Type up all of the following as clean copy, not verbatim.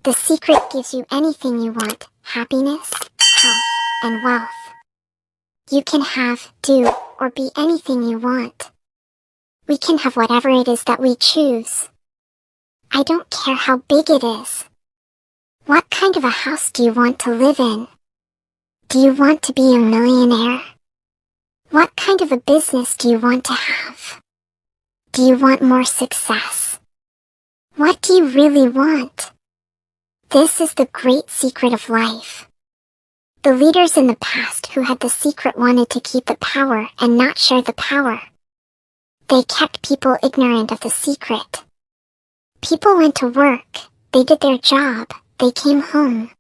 The secret gives you anything you want: happiness, health, and wealth. You can have, do, or be anything you want. We can have whatever it is that we choose. I don't care how big it is. What kind of a house do you want to live in? Do you want to be a millionaire? What kind of a business do you want to have? Do you want more success? What do you really want? This is the great secret of life. The leaders in the past who had the secret wanted to keep the power and not share the power. They kept people ignorant of the secret. People went to work, they did their job, they came home.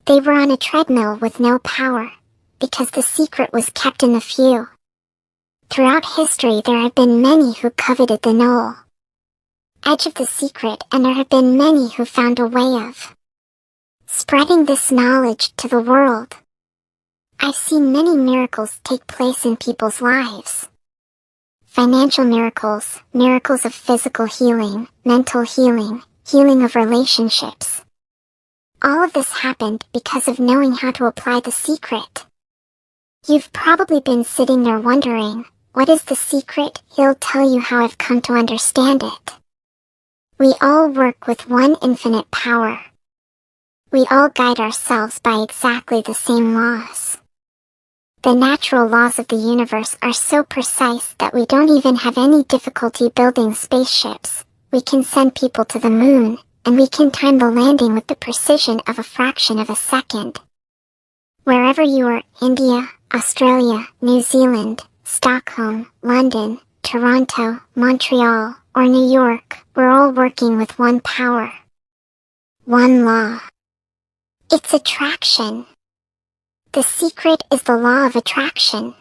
They were on a treadmill with no power, because the secret was kept in the few. Throughout history there have been many who coveted the knoll edge of the secret, and there have been many who found a way of spreading this knowledge to the world. I've seen many miracles take place in people's lives. Financial miracles, miracles of physical healing, mental healing, healing of relationships. All of this happened because of knowing how to apply the secret. You've probably been sitting there wondering, what is the secret? He'll tell you how I've come to understand it. We all work with one infinite power. We all guide ourselves by exactly the same laws. The natural laws of the universe are so precise that we don't even have any difficulty building spaceships. We can send people to the moon, and we can time the landing with the precision of a fraction of a second. Wherever you are, India, Australia, New Zealand, Stockholm, London, Toronto, Montreal, or New York, we're all working with one power. One law. It's attraction. The secret is the law of attraction.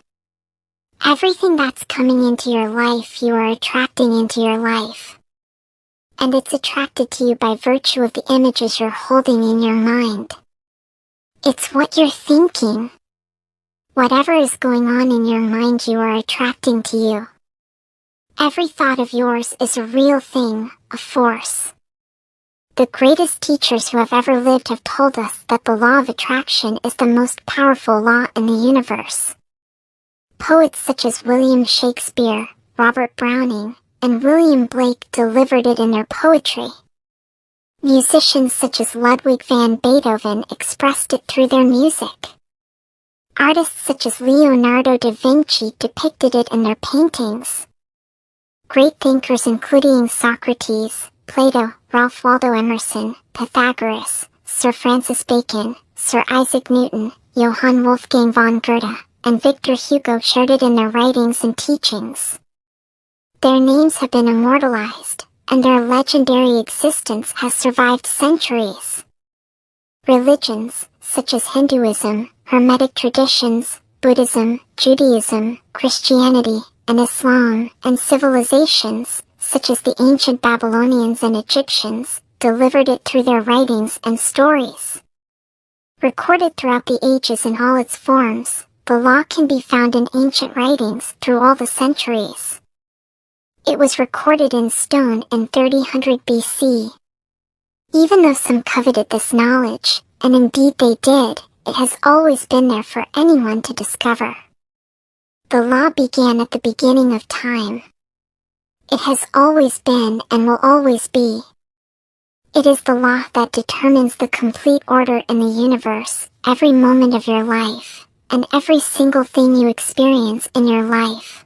Everything that's coming into your life you are attracting into your life. And it's attracted to you by virtue of the images you're holding in your mind. It's what you're thinking. Whatever is going on in your mind you are attracting to you. Every thought of yours is a real thing, a force. The greatest teachers who have ever lived have told us that the law of attraction is the most powerful law in the universe. Poets such as William Shakespeare, Robert Browning, and William Blake delivered it in their poetry. Musicians such as Ludwig van Beethoven expressed it through their music. Artists such as Leonardo da Vinci depicted it in their paintings. Great thinkers including Socrates, Plato, Ralph Waldo Emerson, Pythagoras, Sir Francis Bacon, Sir Isaac Newton, Johann Wolfgang von Goethe, and Victor Hugo shared it in their writings and teachings. Their names have been immortalized, and their legendary existence has survived centuries. Religions, such as Hinduism, Hermetic traditions, Buddhism, Judaism, Christianity, and Islam, and civilizations, such as the ancient Babylonians and Egyptians, delivered it through their writings and stories. Recorded throughout the ages in all its forms, the law can be found in ancient writings through all the centuries. It was recorded in stone in 3000 BC. Even though some coveted this knowledge, and indeed they did, it has always been there for anyone to discover. The law began at the beginning of time. It has always been and will always be. It is the law that determines the complete order in the universe, every moment of your life, and every single thing you experience in your life.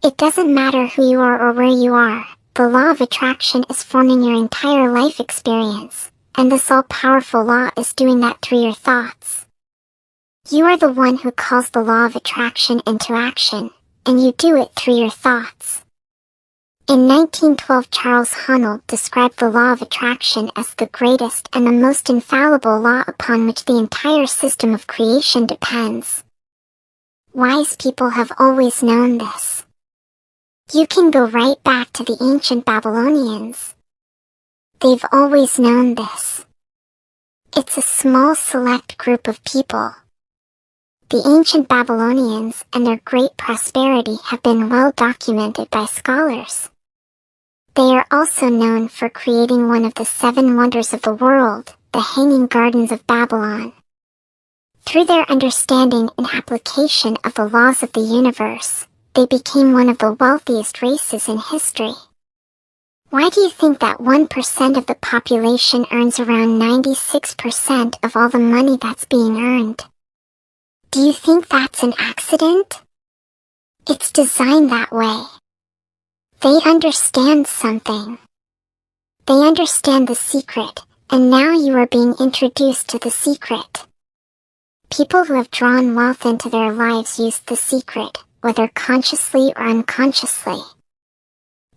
It doesn't matter who you are or where you are, the law of attraction is forming your entire life experience, and this all-powerful law is doing that through your thoughts. You are the one who calls the law of attraction into action, and you do it through your thoughts. In 1912, Charles Hunnell described the law of attraction as the greatest and the most infallible law upon which the entire system of creation depends. Wise people have always known this. You can go right back to the ancient Babylonians. They've always known this. It's a small select group of people. The ancient Babylonians and their great prosperity have been well documented by scholars. They are also known for creating one of the 7 wonders of the world, the Hanging Gardens of Babylon. Through their understanding and application of the laws of the universe, they became one of the wealthiest races in history. Why do you think that 1% of the population earns around 96% of all the money that's being earned? Do you think that's an accident? It's designed that way. They understand something. They understand the secret, and now you are being introduced to the secret. People who have drawn wealth into their lives use the secret, whether consciously or unconsciously.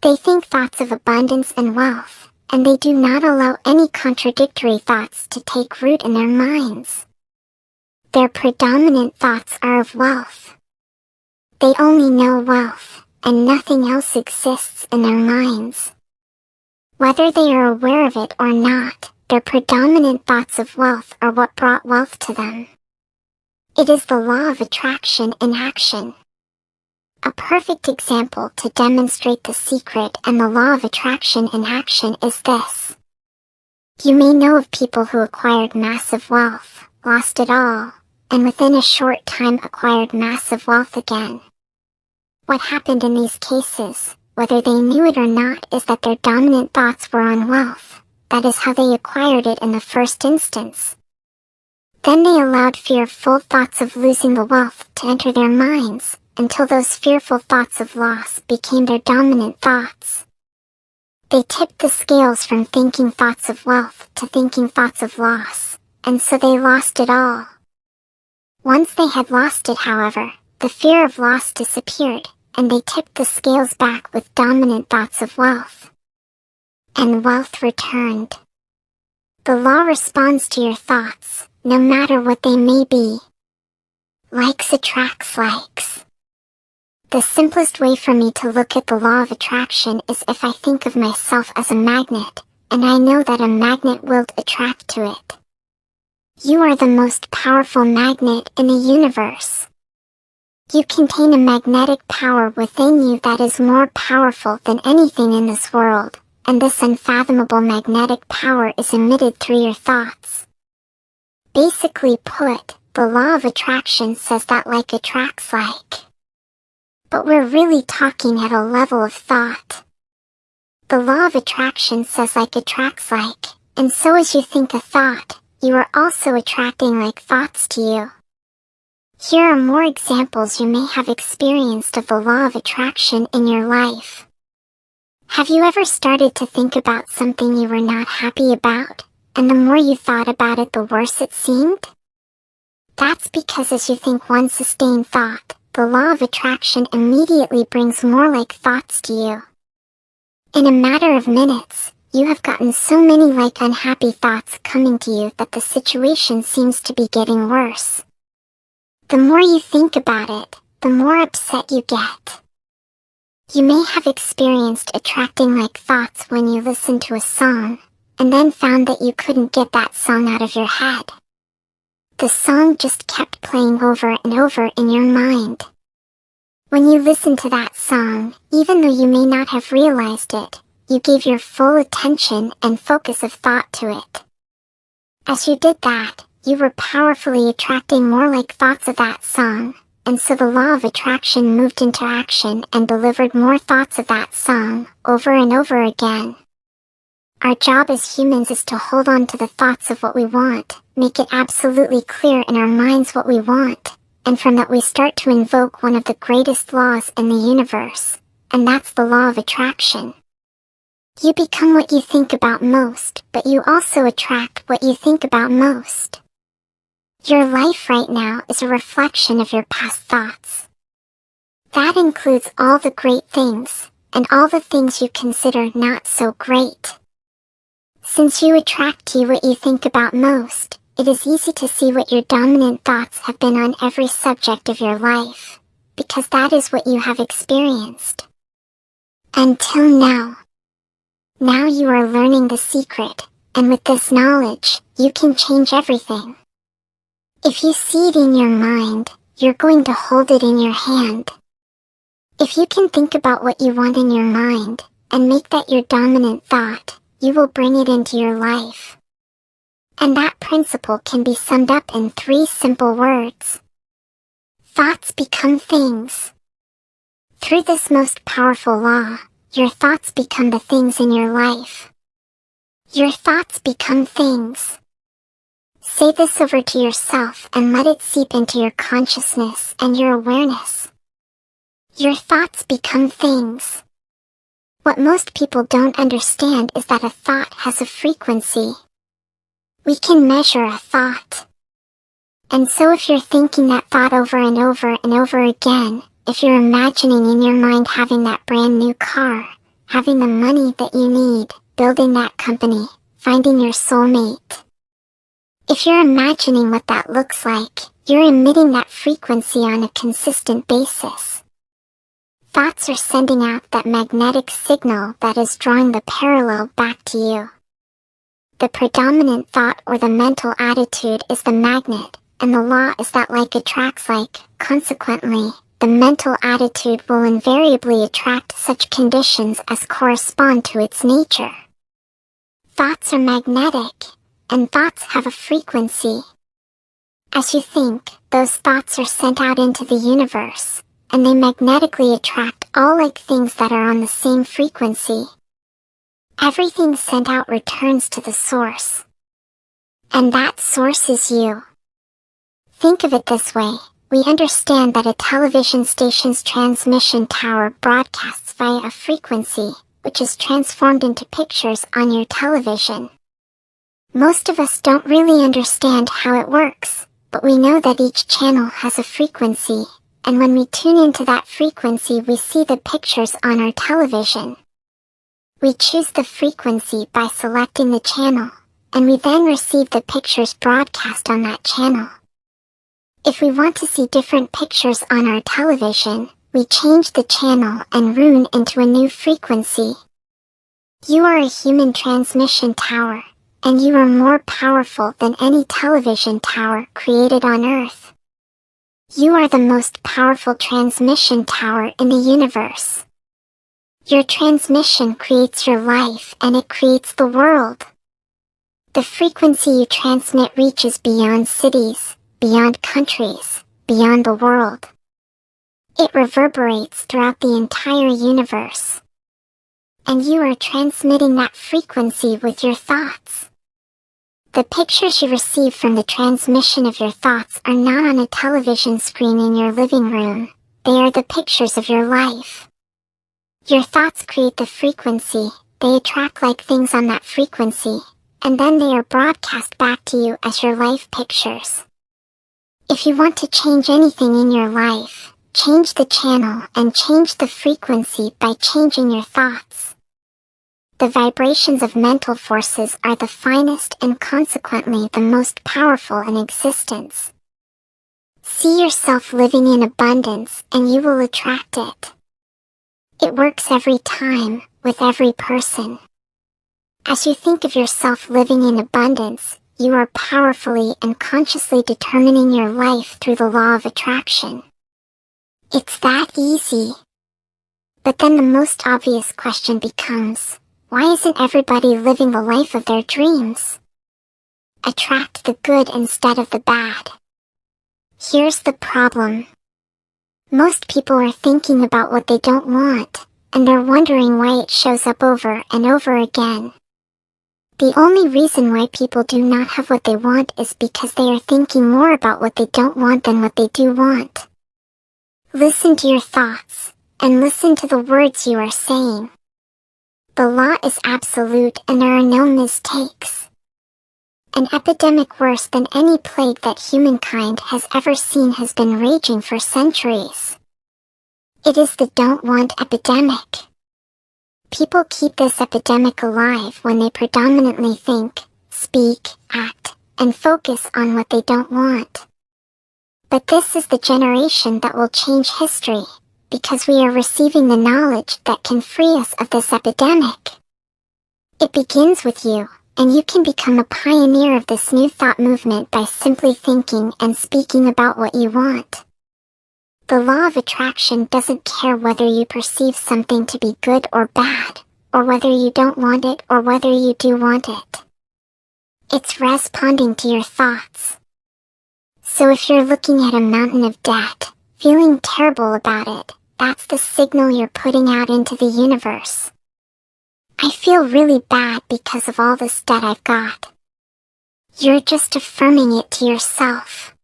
They think thoughts of abundance and wealth, and they do not allow any contradictory thoughts to take root in their minds. Their predominant thoughts are of wealth. They only know wealth, and nothing else exists in their minds. Whether they are aware of it or not, their predominant thoughts of wealth are what brought wealth to them. It is the law of attraction in action. A perfect example to demonstrate the secret and the law of attraction in action is this. You may know of people who acquired massive wealth, lost it all, and within a short time acquired massive wealth again. What happened in these cases, whether they knew it or not, is that their dominant thoughts were on wealth. That is how they acquired it in the first instance. Then they allowed fearful thoughts of losing the wealth to enter their minds, until those fearful thoughts of loss became their dominant thoughts. They tipped the scales from thinking thoughts of wealth to thinking thoughts of loss, and so they lost it all. Once they had lost it, however, the fear of loss disappeared, and they tipped the scales back with dominant thoughts of wealth. And wealth returned. The law responds to your thoughts, no matter what they may be. Likes attracts likes. The simplest way for me to look at the law of attraction is if I think of myself as a magnet, and I know that a magnet will attract to it. You are the most powerful magnet in the universe. You contain a magnetic power within you that is more powerful than anything in this world, and this unfathomable magnetic power is emitted through your thoughts. Basically put, the law of attraction says that like attracts like. But we're really talking at a level of thought. The law of attraction says like attracts like, and so as you think a thought, you are also attracting like thoughts to you. Here are more examples you may have experienced of the law of attraction in your life. Have you ever started to think about something you were not happy about, and the more you thought about it, the worse it seemed? That's because as you think one sustained thought, the law of attraction immediately brings more like thoughts to you. In a matter of minutes, you have gotten so many like unhappy thoughts coming to you that the situation seems to be getting worse. The more you think about it, the more upset you get. You may have experienced attracting like thoughts when you listened to a song, and then found that you couldn't get that song out of your head. The song just kept playing over and over in your mind. When you listened to that song, even though you may not have realized it, you gave your full attention and focus of thought to it. As you did that, you were powerfully attracting more like thoughts of that song, and so the law of attraction moved into action and delivered more thoughts of that song, over and over again. Our job as humans is to hold on to the thoughts of what we want, make it absolutely clear in our minds what we want, and from that we start to invoke one of the greatest laws in the universe, and that's the law of attraction. You become what you think about most, but you also attract what you think about most. Your life right now is a reflection of your past thoughts. That includes all the great things, and all the things you consider not so great. Since you attract to you what you think about most, it is easy to see what your dominant thoughts have been on every subject of your life, because that is what you have experienced. Until now. Now you are learning the secret, and with this knowledge, you can change everything. If you see it in your mind, you're going to hold it in your hand. If you can think about what you want in your mind, and make that your dominant thought, you will bring it into your life. And that principle can be summed up in 3 simple words. Thoughts become things. Through this most powerful law, your thoughts become the things in your life. Your thoughts become things. Say this over to yourself and let it seep into your consciousness and your awareness. Your thoughts become things. What most people don't understand is that a thought has a frequency. We can measure a thought. And so if you're thinking that thought over and over and over again, if you're imagining in your mind having that brand new car, having the money that you need, building that company, finding your soulmate. If you're imagining what that looks like, you're emitting that frequency on a consistent basis. Thoughts are sending out that magnetic signal that is drawing the parallel back to you. The predominant thought or the mental attitude is the magnet, and the law is that like attracts like. Consequently, the mental attitude will invariably attract such conditions as correspond to its nature. Thoughts are magnetic, and thoughts have a frequency. As you think, those thoughts are sent out into the universe, and they magnetically attract all like things that are on the same frequency. Everything sent out returns to the source. And that source is you. Think of it this way. We understand that a television station's transmission tower broadcasts via a frequency, which is transformed into pictures on your television. Most of us don't really understand how it works, but we know that each channel has a frequency, and when we tune into that frequency we see the pictures on our television. We choose the frequency by selecting the channel, and we then receive the pictures broadcast on that channel. If we want to see different pictures on our television, we change the channel and tune into a new frequency. You are a human transmission tower, and you are more powerful than any television tower created on Earth. You are the most powerful transmission tower in the universe. Your transmission creates your life and it creates the world. The frequency you transmit reaches beyond cities, beyond countries, beyond the world. It reverberates throughout the entire universe. And you are transmitting that frequency with your thoughts. The pictures you receive from the transmission of your thoughts are not on a television screen in your living room, they are the pictures of your life. Your thoughts create the frequency, they attract like things on that frequency, and then they are broadcast back to you as your life pictures. If you want to change anything in your life, change the channel and change the frequency by changing your thoughts. The vibrations of mental forces are the finest and consequently the most powerful in existence. See yourself living in abundance and you will attract it. It works every time, with every person. As you think of yourself living in abundance, you are powerfully and consciously determining your life through the law of attraction. It's that easy. But then the most obvious question becomes, why isn't everybody living the life of their dreams? Attract the good instead of the bad. Here's the problem. Most people are thinking about what they don't want, and they're wondering why it shows up over and over again. The only reason why people do not have what they want is because they are thinking more about what they don't want than what they do want. Listen to your thoughts, and listen to the words you are saying. The law is absolute and there are no mistakes. An epidemic worse than any plague that humankind has ever seen has been raging for centuries. It is the don't want epidemic. People keep this epidemic alive when they predominantly think, speak, act, and focus on what they don't want. But this is the generation that will change history, because we are receiving the knowledge that can free us of this epidemic. It begins with you, and you can become a pioneer of this new thought movement by simply thinking and speaking about what you want. The law of attraction doesn't care whether you perceive something to be good or bad, or whether you don't want it, or whether you do want it. It's responding to your thoughts. So if you're looking at a mountain of debt, feeling terrible about it, that's the signal you're putting out into the universe. I feel really bad because of all this debt I've got. You're just affirming it to yourself.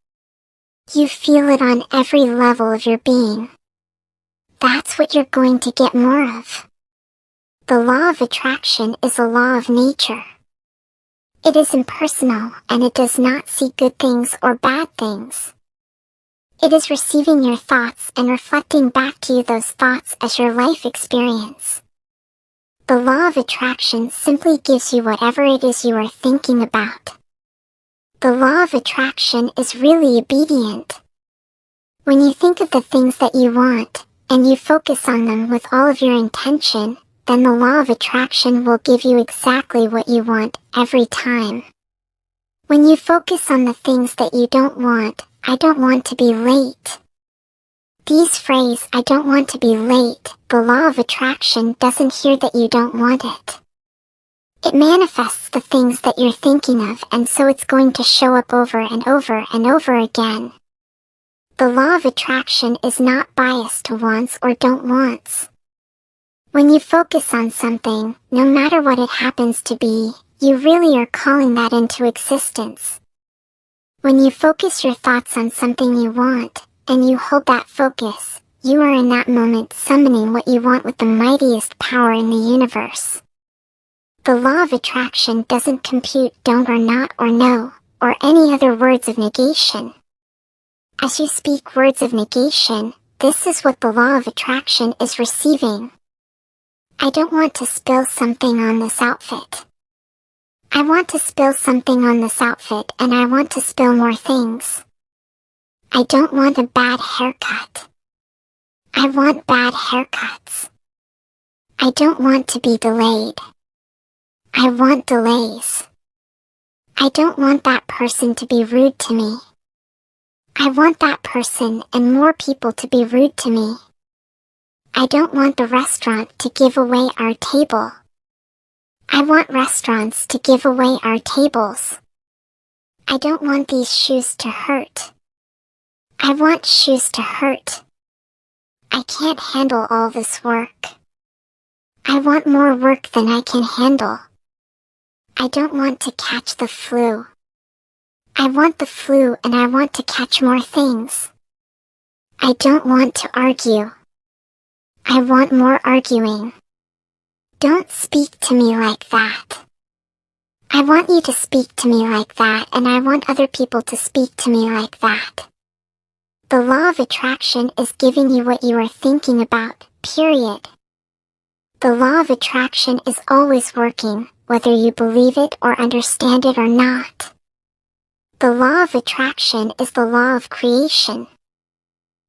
You feel it on every level of your being. That's what you're going to get more of. The law of attraction is a law of nature. It is impersonal, and it does not see good things or bad things. It is receiving your thoughts and reflecting back to you those thoughts as your life experience. The law of attraction simply gives you whatever it is you are thinking about. The law of attraction is really obedient. When you think of the things that you want, and you focus on them with all of your intention, then the law of attraction will give you exactly what you want every time. When you focus on the things that you don't want, I don't want to be late. These phrase, I don't want to be late, the law of attraction doesn't hear that you don't want it. It manifests the things that you're thinking of, and so it's going to show up over and over and over again. The law of attraction is not biased to wants or don't wants. When you focus on something, no matter what it happens to be, you really are calling that into existence. When you focus your thoughts on something you want, and you hold that focus, you are in that moment summoning what you want with the mightiest power in the universe. The law of attraction doesn't compute don't or not or no, or any other words of negation. As you speak words of negation, this is what the law of attraction is receiving. I don't want to spill something on this outfit. I want to spill something on this outfit, and I want to spill more things. I don't want a bad haircut. I want bad haircuts. I don't want to be delayed. I want delays. I don't want that person to be rude to me. I want that person and more people to be rude to me. I don't want the restaurant to give away our table. I want restaurants to give away our tables. I don't want these shoes to hurt. I want shoes to hurt. I can't handle all this work. I want more work than I can handle. I don't want to catch the flu. I want the flu, and I want to catch more things. I don't want to argue. I want more arguing. Don't speak to me like that. I want you to speak to me like that, and I want other people to speak to me like that. The law of attraction is giving you what you are thinking about, period. The law of attraction is always working, whether you believe it or understand it or not. The law of attraction is the law of creation.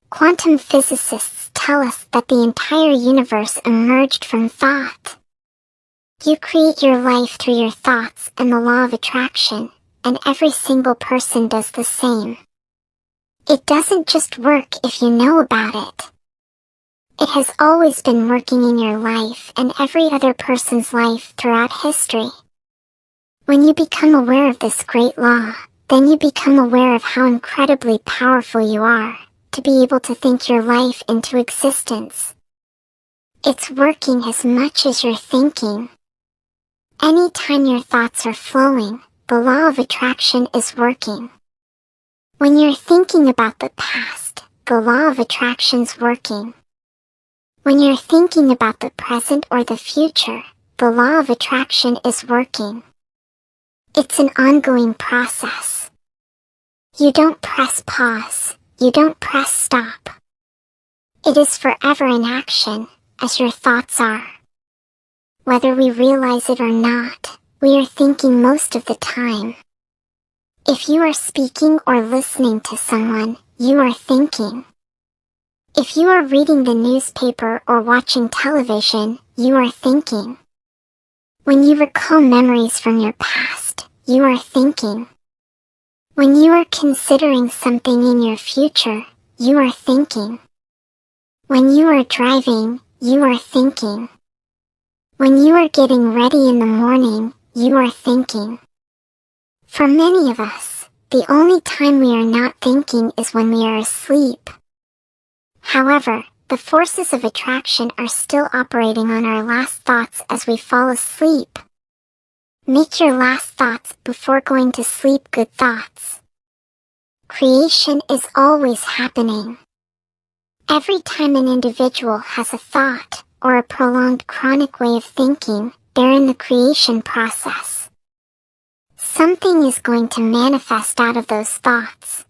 Quantum physicists tell us that the entire universe emerged from thought. You create your life through your thoughts and the law of attraction, and every single person does the same. It doesn't just work if you know about it. It has always been working in your life and every other person's life throughout history. When you become aware of this great law, then you become aware of how incredibly powerful you are, to be able to think your life into existence. It's working as much as you're thinking. Anytime your thoughts are flowing, the law of attraction is working. When you're thinking about the past, the law of attraction's working. When you're thinking about the present or the future, the law of attraction is working. It's an ongoing process. You don't press pause. You don't press stop. It is forever in action, as your thoughts are. Whether we realize it or not, we are thinking most of the time. If you are speaking or listening to someone, you are thinking. If you are reading the newspaper or watching television, you are thinking. When you recall memories from your past, you are thinking. When you are considering something in your future, you are thinking. When you are driving, you are thinking. When you are getting ready in the morning, you are thinking. For many of us, the only time we are not thinking is when we are asleep. However, the forces of attraction are still operating on our last thoughts as we fall asleep. Make your last thoughts before going to sleep good thoughts. Creation is always happening. Every time an individual has a thought, or a prolonged chronic way of thinking, they're in the creation process. Something is going to manifest out of those thoughts.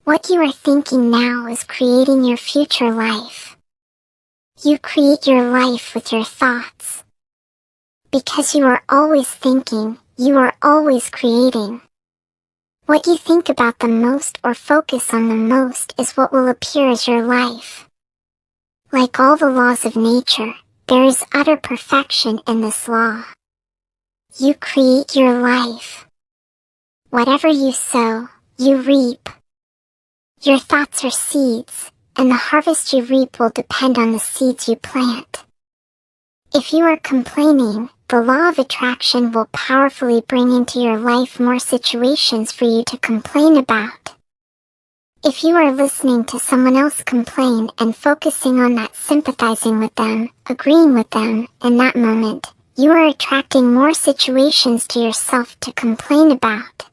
What you are thinking now is creating your future life. You create your life with your thoughts. Because you are always thinking, you are always creating. What you think about the most or focus on the most is what will appear as your life. Like all the laws of nature, there is utter perfection in this law. You create your life. Whatever you sow, you reap. Your thoughts are seeds, and the harvest you reap will depend on the seeds you plant. If you are complaining, the law of attraction will powerfully bring into your life more situations for you to complain about. If you are listening to someone else complain and focusing on that, sympathizing with them, agreeing with them, in that moment, you are attracting more situations to yourself to complain about.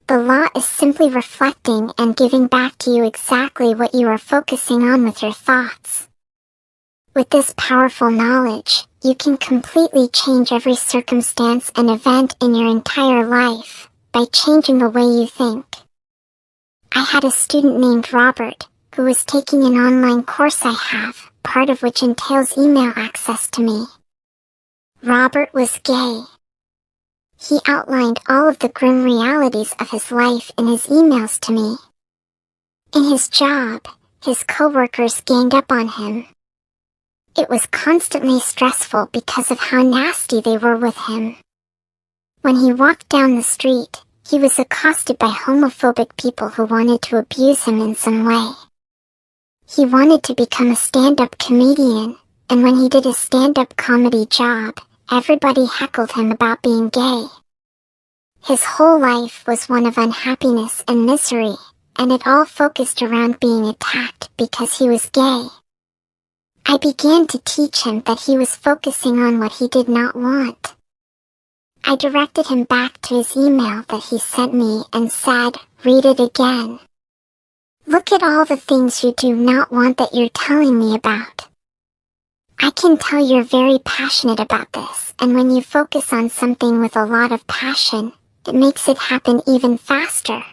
The law is simply reflecting and giving back to you exactly what you are focusing on with your thoughts. With this powerful knowledge, you can completely change every circumstance and event in your entire life by changing the way you think. I had a student named Robert, who was taking an online course I have, part of which entails email access to me. Robert was gay. He outlined all of the grim realities of his life in his emails to me. In his job, his coworkers ganged up on him. It was constantly stressful because of how nasty they were with him. When he walked down the street, he was accosted by homophobic people who wanted to abuse him in some way. He wanted to become a stand-up comedian, and when he did his stand-up comedy job, everybody heckled him about being gay. His whole life was one of unhappiness and misery, and it all focused around being attacked because he was gay. I began to teach him that he was focusing on what he did not want. I directed him back to his email that he sent me and said, "Read it again. Look at all the things you do not want that you're telling me about. I can tell you're very passionate about this, and when you focus on something with a lot of passion, it makes it happen even faster."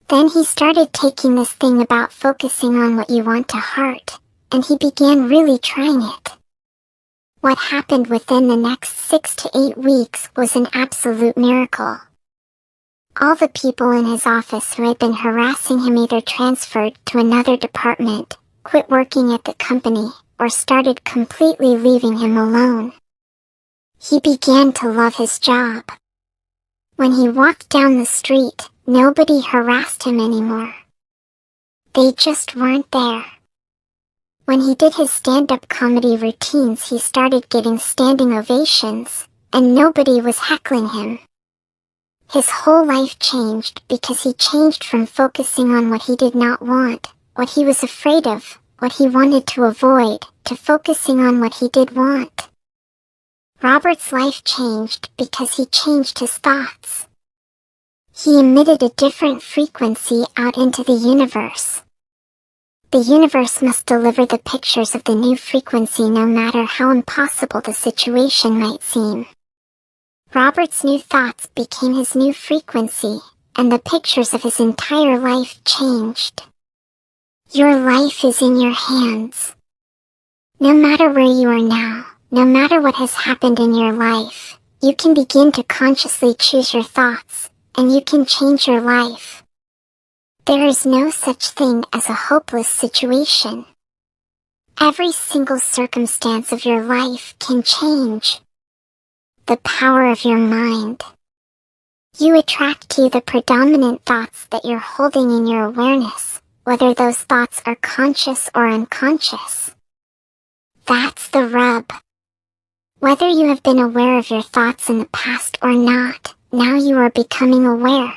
Then he started taking this thing about focusing on what you want to heart, and he began really trying it. What happened within the next 6 to 8 weeks was an absolute miracle. All the people in his office who had been harassing him either transferred to another department, quit working at the company, or started completely leaving him alone. He began to love his job. When he walked down the street, nobody harassed him anymore. They just weren't there. When he did his stand-up comedy routines, he started getting standing ovations, and nobody was heckling him. His whole life changed because he changed from focusing on what he did not want, what he was afraid of, what he wanted to avoid, to focusing on what he did want. Robert's life changed because he changed his thoughts. He emitted a different frequency out into the universe. The universe must deliver the pictures of the new frequency no matter how impossible the situation might seem. Robert's new thoughts became his new frequency, and the pictures of his entire life changed. Your life is in your hands. No matter where you are now, no matter what has happened in your life, you can begin to consciously choose your thoughts, and you can change your life. There is no such thing as a hopeless situation. Every single circumstance of your life can change. The power of your mind. You attract to you the predominant thoughts that you're holding in your awareness, whether those thoughts are conscious or unconscious. That's the rub. Whether you have been aware of your thoughts in the past or not, now you are becoming aware.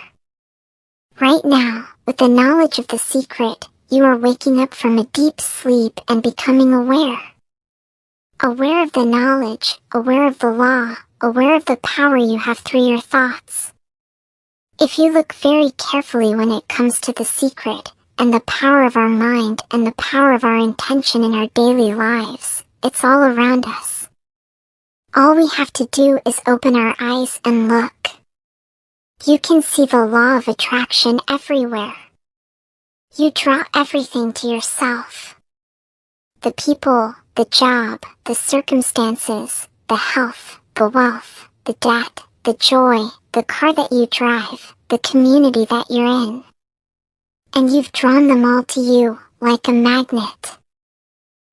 Right now, with the knowledge of the secret, you are waking up from a deep sleep and becoming aware. Aware of the knowledge, aware of the law, aware of the power you have through your thoughts. If you look very carefully when it comes to the secret, and the power of our mind and the power of our intention in our daily lives, it's all around us. All we have to do is open our eyes and look. You can see the law of attraction everywhere. You draw everything to yourself. The people, the job, the circumstances, the health, the wealth, the debt, the joy, the car that you drive, the community that you're in. And you've drawn them all to you, like a magnet.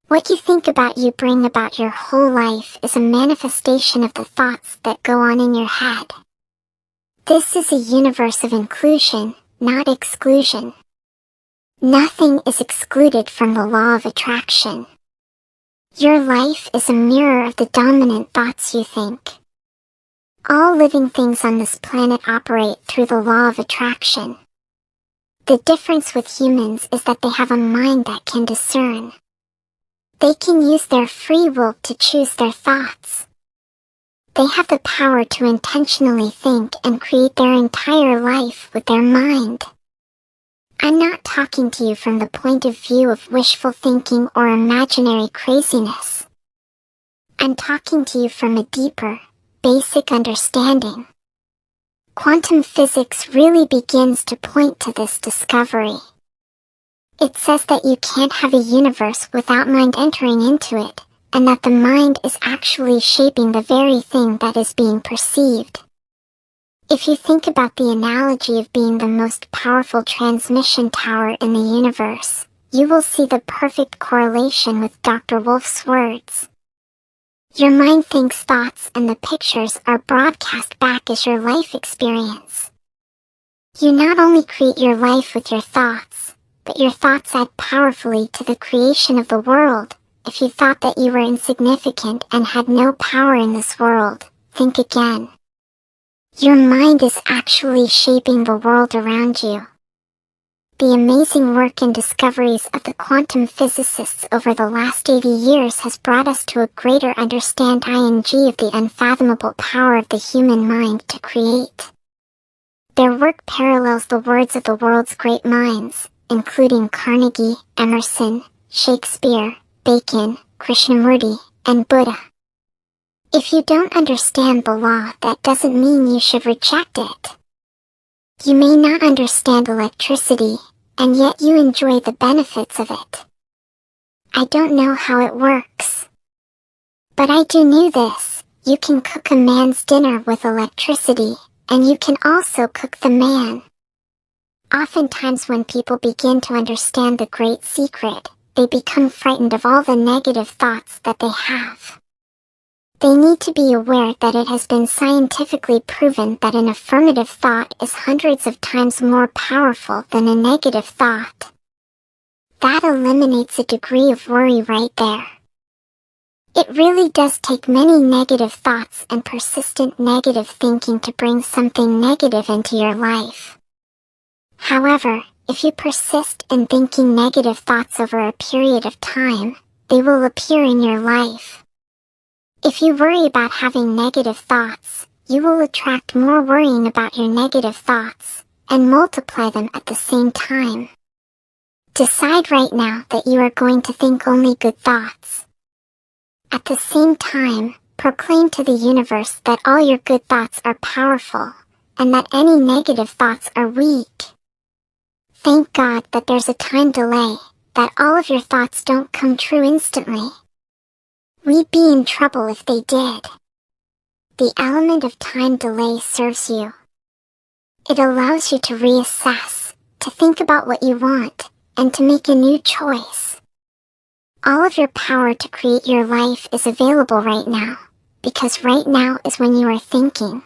What you think about you bring about your whole life is a manifestation of the thoughts that go on in your head. This is a universe of inclusion, not exclusion. Nothing is excluded from the law of attraction. Your life is a mirror of the dominant thoughts you think. All living things on this planet operate through the law of attraction. The difference with humans is that they have a mind that can discern. They can use their free will to choose their thoughts. They have the power to intentionally think and create their entire life with their mind. I'm not talking to you from the point of view of wishful thinking or imaginary craziness. I'm talking to you from a deeper, basic understanding. Quantum physics really begins to point to this discovery. It says that you can't have a universe without mind entering into it, and that the mind is actually shaping the very thing that is being perceived. If you think about the analogy of being the most powerful transmission tower in the universe, you will see the perfect correlation with Dr. Wolf's words. Your mind thinks thoughts and the pictures are broadcast back as your life experience. You not only create your life with your thoughts, but your thoughts add powerfully to the creation of the world. If you thought that you were insignificant and had no power in this world, think again. Your mind is actually shaping the world around you. The amazing work and discoveries of the quantum physicists over the last 80 years has brought us to a greater understanding of the unfathomable power of the human mind to create. Their work parallels the words of the world's great minds, including Carnegie, Emerson, Shakespeare, Bacon, Krishnamurti, and Buddha. If you don't understand the law, that doesn't mean you should reject it. You may not understand electricity, and yet you enjoy the benefits of it. I don't know how it works. But I do know this: you can cook a man's dinner with electricity, and you can also cook the man. Oftentimes when people begin to understand the great secret, they become frightened of all the negative thoughts that they have. They need to be aware that it has been scientifically proven that an affirmative thought is hundreds of times more powerful than a negative thought. That eliminates a degree of worry right there. It really does take many negative thoughts and persistent negative thinking to bring something negative into your life. However, if you persist in thinking negative thoughts over a period of time, they will appear in your life. If you worry about having negative thoughts, you will attract more worrying about your negative thoughts, and multiply them at the same time. Decide right now that you are going to think only good thoughts. At the same time, proclaim to the universe that all your good thoughts are powerful, and that any negative thoughts are weak. Thank God that there's a time delay, that all of your thoughts don't come true instantly. We'd be in trouble if they did. The element of time delay serves you. It allows you to reassess, to think about what you want, and to make a new choice. All of your power to create your life is available right now, because right now is when you are thinking.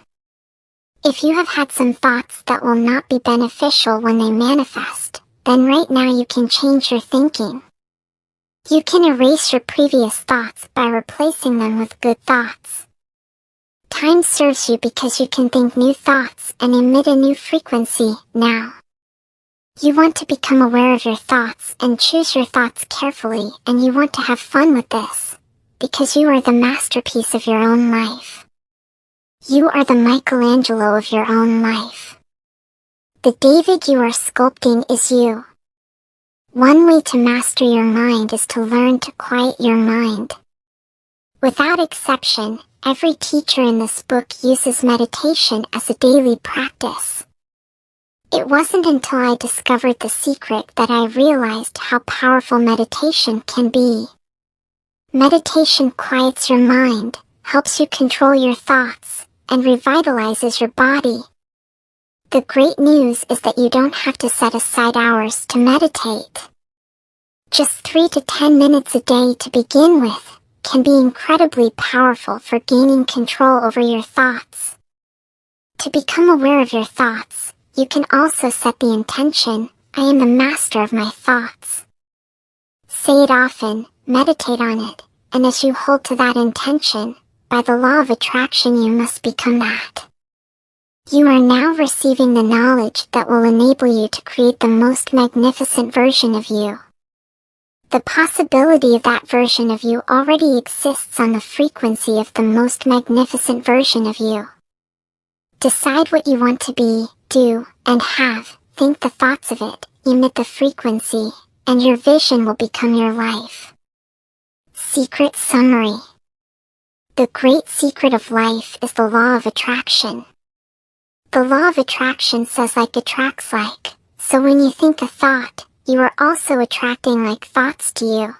If you have had some thoughts that will not be beneficial when they manifest, then right now you can change your thinking. You can erase your previous thoughts by replacing them with good thoughts. Time serves you because you can think new thoughts and emit a new frequency now. You want to become aware of your thoughts and choose your thoughts carefully, and you want to have fun with this, because you are the masterpiece of your own life. You are the Michelangelo of your own life. The David you are sculpting is you. One way to master your mind is to learn to quiet your mind. Without exception, every teacher in this book uses meditation as a daily practice. It wasn't until I discovered the secret that I realized how powerful meditation can be. Meditation quiets your mind, helps you control your thoughts, and revitalizes your body. The great news is that you don't have to set aside hours to meditate. Just 3 to 10 minutes a day to begin with can be incredibly powerful for gaining control over your thoughts. To become aware of your thoughts, you can also set the intention, I am the master of my thoughts. Say it often, meditate on it, and as you hold to that intention, by the law of attraction you must become that. You are now receiving the knowledge that will enable you to create the most magnificent version of you. The possibility of that version of you already exists on the frequency of the most magnificent version of you. Decide what you want to be, do, and have, think the thoughts of it, emit the frequency, and your vision will become your life. Secret summary. The great secret of life is the law of attraction. The law of attraction says like attracts like, so when you think a thought, you are also attracting like thoughts to you.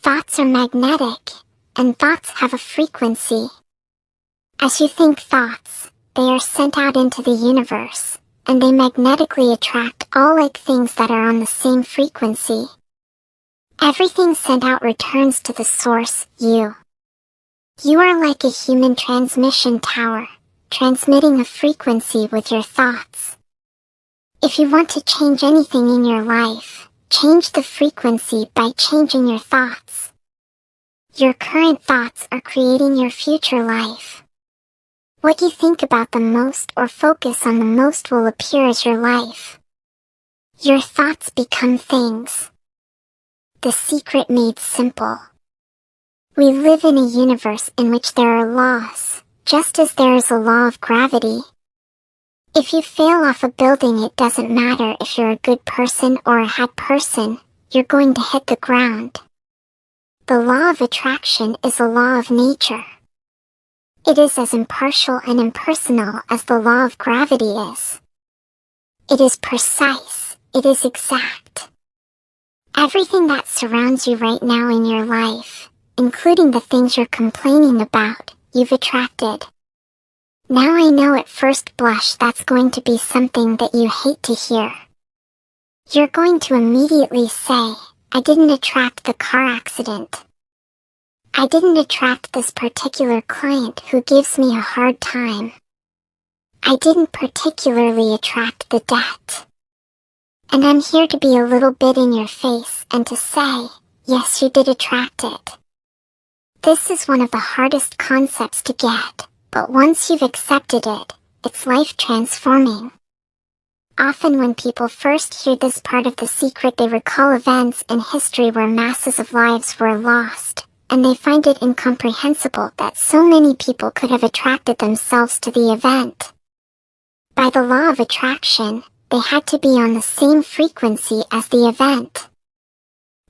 Thoughts are magnetic, and thoughts have a frequency. As you think thoughts, they are sent out into the universe, and they magnetically attract all like things that are on the same frequency. Everything sent out returns to the source, you. You are like a human transmission tower, transmitting a frequency with your thoughts. If you want to change anything in your life, change the frequency by changing your thoughts. Your current thoughts are creating your future life. What you think about the most or focus on the most will appear as your life. Your thoughts become things. The secret made simple. We live in a universe in which there are laws, just as there is a law of gravity. If you fail off a building, it doesn't matter if you're a good person or a bad person, you're going to hit the ground. The law of attraction is a law of nature. It is as impartial and impersonal as the law of gravity is. It is precise, it is exact. Everything that surrounds you right now in your life, including the things you're complaining about, you've attracted. Now I know at first blush that's going to be something that you hate to hear. You're going to immediately say, I didn't attract the car accident. I didn't attract this particular client who gives me a hard time. I didn't particularly attract the debt. And I'm here to be a little bit in your face and to say, yes, you did attract it. This is one of the hardest concepts to get, but once you've accepted it, it's life transforming. Often when people first hear this part of the secret, they recall events in history where masses of lives were lost, and they find it incomprehensible that so many people could have attracted themselves to the event. By the law of attraction, they had to be on the same frequency as the event.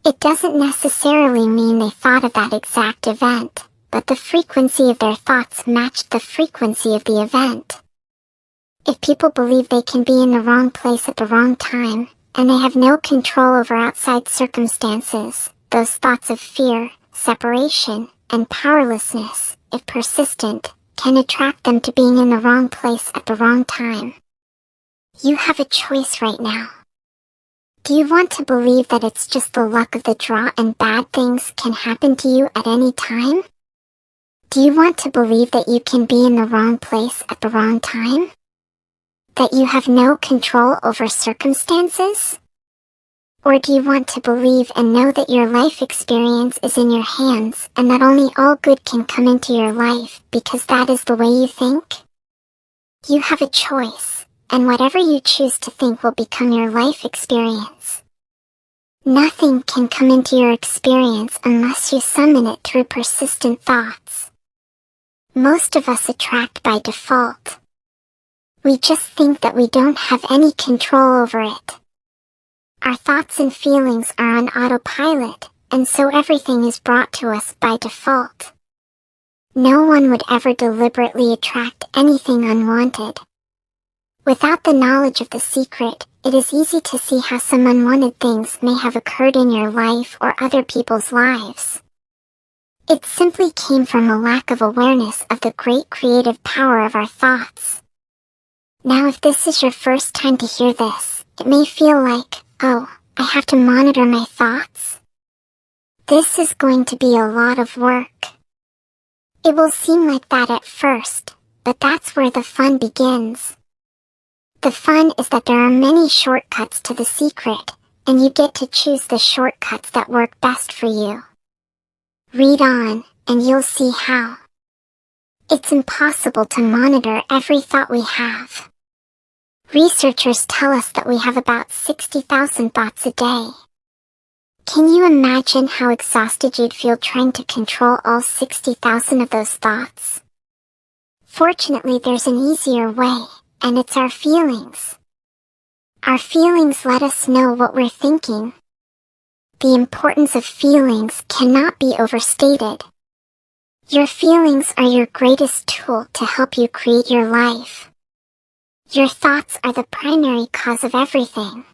It doesn't necessarily mean they thought of that exact event, but the frequency of their thoughts matched the frequency of the event. If people believe they can be in the wrong place at the wrong time, and they have no control over outside circumstances, those thoughts of fear, separation, and powerlessness, if persistent, can attract them to being in the wrong place at the wrong time. You have a choice right now. Do you want to believe that it's just the luck of the draw and bad things can happen to you at any time? Do you want to believe that you can be in the wrong place at the wrong time? That you have no control over circumstances? Or do you want to believe and know that your life experience is in your hands and that only all good can come into your life because that is the way you think? You have a choice, and whatever you choose to think will become your life experience. Nothing can come into your experience unless you summon it through persistent thoughts. Most of us attract by default. We just think that we don't have any control over it. Our thoughts and feelings are on autopilot, and so everything is brought to us by default. No one would ever deliberately attract anything unwanted. Without the knowledge of the secret, it is easy to see how some unwanted things may have occurred in your life or other people's lives. It simply came from a lack of awareness of the great creative power of our thoughts. Now, if this is your first time to hear this, it may feel like, oh, I have to monitor my thoughts? This is going to be a lot of work. It will seem like that at first, but that's where the fun begins. The fun is that there are many shortcuts to the secret, and you get to choose the shortcuts that work best for you. Read on, and you'll see how. It's impossible to monitor every thought we have. Researchers tell us that we have about 60,000 thoughts a day. Can you imagine how exhausted you'd feel trying to control all 60,000 of those thoughts? Fortunately, there's an easier way, and it's our feelings. Our feelings let us know what we're thinking. The importance of feelings cannot be overstated. Your feelings are your greatest tool to help you create your life. Your thoughts are the primary cause of everything.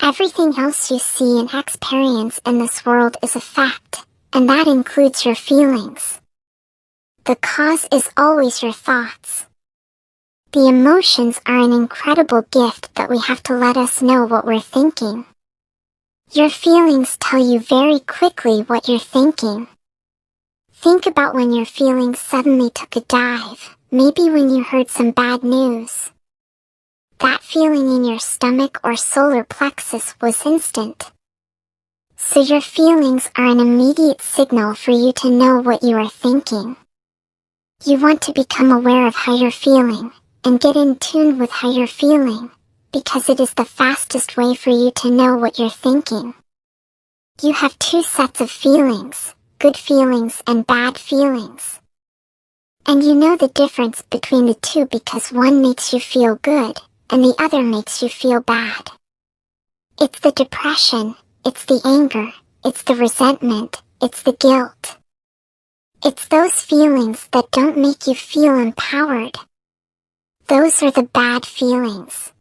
Everything else you see and experience in this world is a fact, and that includes your feelings. The cause is always your thoughts. The emotions are an incredible gift that we have to let us know what we're thinking. Your feelings tell you very quickly what you're thinking. Think about when your feelings suddenly took a dive, maybe when you heard some bad news. That feeling in your stomach or solar plexus was instant. So your feelings are an immediate signal for you to know what you are thinking. You want to become aware of how you're feeling, and get in tune with how you're feeling, because it is the fastest way for you to know what you're thinking. You have two sets of feelings, good feelings and bad feelings. And you know the difference between the two because one makes you feel good, and the other makes you feel bad. It's the depression, it's the anger, it's the resentment, it's the guilt. It's those feelings that don't make you feel empowered. Those are the bad feelings.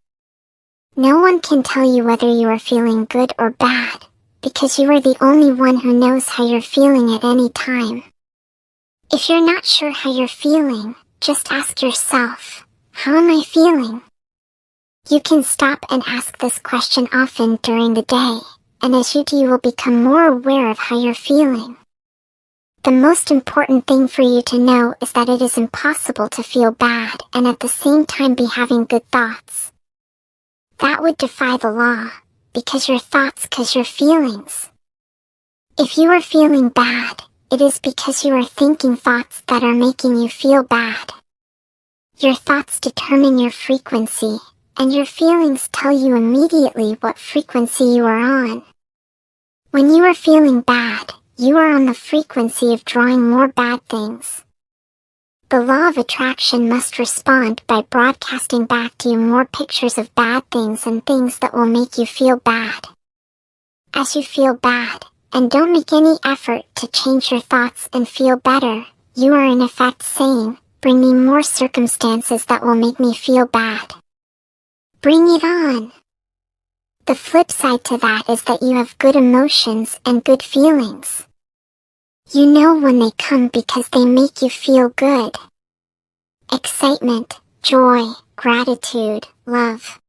No one can tell you whether you are feeling good or bad, because you are the only one who knows how you're feeling at any time. If you're not sure how you're feeling, just ask yourself, how am I feeling? You can stop and ask this question often during the day, and as you do, you will become more aware of how you're feeling. The most important thing for you to know is that it is impossible to feel bad and at the same time be having good thoughts. That would defy the law, because your thoughts cause your feelings. If you are feeling bad, it is because you are thinking thoughts that are making you feel bad. Your thoughts determine your frequency, and your feelings tell you immediately what frequency you are on. When you are feeling bad, you are on the frequency of drawing more bad things. The law of attraction must respond by broadcasting back to you more pictures of bad things and things that will make you feel bad. As you feel bad, and don't make any effort to change your thoughts and feel better, you are in effect saying, bring me more circumstances that will make me feel bad. Bring it on! The flip side to that is that you have good emotions and good feelings. You know when they come because they make you feel good. Excitement, joy, gratitude, love.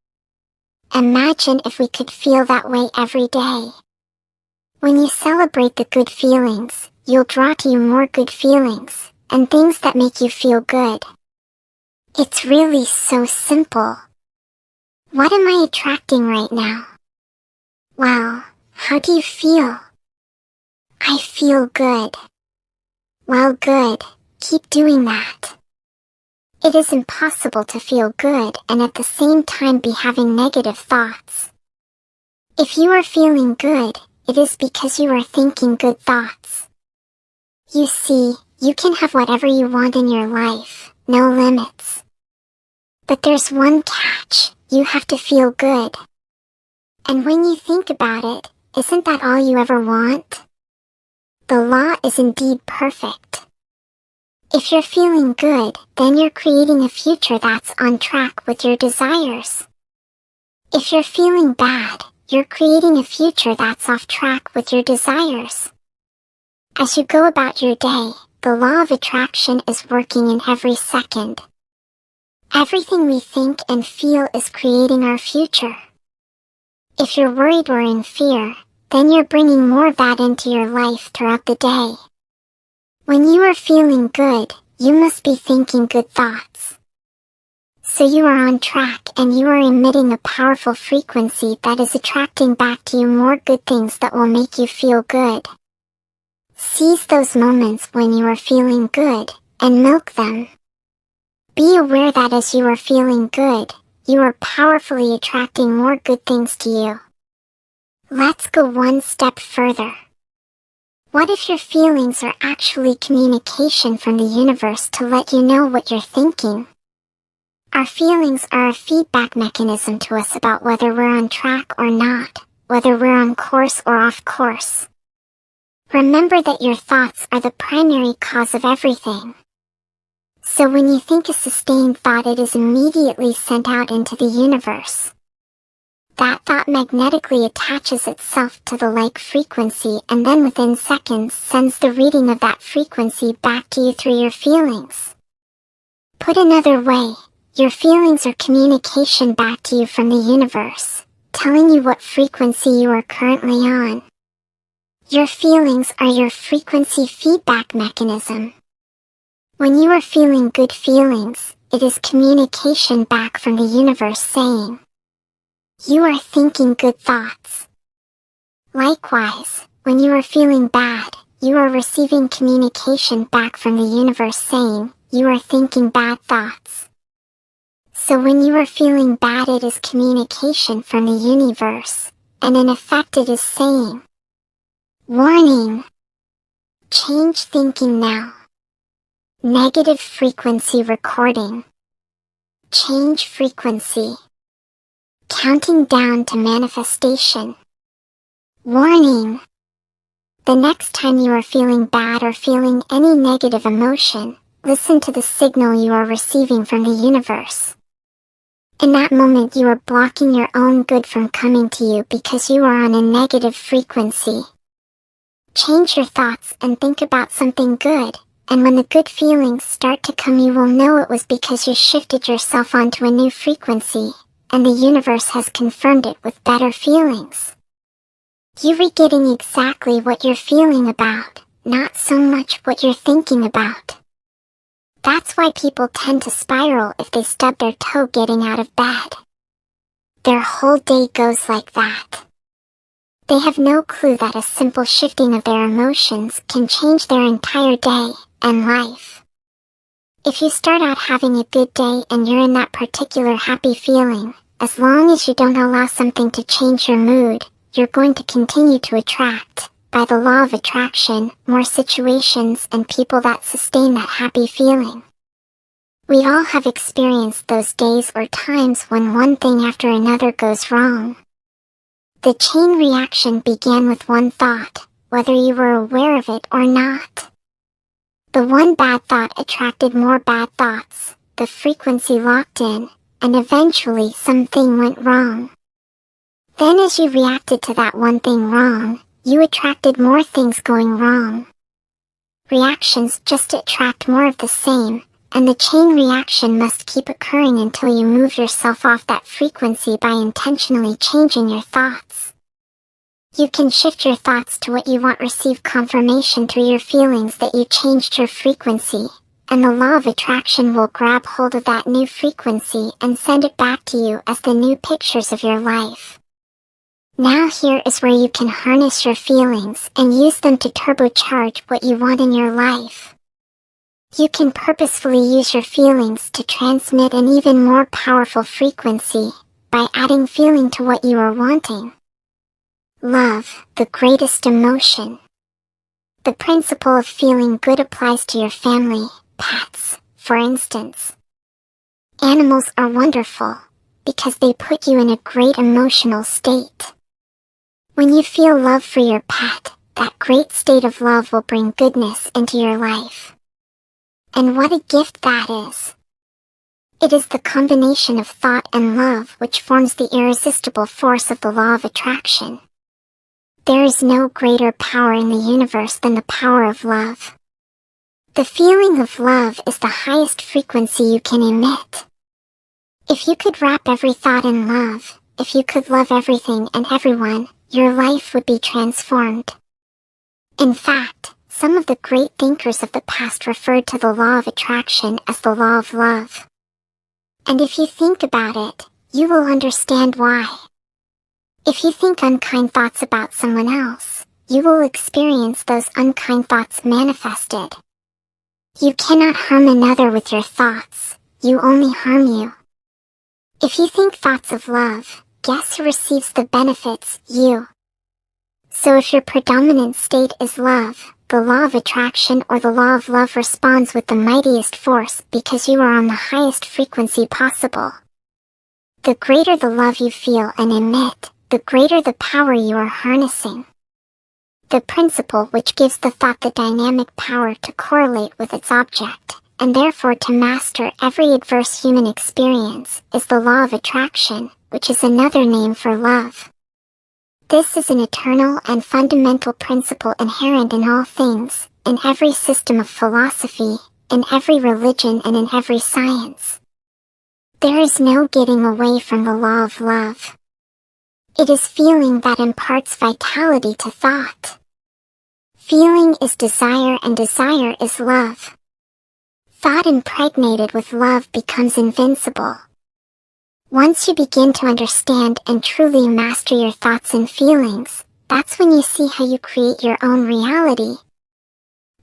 Imagine if we could feel that way every day. When you celebrate the good feelings, you'll draw to you more good feelings, and things that make you feel good. It's really so simple. What am I attracting right now? Well, how do you feel? I feel good. Well, good. Keep doing that. It is impossible to feel good and at the same time be having negative thoughts. If you are feeling good, it is because you are thinking good thoughts. You see, you can have whatever you want in your life, no limits. But there's one catch, you have to feel good. And when you think about it, isn't that all you ever want? The law is indeed perfect. If you're feeling good, then you're creating a future that's on track with your desires. If you're feeling bad, you're creating a future that's off track with your desires. As you go about your day, the law of attraction is working in every second. Everything we think and feel is creating our future. If you're worried or in fear, then you're bringing more of that into your life throughout the day. When you are feeling good, you must be thinking good thoughts. So you are on track and you are emitting a powerful frequency that is attracting back to you more good things that will make you feel good. Seize those moments when you are feeling good, and milk them. Be aware that as you are feeling good, you are powerfully attracting more good things to you. Let's go one step further. What if your feelings are actually communication from the universe to let you know what you're thinking? Our feelings are a feedback mechanism to us about whether we're on track or not, whether we're on course or off course. Remember that your thoughts are the primary cause of everything. So when you think a sustained thought, it is immediately sent out into the universe. That thought magnetically attaches itself to the like frequency and then within seconds sends the reading of that frequency back to you through your feelings. Put another way, your feelings are communication back to you from the universe, telling you what frequency you are currently on. Your feelings are your frequency feedback mechanism. When you are feeling good feelings, it is communication back from the universe saying, you are thinking good thoughts. Likewise, when you are feeling bad, you are receiving communication back from the universe saying, you are thinking bad thoughts. So when you are feeling bad, it is communication from the universe, and in effect it is saying, warning! Change thinking now. Negative frequency recording. Change frequency. Counting down to manifestation. Warning! The next time you are feeling bad or feeling any negative emotion, listen to the signal you are receiving from the universe. In that moment you are blocking your own good from coming to you because you are on a negative frequency. Change your thoughts and think about something good, and when the good feelings start to come, you will know it was because you shifted yourself onto a new frequency, and the universe has confirmed it with better feelings. You are getting exactly what you're feeling about, not so much what you're thinking about. That's why people tend to spiral if they stub their toe getting out of bed. Their whole day goes like that. They have no clue that a simple shifting of their emotions can change their entire day and life. If you start out having a good day and you're in that particular happy feeling, as long as you don't allow something to change your mood, you're going to continue to attract, by the law of attraction, more situations and people that sustain that happy feeling. We all have experienced those days or times when one thing after another goes wrong. The chain reaction began with one thought, whether you were aware of it or not. The one bad thought attracted more bad thoughts, the frequency locked in, and eventually something went wrong. Then as you reacted to that one thing wrong, you attracted more things going wrong. Reactions just attract more of the same, and the chain reaction must keep occurring until you move yourself off that frequency by intentionally changing your thoughts. You can shift your thoughts to what you want, receive confirmation through your feelings that you changed your frequency, and the law of attraction will grab hold of that new frequency and send it back to you as the new pictures of your life. Now here is where you can harness your feelings and use them to turbocharge what you want in your life. You can purposefully use your feelings to transmit an even more powerful frequency by adding feeling to what you are wanting. Love, the greatest emotion. The principle of feeling good applies to your family, pets, for instance. Animals are wonderful because they put you in a great emotional state. When you feel love for your pet, that great state of love will bring goodness into your life. And what a gift that is! It is the combination of thought and love which forms the irresistible force of the law of attraction. There is no greater power in the universe than the power of love. The feeling of love is the highest frequency you can emit. If you could wrap every thought in love, if you could love everything and everyone, your life would be transformed. In fact, some of the great thinkers of the past referred to the law of attraction as the law of love. And if you think about it, you will understand why. If you think unkind thoughts about someone else, you will experience those unkind thoughts manifested. You cannot harm another with your thoughts, you only harm you. If you think thoughts of love, guess who receives the benefits? You. So if your predominant state is love, the law of attraction or the law of love responds with the mightiest force because you are on the highest frequency possible. The greater the love you feel and emit, the greater the power you are harnessing. The principle which gives the thought the dynamic power to correlate with its object, and therefore to master every adverse human experience, is the law of attraction, which is another name for love. This is an eternal and fundamental principle inherent in all things, in every system of philosophy, in every religion and in every science. There is no getting away from the law of love. It is feeling that imparts vitality to thought. Feeling is desire and desire is love. Thought impregnated with love becomes invincible. Once you begin to understand and truly master your thoughts and feelings, that's when you see how you create your own reality.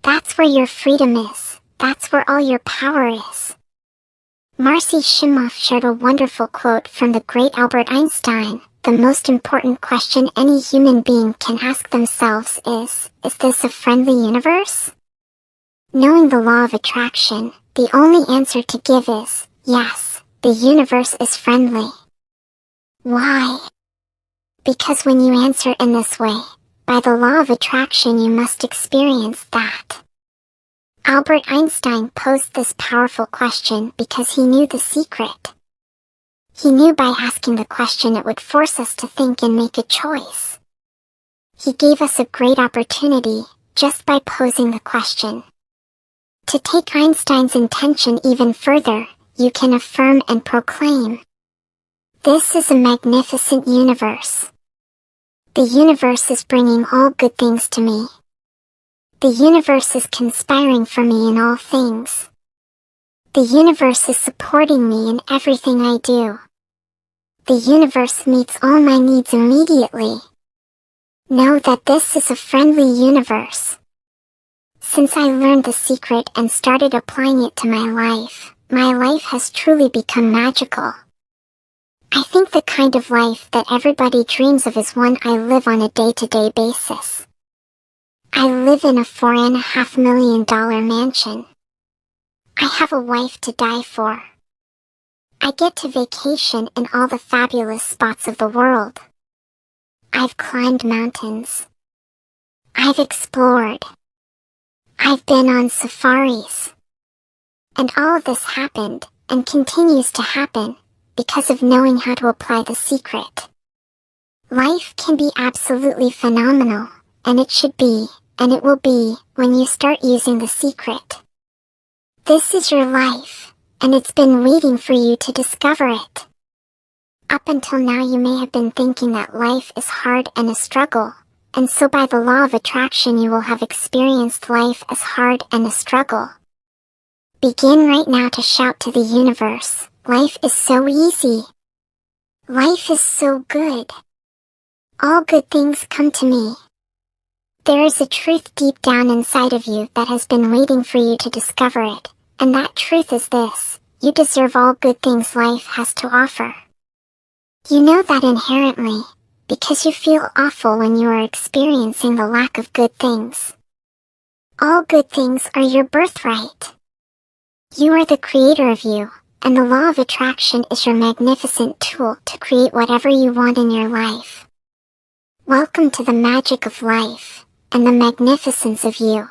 That's where your freedom is. That's where all your power is. Marcy Shimoff shared a wonderful quote from the great Albert Einstein. The most important question any human being can ask themselves is this a friendly universe? Knowing the law of attraction, the only answer to give is, yes, the universe is friendly. Why? Because when you answer in this way, by the law of attraction you must experience that. Albert Einstein posed this powerful question because he knew the secret. He knew by asking the question it would force us to think and make a choice. He gave us a great opportunity, just by posing the question. To take Einstein's intention even further, you can affirm and proclaim. This is a magnificent universe. The universe is bringing all good things to me. The universe is conspiring for me in all things. The universe is supporting me in everything I do. The universe meets all my needs immediately. Know that this is a friendly universe. Since I learned the secret and started applying it to my life has truly become magical. I think the kind of life that everybody dreams of is one I live on a day-to-day basis. I live in a $4.5 million mansion. I have a wife to die for. I get to vacation in all the fabulous spots of the world. I've climbed mountains. I've explored. I've been on safaris. And all of this happened, and continues to happen, because of knowing how to apply the secret. Life can be absolutely phenomenal, and it should be, and it will be, when you start using the secret. This is your life, and it's been waiting for you to discover it. Up until now you may have been thinking that life is hard and a struggle, and so by the law of attraction you will have experienced life as hard and a struggle. Begin right now to shout to the universe, life is so easy. Life is so good. All good things come to me. There is a truth deep down inside of you that has been waiting for you to discover it, and that truth is this: you deserve all good things life has to offer. You know that inherently, because you feel awful when you are experiencing the lack of good things. All good things are your birthright. You are the creator of you, and the law of attraction is your magnificent tool to create whatever you want in your life. Welcome to the magic of life, and the magnificence of you.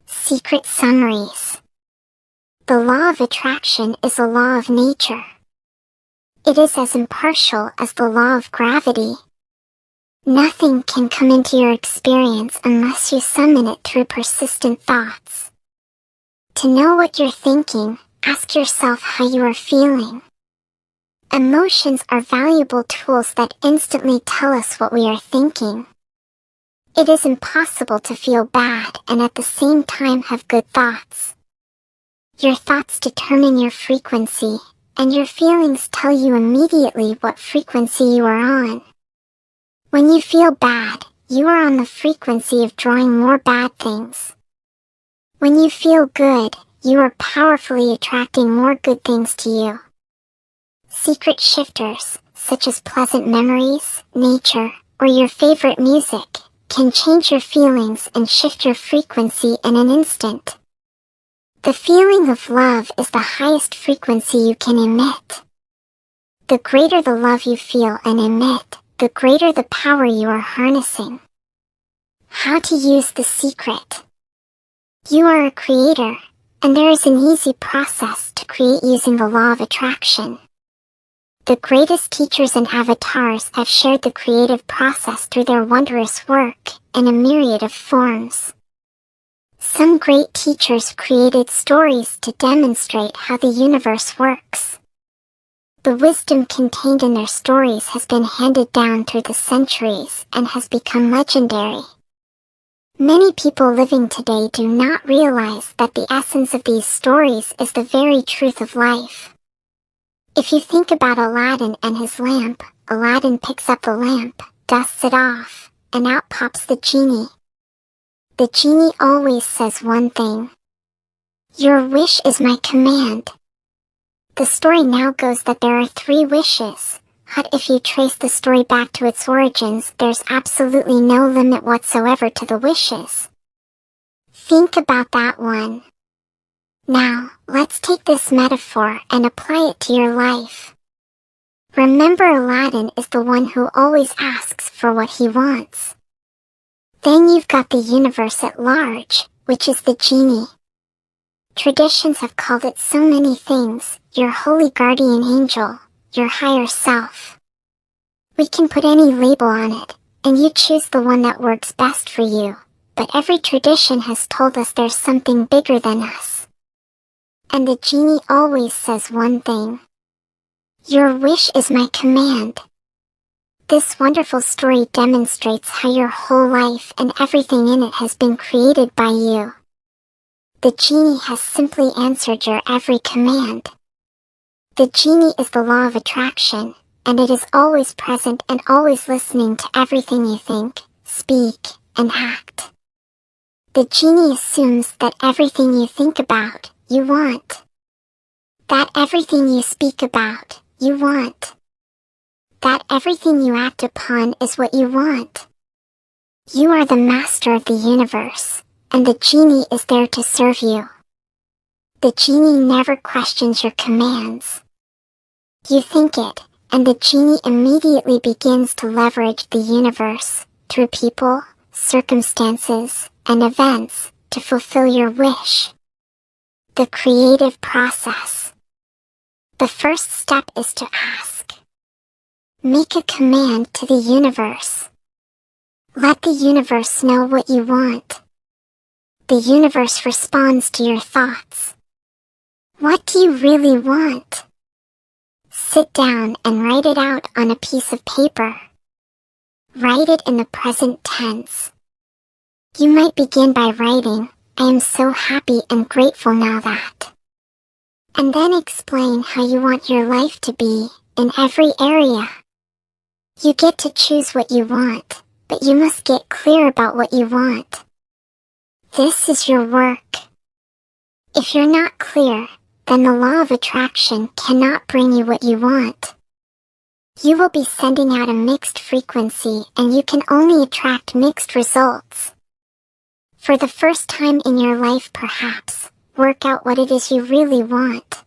Secret summaries. The law of attraction is a law of nature. It is as impartial as the law of gravity. Nothing can come into your experience unless you summon it through persistent thoughts. To know what you're thinking, ask yourself how you are feeling. Emotions are valuable tools that instantly tell us what we are thinking. It is impossible to feel bad and at the same time have good thoughts. Your thoughts determine your frequency, and your feelings tell you immediately what frequency you are on. When you feel bad, you are on the frequency of drawing more bad things. When you feel good, you are powerfully attracting more good things to you. Secret shifters, such as pleasant memories, nature, or your favorite music, can change your feelings and shift your frequency in an instant. The feeling of love is the highest frequency you can emit. The greater the love you feel and emit, the greater the power you are harnessing. How to use the secret. You are a creator, and there is an easy process to create using the law of attraction. The greatest teachers and avatars have shared the creative process through their wondrous work in a myriad of forms. Some great teachers created stories to demonstrate how the universe works. The wisdom contained in their stories has been handed down through the centuries and has become legendary. Many people living today do not realize that the essence of these stories is the very truth of life. If you think about Aladdin and his lamp, Aladdin picks up the lamp, dusts it off, and out pops the genie. The genie always says one thing: "Your wish is my command." The story now goes that there are 3 wishes, but if you trace the story back to its origins, there's absolutely no limit whatsoever to the wishes. Think about that one. Now, let's take this metaphor and apply it to your life. Remember, Aladdin is the one who always asks for what he wants. Then you've got the universe at large, which is the genie. Traditions have called it so many things: your holy guardian angel, your higher self. We can put any label on it, and you choose the one that works best for you, but every tradition has told us there's something bigger than us. And the genie always says one thing: "Your wish is my command." This wonderful story demonstrates how your whole life and everything in it has been created by you. The genie has simply answered your every command. The genie is the law of attraction, and it is always present and always listening to everything you think, speak, and act. The genie assumes that everything you think about, you want. That everything you speak about, you want. That everything you act upon is what you want. You are the master of the universe, and the genie is there to serve you. The genie never questions your commands. You think it, and the genie immediately begins to leverage the universe, through people, circumstances, and events, to fulfill your wish. The creative process. The first step is to ask. Make a command to the universe. Let the universe know what you want. The universe responds to your thoughts. What do you really want? Sit down and write it out on a piece of paper. Write it in the present tense. You might begin by writing, "I am so happy and grateful now that." And then explain how you want your life to be, in every area. You get to choose what you want, but you must get clear about what you want. This is your work. If you're not clear, then the law of attraction cannot bring you what you want. You will be sending out a mixed frequency, and you can only attract mixed results. For the first time in your life, perhaps, work out what it is you really want.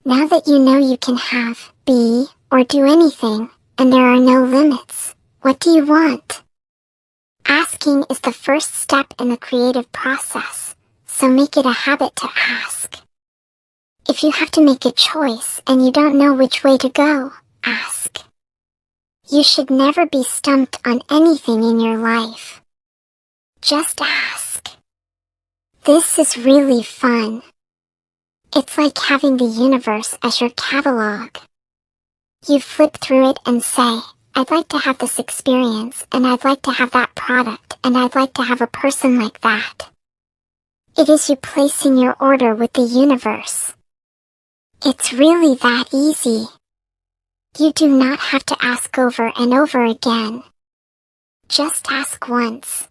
Now that you know you can have, be, or do anything, and there are no limits, what do you want? Asking is the first step in the creative process, so make it a habit to ask. If you have to make a choice and you don't know which way to go, ask. You should never be stumped on anything in your life. Just ask. This is really fun. It's like having the universe as your catalog. You flip through it and say, I'd like to have this experience, and I'd like to have that product, and I'd like to have a person like that. It is you placing your order with the universe. It's really that easy. You do not have to ask over and over again. Just ask once.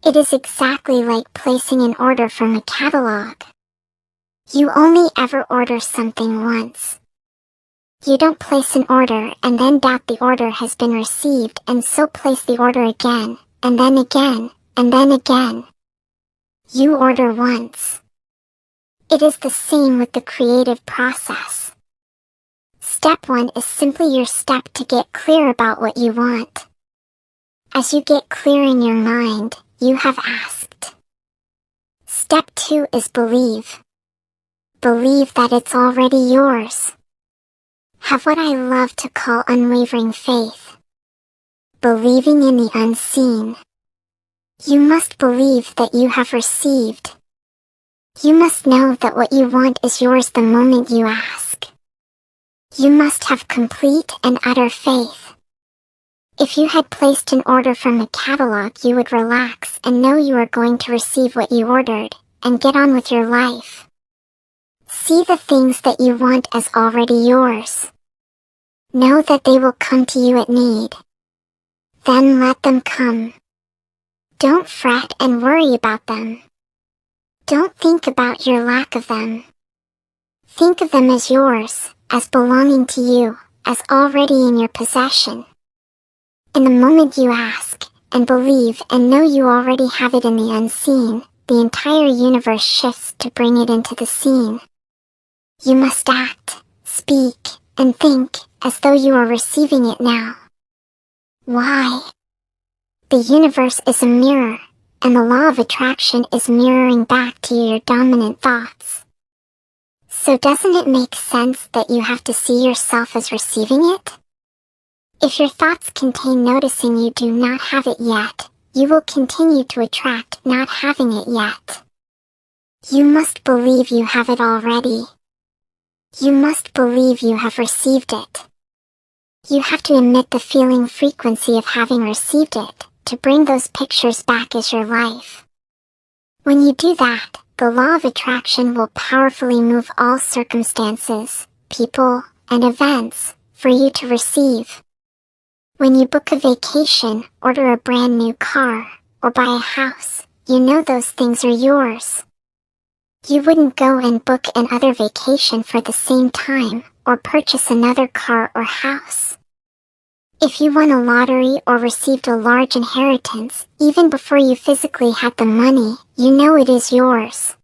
It is exactly like placing an order from a catalog. You only ever order something once. You don't place an order and then doubt the order has been received and so place the order again, and then again, and then again. You order once. It is the same with the creative process. Step 1 is simply your step to get clear about what you want. As you get clear in your mind, you have asked. Step 2 is believe. Believe that it's already yours. Have what I love to call unwavering faith. Believing in the unseen. You must believe that you have received. You must know that what you want is yours the moment you ask. You must have complete and utter faith. If you had placed an order from a catalog, you would relax and know you are going to receive what you ordered, and get on with your life. See the things that you want as already yours. Know that they will come to you at need. Then let them come. Don't fret and worry about them. Don't think about your lack of them. Think of them as yours, as belonging to you, as already in your possession. In the moment you ask, and believe and know you already have it in the unseen, the entire universe shifts to bring it into the seen. You must act, speak, and think as though you are receiving it now. Why? The universe is a mirror, and the law of attraction is mirroring back to you your dominant thoughts. So doesn't it make sense that you have to see yourself as receiving it? If your thoughts contain noticing you do not have it yet, you will continue to attract not having it yet. You must believe you have it already. You must believe you have received it. You have to emit the feeling frequency of having received it, to bring those pictures back as your life. When you do that, the law of attraction will powerfully move all circumstances, people, and events, for you to receive. When you book a vacation, order a brand new car, or buy a house, you know those things are yours. You wouldn't go and book another vacation for the same time, or purchase another car or house. If you won a lottery or received a large inheritance, even before you physically had the money, you know it is yours.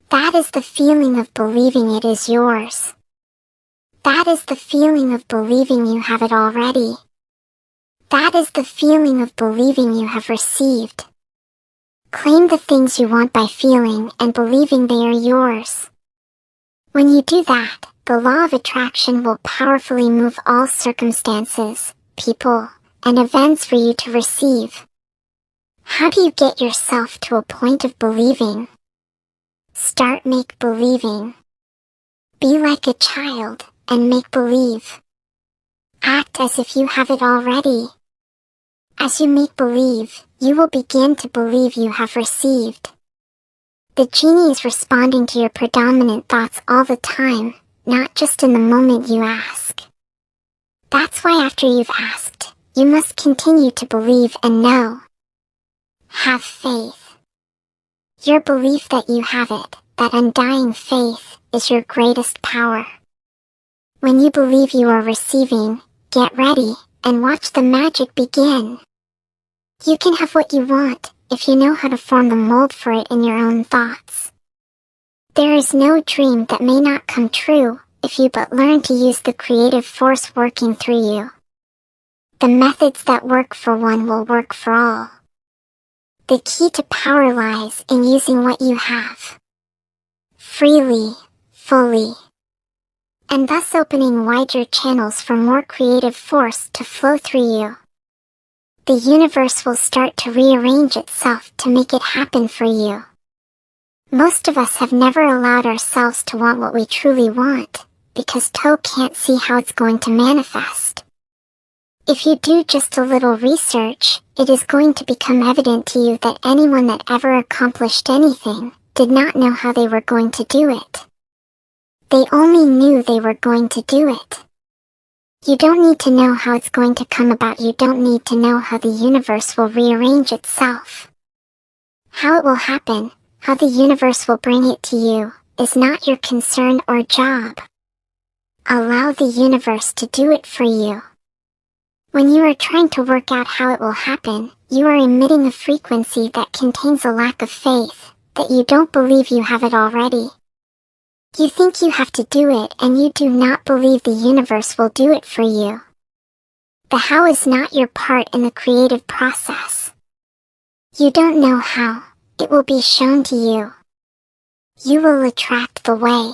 That is the feeling of believing it is yours. That is the feeling of believing you have it already. That is the feeling of believing you have received. Claim the things you want by feeling and believing they are yours. When you do that, the law of attraction will powerfully move all circumstances, people, and events for you to receive. How do you get yourself to a point of believing? Start make-believing. Be like a child, and make believe. Act as if you have it already. As you make believe, you will begin to believe you have received. The genie is responding to your predominant thoughts all the time, not just in the moment you ask. That's why after you've asked, you must continue to believe and know. Have faith. Your belief that you have it, that undying faith, is your greatest power. When you believe you are receiving, get ready, and watch the magic begin. You can have what you want, if you know how to form the mold for it in your own thoughts. There is no dream that may not come true, if you but learn to use the creative force working through you. The methods that work for one will work for all. The key to power lies in using what you have. Freely, fully. And thus opening wider channels for more creative force to flow through you. The universe will start to rearrange itself to make it happen for you. Most of us have never allowed ourselves to want what we truly want, because Toe can't see how it's going to manifest. If you do just a little research, it is going to become evident to you that anyone that ever accomplished anything did not know how they were going to do it. They only knew they were going to do it. You don't need to know how it's going to come about. You don't need to know how the universe will rearrange itself. How it will happen, how the universe will bring it to you, is not your concern or job. Allow the universe to do it for you. When you are trying to work out how it will happen, you are emitting a frequency that contains a lack of faith, that you don't believe you have it already. You think you have to do it, and you do not believe the universe will do it for you. The how is not your part in the creative process. You don't know how, it will be shown to you. You will attract the way.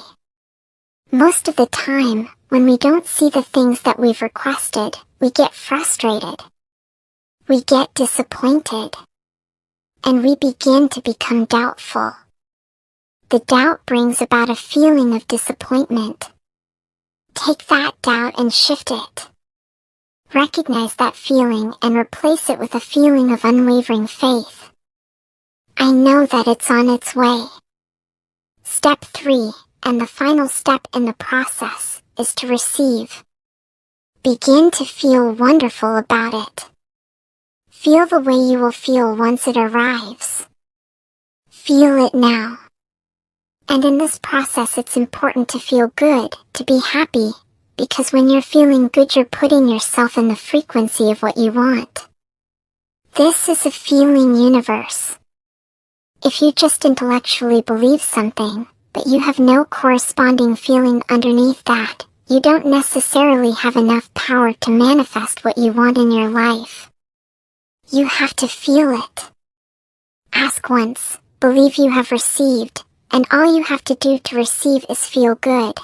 Most of the time, when we don't see the things that we've requested, we get frustrated. We get disappointed. And we begin to become doubtful. The doubt brings about a feeling of disappointment. Take that doubt and shift it. Recognize that feeling and replace it with a feeling of unwavering faith. I know that it's on its way. Step 3, and the final step in the process, is to receive. Begin to feel wonderful about it. Feel the way you will feel once it arrives. Feel it now. And in this process it's important to feel good, to be happy, because when you're feeling good you're putting yourself in the frequency of what you want. This is a feeling universe. If you just intellectually believe something, but you have no corresponding feeling underneath that, you don't necessarily have enough power to manifest what you want in your life. You have to feel it. Ask once, believe you have received, and all you have to do to receive is feel good.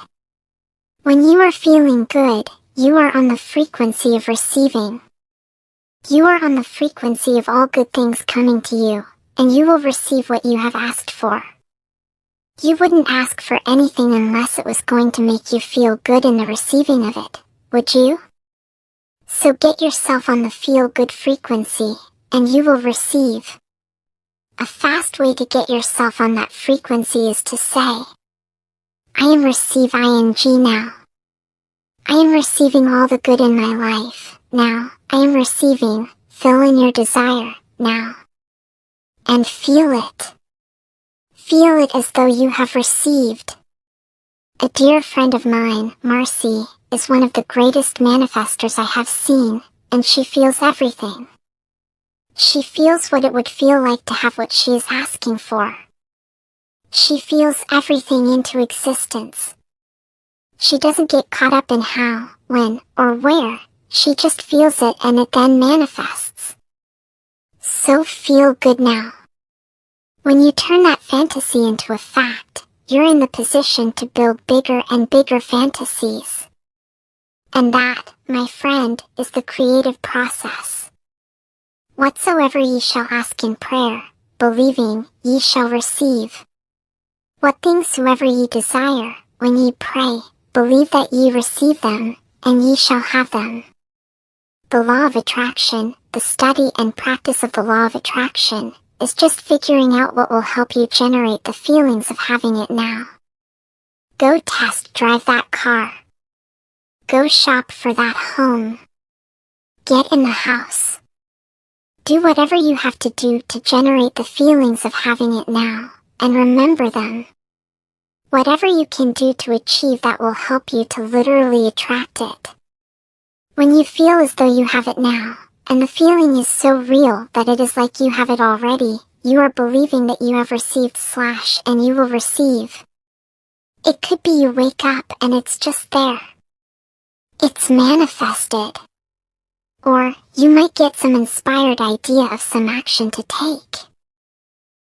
When you are feeling good, you are on the frequency of receiving. You are on the frequency of all good things coming to you, and you will receive what you have asked for. You wouldn't ask for anything unless it was going to make you feel good in the receiving of it, would you? So get yourself on the feel-good frequency, and you will receive. A fast way to get yourself on that frequency is to say, I am receive ing now. I am receiving all the good in my life, now. I am receiving, fill in your desire, now. And feel it. Feel it as though you have received. A dear friend of mine, Marcy, is one of the greatest manifestors I have seen, and she feels everything. She feels what it would feel like to have what she is asking for. She feels everything into existence. She doesn't get caught up in how, when, or where, she just feels it and it then manifests. So feel good now. When you turn that fantasy into a fact, you're in the position to build bigger and bigger fantasies. And that, my friend, is the creative process. Whatsoever ye shall ask in prayer, believing, ye shall receive. What things soever ye desire, when ye pray, believe that ye receive them, and ye shall have them. The law of attraction, the study and practice of the law of attraction, is just figuring out what will help you generate the feelings of having it now. Go test drive that car. Go shop for that home. Get in the house. Do whatever you have to do to generate the feelings of having it now, and remember them. Whatever you can do to achieve that will help you to literally attract it. When you feel as though you have it now, and the feeling is so real that it is like you have it already, you are believing that you have received / and you will receive. It could be you wake up and it's just there. It's manifested. Or, you might get some inspired idea of some action to take.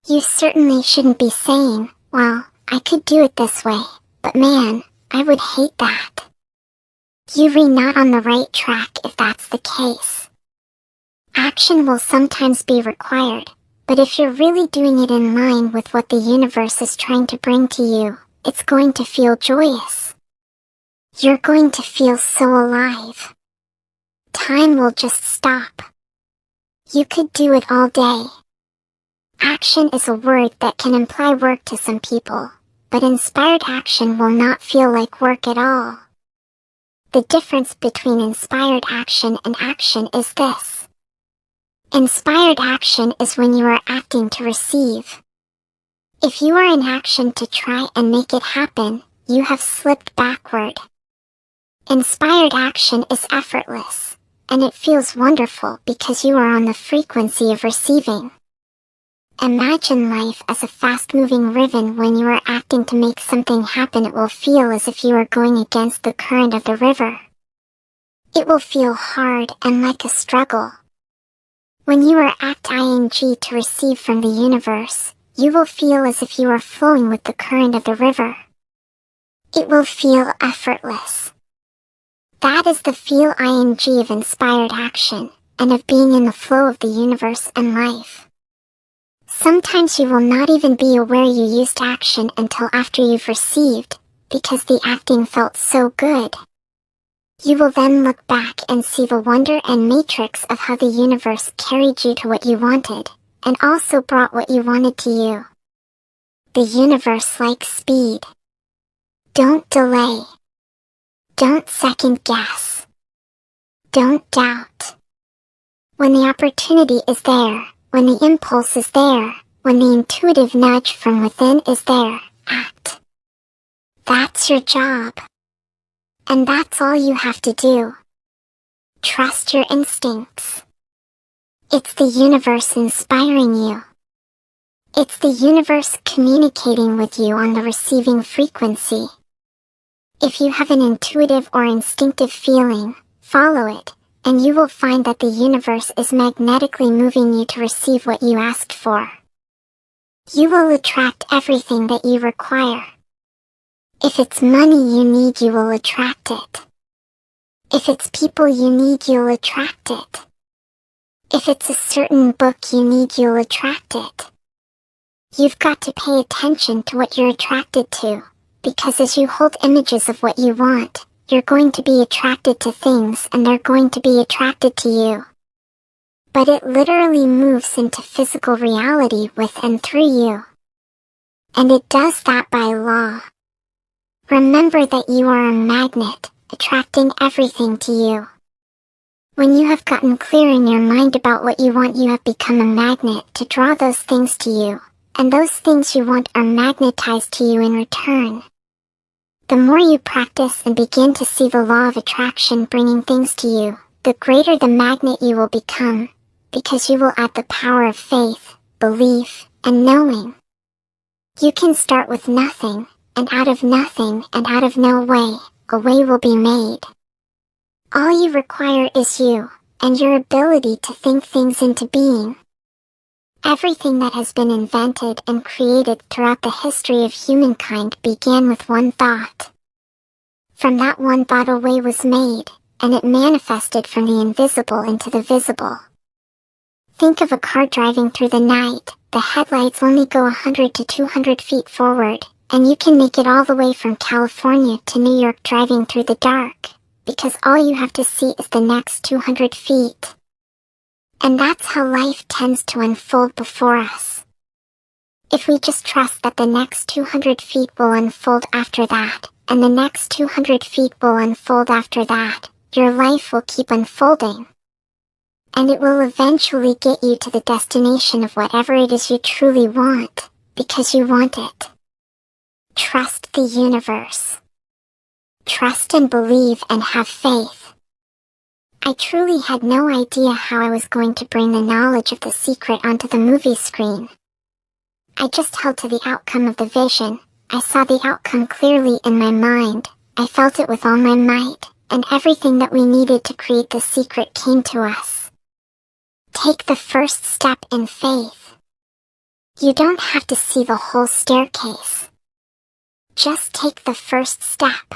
You certainly shouldn't be saying, well, I could do it this way, but man, I would hate that. You're not on the right track if that's the case. Action will sometimes be required, but if you're really doing it in line with what the universe is trying to bring to you, it's going to feel joyous. You're going to feel so alive. Time will just stop. You could do it all day. Action is a word that can imply work to some people, but inspired action will not feel like work at all. The difference between inspired action and action is this. Inspired action is when you are acting to receive. If you are in action to try and make it happen, you have slipped backward. Inspired action is effortless, and it feels wonderful because you are on the frequency of receiving. Imagine life as a fast-moving river. When you are acting to make something happen, it will feel as if you are going against the current of the river. It will feel hard and like a struggle. When you are ing to receive from the universe, you will feel as if you are flowing with the current of the river. It will feel effortless. That is the feel ing of inspired action, and of being in the flow of the universe and life. Sometimes you will not even be aware you used action until after you've received, because the acting felt so good. You will then look back and see the wonder and matrix of how the universe carried you to what you wanted, and also brought what you wanted to you. The universe likes speed. Don't delay. Don't second guess. Don't doubt. When the opportunity is there, when the impulse is there, when the intuitive nudge from within is there, act. That's your job. And that's all you have to do. Trust your instincts. It's the universe inspiring you. It's the universe communicating with you on the receiving frequency. If you have an intuitive or instinctive feeling, follow it, and you will find that the universe is magnetically moving you to receive what you asked for. You will attract everything that you require. If it's money you need, you will attract it. If it's people you need, you'll attract it. If it's a certain book you need, you'll attract it. You've got to pay attention to what you're attracted to, because as you hold images of what you want, you're going to be attracted to things and they're going to be attracted to you. But it literally moves into physical reality with and through you. And it does that by law. Remember that you are a magnet, attracting everything to you. When you have gotten clear in your mind about what you want, you have become a magnet to draw those things to you, and those things you want are magnetized to you in return. The more you practice and begin to see the law of attraction bringing things to you, the greater the magnet you will become, because you will add the power of faith, belief, and knowing. You can start with nothing, and out of nothing and out of no way, a way will be made. All you require is you, and your ability to think things into being. Everything that has been invented and created throughout the history of humankind began with one thought. From that one thought a way was made, and it manifested from the invisible into the visible. Think of a car driving through the night. The headlights only go 100 to 200 feet forward, and you can make it all the way from California to New York driving through the dark, because all you have to see is the next 200 feet. And that's how life tends to unfold before us. If we just trust that the next 200 feet will unfold after that, and the next 200 feet will unfold after that. Your life will keep unfolding. And it will eventually get you to the destination of whatever it is you truly want, because you want it. Trust the universe. Trust and believe and have faith. I truly had no idea how I was going to bring the knowledge of the secret onto the movie screen. I just held to the outcome of the vision. I saw the outcome clearly in my mind. I felt it with all my might, and everything that we needed to create the secret came to us. Take the first step in faith. You don't have to see the whole staircase. Just take the first step.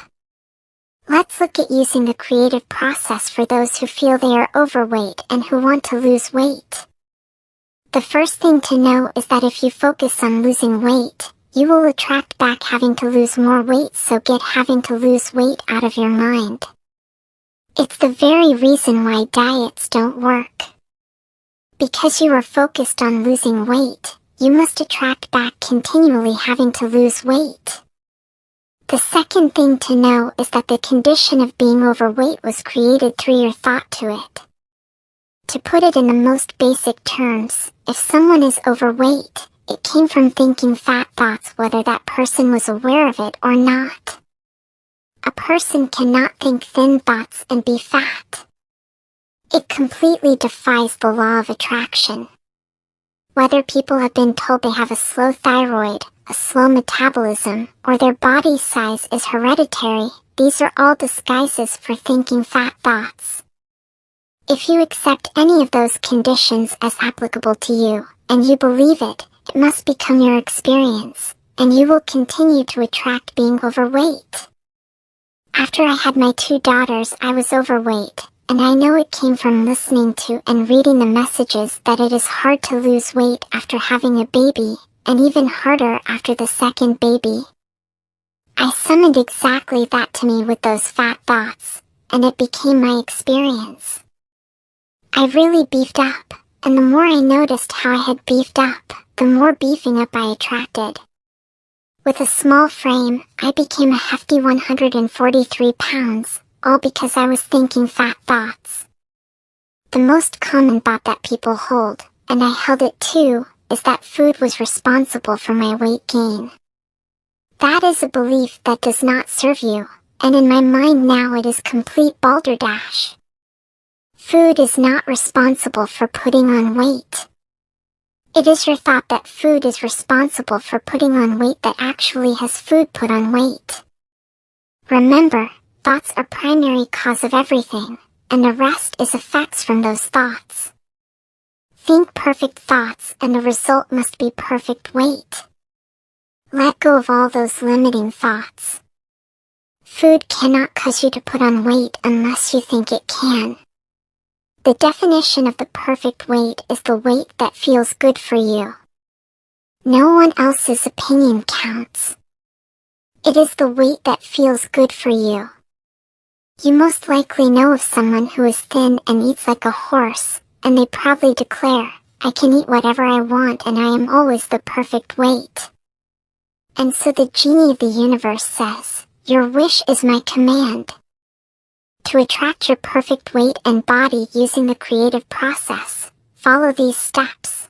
Let's look at using the creative process for those who feel they are overweight and who want to lose weight. The first thing to know is that if you focus on losing weight, you will attract back having to lose more weight, so get having to lose weight out of your mind. It's the very reason why diets don't work. Because you are focused on losing weight, you must attract back continually having to lose weight. The second thing to know is that the condition of being overweight was created through your thought to it. To put it in the most basic terms, if someone is overweight, it came from thinking fat thoughts, whether that person was aware of it or not. A person cannot think thin thoughts and be fat. It completely defies the law of attraction. Whether people have been told they have a slow thyroid, a slow metabolism, or their body size is hereditary, these are all disguises for thinking fat thoughts. If you accept any of those conditions as applicable to you, and you believe it, it must become your experience, and you will continue to attract being overweight. After I had my 2 daughters, I was overweight, and I know it came from listening to and reading the messages that it is hard to lose weight after having a baby, and even harder after the second baby. I summoned exactly that to me with those fat thoughts, and it became my experience. I really beefed up, and the more I noticed how I had beefed up, the more beefing up I attracted. With a small frame, I became a hefty 143 pounds, all because I was thinking fat thoughts. The most common thought that people hold, and I held it too, is that food was responsible for my weight gain. That is a belief that does not serve you, and in my mind now it is complete balderdash. Food is not responsible for putting on weight. It is your thought that food is responsible for putting on weight that actually has food put on weight. Remember, thoughts are primary cause of everything, and the rest is effects from those thoughts. Think perfect thoughts and the result must be perfect weight. Let go of all those limiting thoughts. Food cannot cause you to put on weight unless you think it can. The definition of the perfect weight is the weight that feels good for you. No one else's opinion counts. It is the weight that feels good for you. You most likely know of someone who is thin and eats like a horse, and they proudly declare, "I can eat whatever I want and I am always the perfect weight." And so the genie of the universe says, "Your wish is my command." To attract your perfect weight and body using the creative process, follow these steps.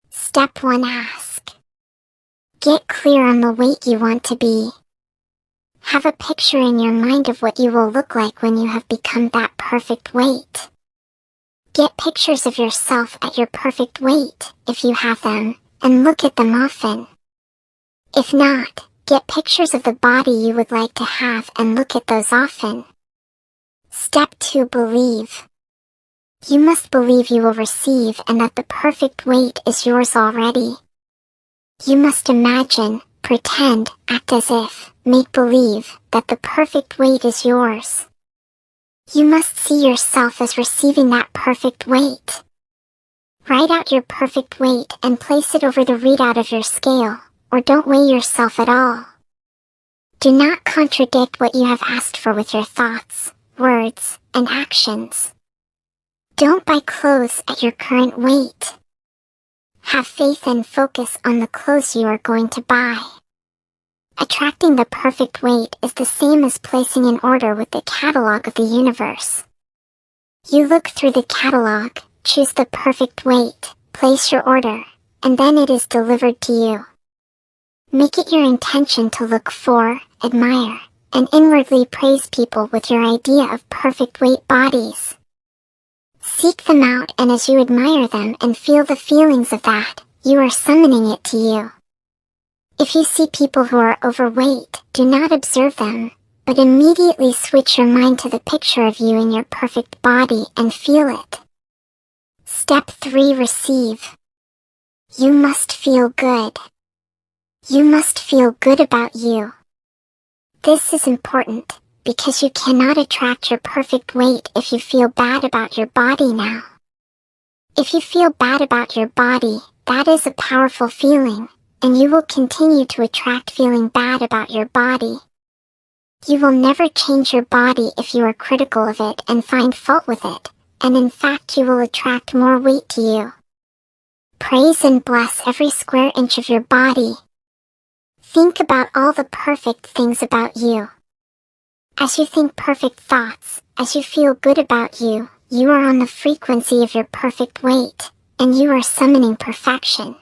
Step 1: Ask. Get clear on the weight you want to be. Have a picture in your mind of what you will look like when you have become that perfect weight. Get pictures of yourself at your perfect weight, if you have them, and look at them often. If not, get pictures of the body you would like to have and look at those often. Step 2: Believe. You must believe you will receive and that the perfect weight is yours already. You must imagine, pretend, act as if, make believe, that the perfect weight is yours. You must see yourself as receiving that perfect weight. Write out your perfect weight and place it over the readout of your scale, or don't weigh yourself at all. Do not contradict what you have asked for with your thoughts, words, and actions. Don't buy clothes at your current weight. Have faith and focus on the clothes you are going to buy. Attracting the perfect weight is the same as placing an order with the catalog of the universe. You look through the catalog, choose the perfect weight, place your order, and then it is delivered to you. Make it your intention to look for, admire, and inwardly praise people with your idea of perfect weight bodies. Seek them out, and as you admire them and feel the feelings of that, you are summoning it to you. If you see people who are overweight, do not observe them, but immediately switch your mind to the picture of you in your perfect body and feel it. Step 3. Receive. You must feel good. You must feel good about you. This is important, because you cannot attract your perfect weight if you feel bad about your body now. If you feel bad about your body, that is a powerful feeling, and you will continue to attract feeling bad about your body. You will never change your body if you are critical of it and find fault with it, and in fact you will attract more weight to you. Praise and bless every square inch of your body. Think about all the perfect things about you. As you think perfect thoughts, as you feel good about you, you are on the frequency of your perfect weight, and you are summoning perfection.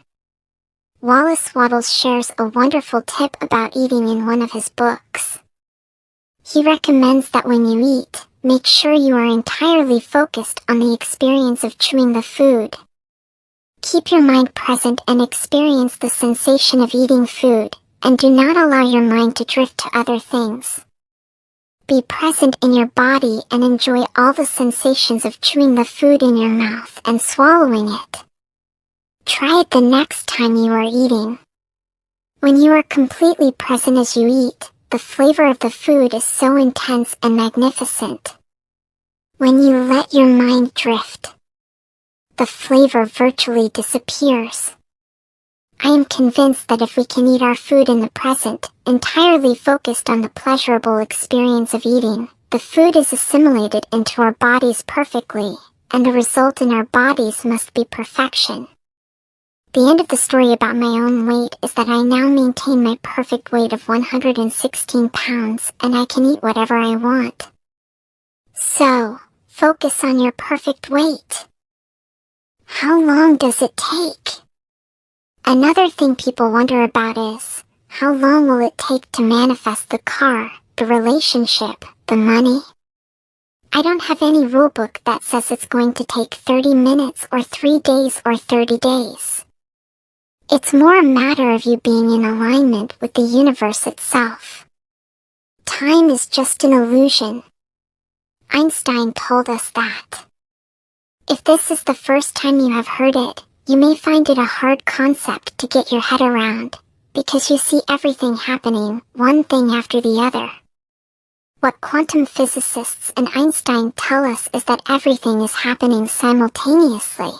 Wallace Wattles shares a wonderful tip about eating in one of his books. He recommends that when you eat, make sure you are entirely focused on the experience of chewing the food. Keep your mind present and experience the sensation of eating food, and do not allow your mind to drift to other things. Be present in your body and enjoy all the sensations of chewing the food in your mouth and swallowing it. Try it the next time you are eating. When you are completely present as you eat, the flavor of the food is so intense and magnificent. When you let your mind drift, the flavor virtually disappears. I am convinced that if we can eat our food in the present, entirely focused on the pleasurable experience of eating, the food is assimilated into our bodies perfectly, and the result in our bodies must be perfection. The end of the story about my own weight is that I now maintain my perfect weight of 116 pounds, and I can eat whatever I want. So, focus on your perfect weight. How long does it take? Another thing people wonder about is, how long will it take to manifest the car, the relationship, the money? I don't have any rulebook that says it's going to take 30 minutes or 3 days or 30 days. It's more a matter of you being in alignment with the universe itself. Time is just an illusion. Einstein told us that. If this is the first time you have heard it, you may find it a hard concept to get your head around, because you see everything happening, one thing after the other. What quantum physicists and Einstein tell us is that everything is happening simultaneously.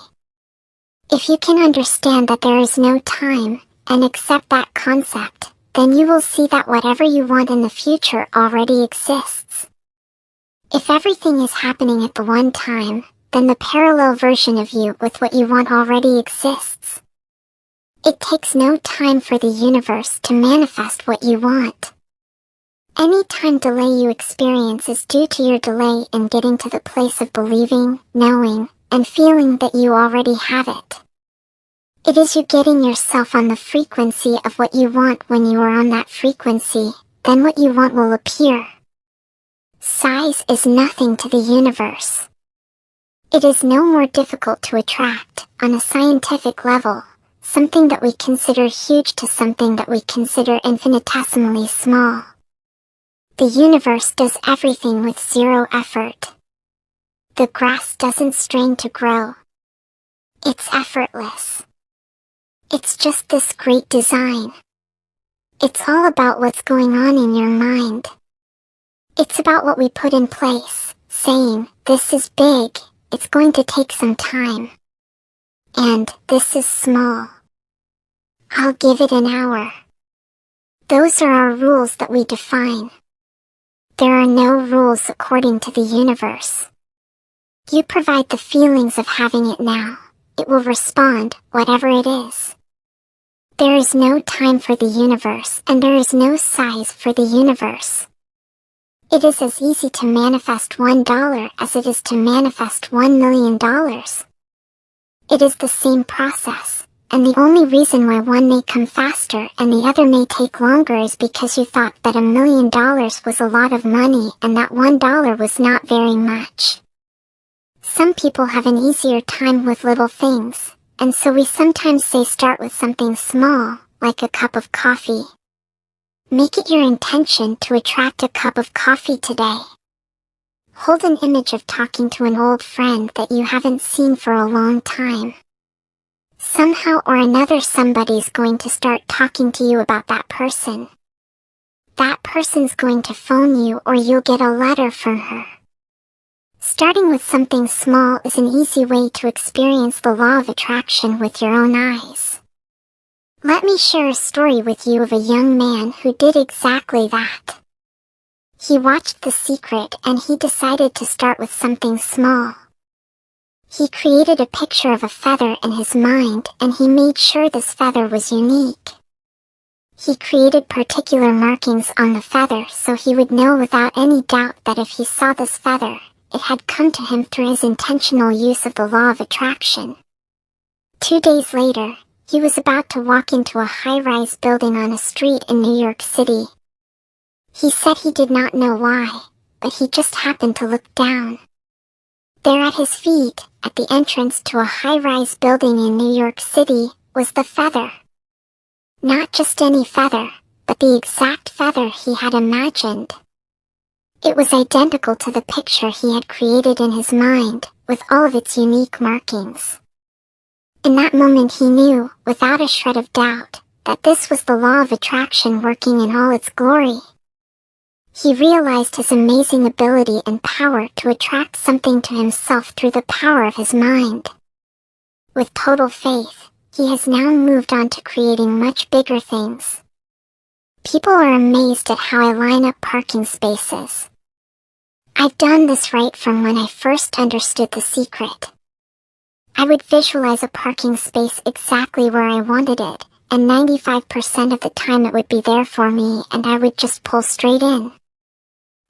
If you can understand that there is no time, and accept that concept, then you will see that whatever you want in the future already exists. If everything is happening at the one time, then the parallel version of you with what you want already exists. It takes no time for the universe to manifest what you want. Any time delay you experience is due to your delay in getting to the place of believing, knowing, and feeling that you already have it. It is you getting yourself on the frequency of what you want. When you are on that frequency, then what you want will appear. Size is nothing to the universe. It is no more difficult to attract, on a scientific level, something that we consider huge to something that we consider infinitesimally small. The universe does everything with zero effort. The grass doesn't strain to grow. It's effortless. It's just this great design. It's all about what's going on in your mind. It's about what we put in place, saying, this is big, it's going to take some time. And, this is small. I'll give it an hour. Those are our rules that we define. There are no rules according to the universe. You provide the feelings of having it now. It will respond, whatever it is. There is no time for the universe, and there is no size for the universe. It is as easy to manifest $1 as it is to manifest $1,000,000. It is the same process, and the only reason why one may come faster and the other may take longer is because you thought that $1,000,000 was a lot of money and that $1 was not very much. Some people have an easier time with little things, and so we sometimes say start with something small, like a cup of coffee. Make it your intention to attract a cup of coffee today. Hold an image of talking to an old friend that you haven't seen for a long time. Somehow or another somebody's going to start talking to you about that person. That person's going to phone you or you'll get a letter from her. Starting with something small is an easy way to experience the law of attraction with your own eyes. Let me share a story with you of a young man who did exactly that. He watched The Secret and he decided to start with something small. He created a picture of a feather in his mind and he made sure this feather was unique. He created particular markings on the feather so he would know without any doubt that if he saw this feather, it had come to him through his intentional use of the law of attraction. 2 days later, he was about to walk into a high-rise building on a street in New York City. He said he did not know why, but he just happened to look down. There at his feet, at the entrance to a high-rise building in New York City, was the feather. Not just any feather, but the exact feather he had imagined. It was identical to the picture he had created in his mind, with all of its unique markings. In that moment he knew, without a shred of doubt, that this was the law of attraction working in all its glory. He realized his amazing ability and power to attract something to himself through the power of his mind. With total faith, he has now moved on to creating much bigger things. People are amazed at how I line up parking spaces. I've done this right from when I first understood The Secret. I would visualize a parking space exactly where I wanted it, and 95% of the time it would be there for me and I would just pull straight in.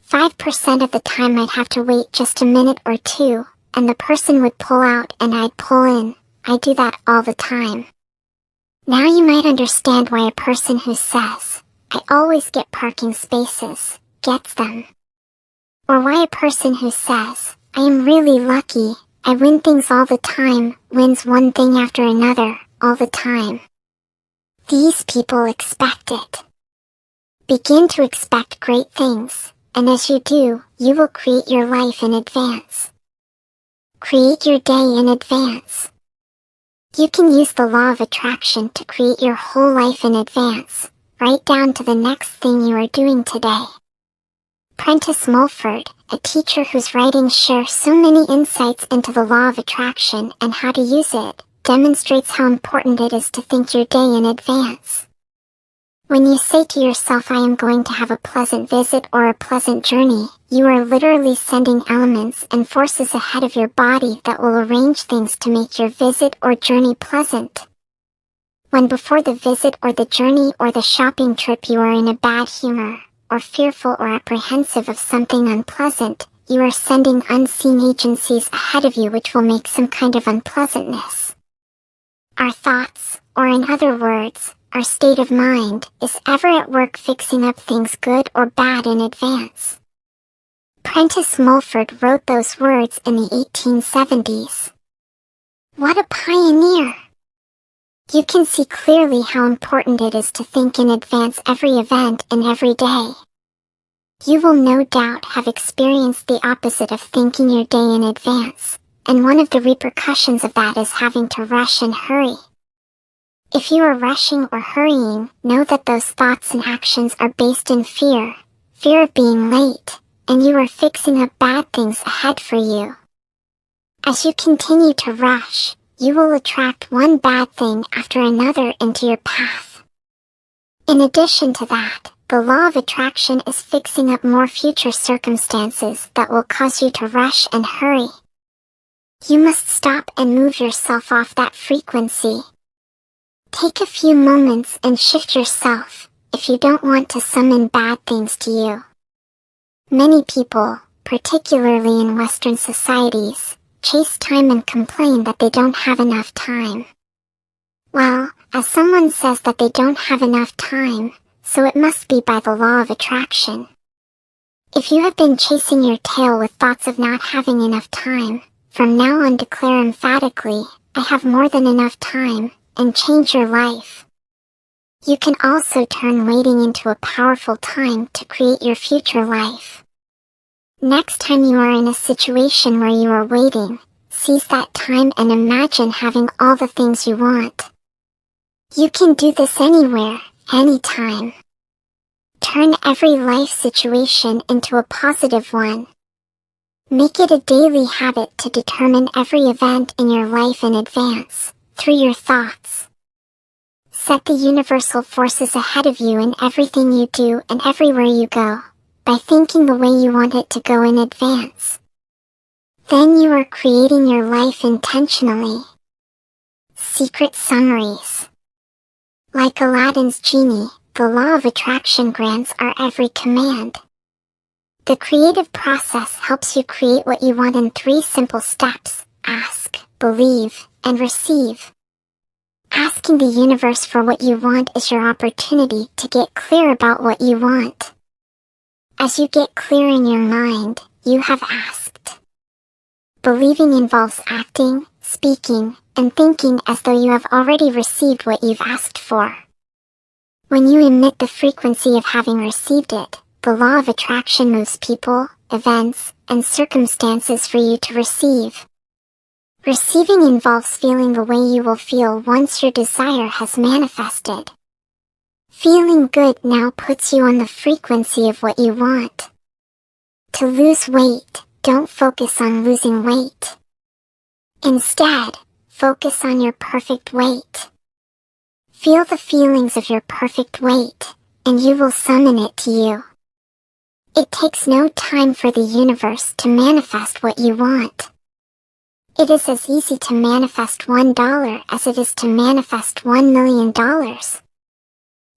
5% of the time I'd have to wait just a minute or two, and the person would pull out and I'd pull in. I do that all the time. Now you might understand why a person who says, "I always get parking spaces," gets them. Or why a person who says, "I am really lucky, I win things all the time," wins one thing after another, all the time. These people expect it. Begin to expect great things, and as you do, you will create your life in advance. Create your day in advance. You can use the law of attraction to create your whole life in advance, right down to the next thing you are doing today. Prentice Mulford, a teacher whose writings share so many insights into the law of attraction and how to use it, demonstrates how important it is to think your day in advance. When you say to yourself, "I am going to have a pleasant visit or a pleasant journey," you are literally sending elements and forces ahead of your body that will arrange things to make your visit or journey pleasant. When before the visit or the journey or the shopping trip you are in a bad humor, or fearful or apprehensive of something unpleasant, you are sending unseen agencies ahead of you which will make some kind of unpleasantness. Our thoughts, or in other words, our state of mind, is ever at work fixing up things good or bad in advance. Prentice Mulford wrote those words in the 1870s. What a pioneer! You can see clearly how important it is to think in advance every event and every day. You will no doubt have experienced the opposite of thinking your day in advance, and one of the repercussions of that is having to rush and hurry. If you are rushing or hurrying, know that those thoughts and actions are based in fear of being late, and you are fixing up bad things ahead for you. As you continue to rush, you will attract one bad thing after another into your path. In addition to that, the law of attraction is fixing up more future circumstances that will cause you to rush and hurry. You must stop and move yourself off that frequency. Take a few moments and shift yourself if you don't want to summon bad things to you. Many people, particularly in Western societies, chase time and complain that they don't have enough time. Well, as someone says that they don't have enough time, so it must be by the law of attraction. If you have been chasing your tail with thoughts of not having enough time, from now on declare emphatically, I have more than enough time, and change your life. You can also turn waiting into a powerful time to create your future life. Next time you are in a situation where you are waiting, seize that time and imagine having all the things you want. You can do this anywhere, anytime. Turn every life situation into a positive one. Make it a daily habit to determine every event in your life in advance, through your thoughts. Set the universal forces ahead of you in everything you do and everywhere you go, by thinking the way you want it to go in advance. Then you are creating your life intentionally. Secret summaries. Like Aladdin's genie, the law of attraction grants our every command. The creative process helps you create what you want in 3 simple steps: ask, believe, and receive. Asking the universe for what you want is your opportunity to get clear about what you want. As you get clear in your mind, you have asked. Believing involves acting, speaking, and thinking as though you have already received what you've asked for. When you emit the frequency of having received it, the law of attraction moves people, events, and circumstances for you to receive. Receiving involves feeling the way you will feel once your desire has manifested. Feeling good now puts you on the frequency of what you want. To lose weight, don't focus on losing weight. Instead, focus on your perfect weight. Feel the feelings of your perfect weight, and you will summon it to you. It takes no time for the universe to manifest what you want. It is as easy to manifest $1 as it is to manifest $1 million.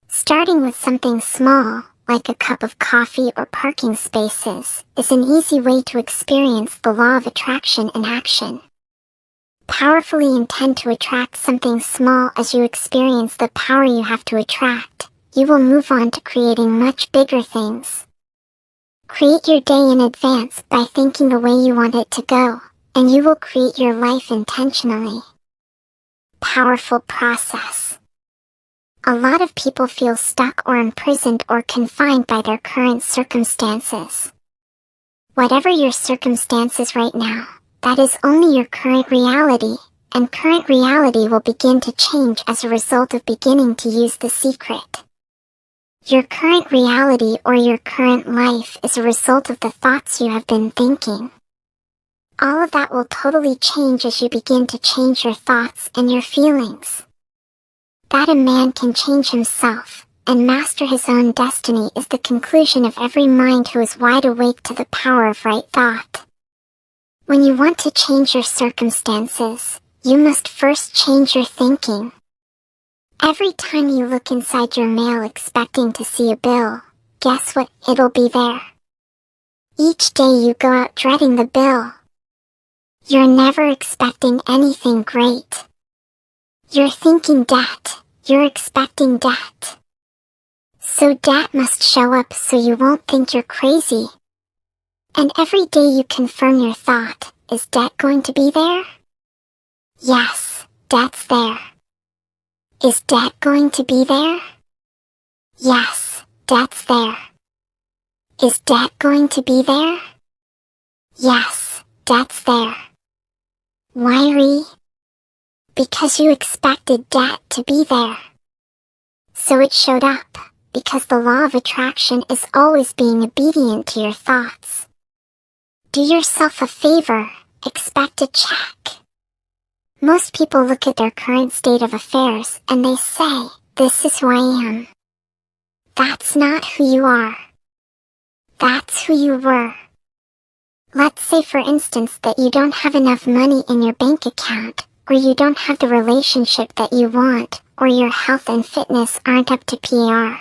Starting with something small, like a cup of coffee or parking spaces, is an easy way to experience the law of attraction in action. Powerfully intend to attract something small. As you experience the power you have to attract, you will move on to creating much bigger things. Create your day in advance by thinking the way you want it to go, and you will create your life intentionally. Powerful process. A lot of people feel stuck or imprisoned or confined by their current circumstances. Whatever your circumstances right now, that is only your current reality, and current reality will begin to change as a result of beginning to use the secret. Your current reality or your current life is a result of the thoughts you have been thinking. All of that will totally change as you begin to change your thoughts and your feelings. That a man can change himself and master his own destiny is the conclusion of every mind who is wide awake to the power of right thought. When you want to change your circumstances, you must first change your thinking. Every time you look inside your mail expecting to see a bill, guess what? It'll be there. Each day you go out dreading the bill. You're never expecting anything great. You're thinking debt, you're expecting debt. So debt must show up so you won't think you're crazy. And every day you confirm your thought, is debt going to be there? Yes, debt's there. Is debt going to be there? Yes, debt's there. Is debt going to be there? Yes, debt's there. Why? Because you expected debt to be there. So it showed up, because the law of attraction is always being obedient to your thoughts. Do yourself a favor, expect a check. Most people look at their current state of affairs and they say, this is who I am. That's not who you are. That's who you were. Let's say for instance that you don't have enough money in your bank account, or you don't have the relationship that you want, or your health and fitness aren't up to par.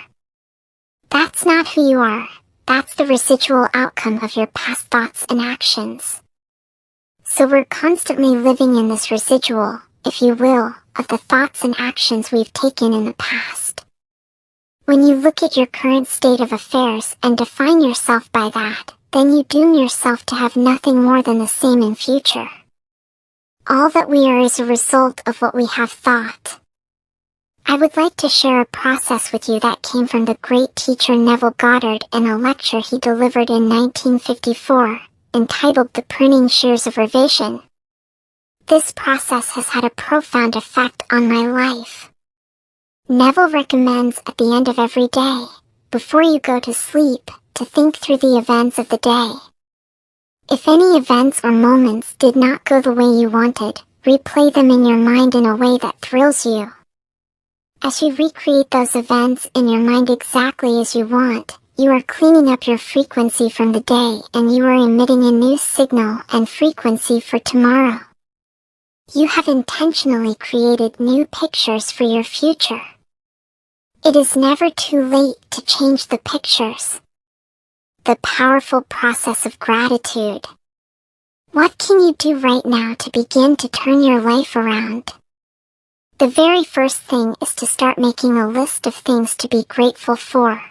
That's not who you are. That's the residual outcome of your past thoughts and actions. So we're constantly living in this residual, if you will, of the thoughts and actions we've taken in the past. When you look at your current state of affairs and define yourself by that, then you doom yourself to have nothing more than the same in future. All that we are is a result of what we have thought. I would like to share a process with you that came from the great teacher Neville Goddard in a lecture he delivered in 1954, entitled The Pruning Shears of Revision. This process has had a profound effect on my life. Neville recommends at the end of every day, before you go to sleep, to think through the events of the day. If any events or moments did not go the way you wanted, replay them in your mind in a way that thrills you. As you recreate those events in your mind exactly as you want, you are cleaning up your frequency from the day and you are emitting a new signal and frequency for tomorrow. You have intentionally created new pictures for your future. It is never too late to change the pictures. The powerful process of gratitude. What can you do right now to begin to turn your life around? The very first thing is to start making a list of things to be grateful for.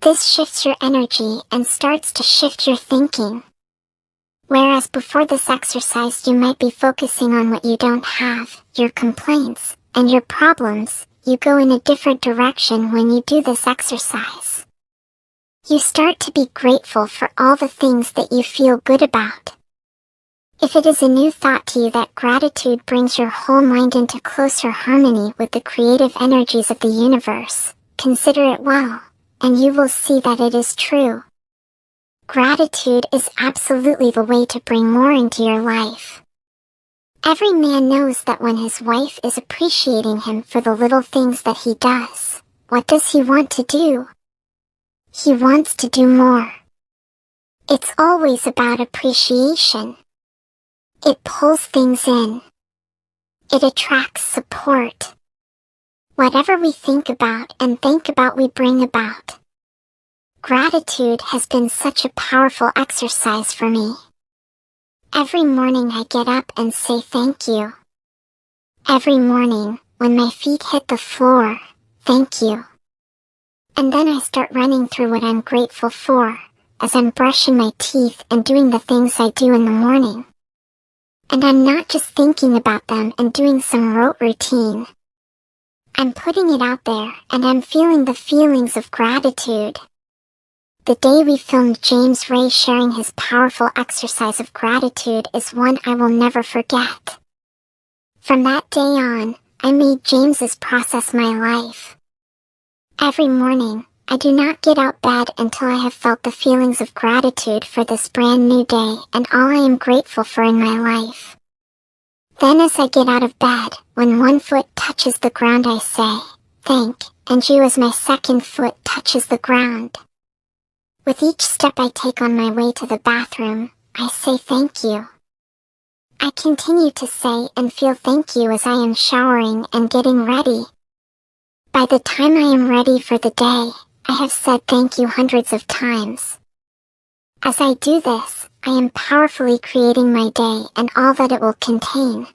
This shifts your energy and starts to shift your thinking. Whereas before this exercise you might be focusing on what you don't have, your complaints, and your problems, you go in a different direction when you do this exercise. You start to be grateful for all the things that you feel good about. If it is a new thought to you that gratitude brings your whole mind into closer harmony with the creative energies of the universe, consider it well, and you will see that it is true. Gratitude is absolutely the way to bring more into your life. Every man knows that when his wife is appreciating him for the little things that he does, what does he want to do? He wants to do more. It's always about appreciation. It pulls things in. It attracts support. Whatever we think about and think about we bring about. Gratitude has been such a powerful exercise for me. Every morning I get up and say thank you. Every morning, when my feet hit the floor, thank you. And then I start running through what I'm grateful for, as I'm brushing my teeth and doing the things I do in the morning. And I'm not just thinking about them and doing some rote routine. I'm putting it out there and I'm feeling the feelings of gratitude. The day we filmed James Ray sharing his powerful exercise of gratitude is one I will never forget. From that day on, I made James's process my life. Every morning, I do not get out bed until I have felt the feelings of gratitude for this brand new day and all I am grateful for in my life. Then as I get out of bed, when one foot touches the ground I say, thank, and you as my second foot touches the ground. With each step I take on my way to the bathroom, I say thank you. I continue to say and feel thank you as I am showering and getting ready. By the time I am ready for the day, I have said thank you hundreds of times. As I do this, I am powerfully creating my day and all that it will contain.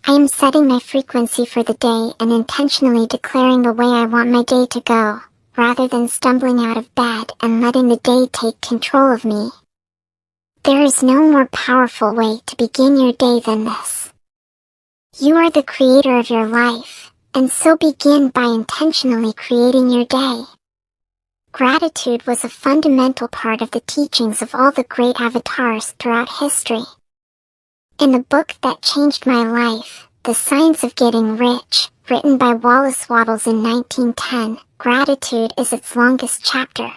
I am setting my frequency for the day and intentionally declaring the way I want my day to go, rather than stumbling out of bed and letting the day take control of me. There is no more powerful way to begin your day than this. You are the creator of your life, and so begin by intentionally creating your day. Gratitude was a fundamental part of the teachings of all the great avatars throughout history. In the book that changed my life, The Science of Getting Rich, written by Wallace Wattles in 1910, gratitude is its longest chapter.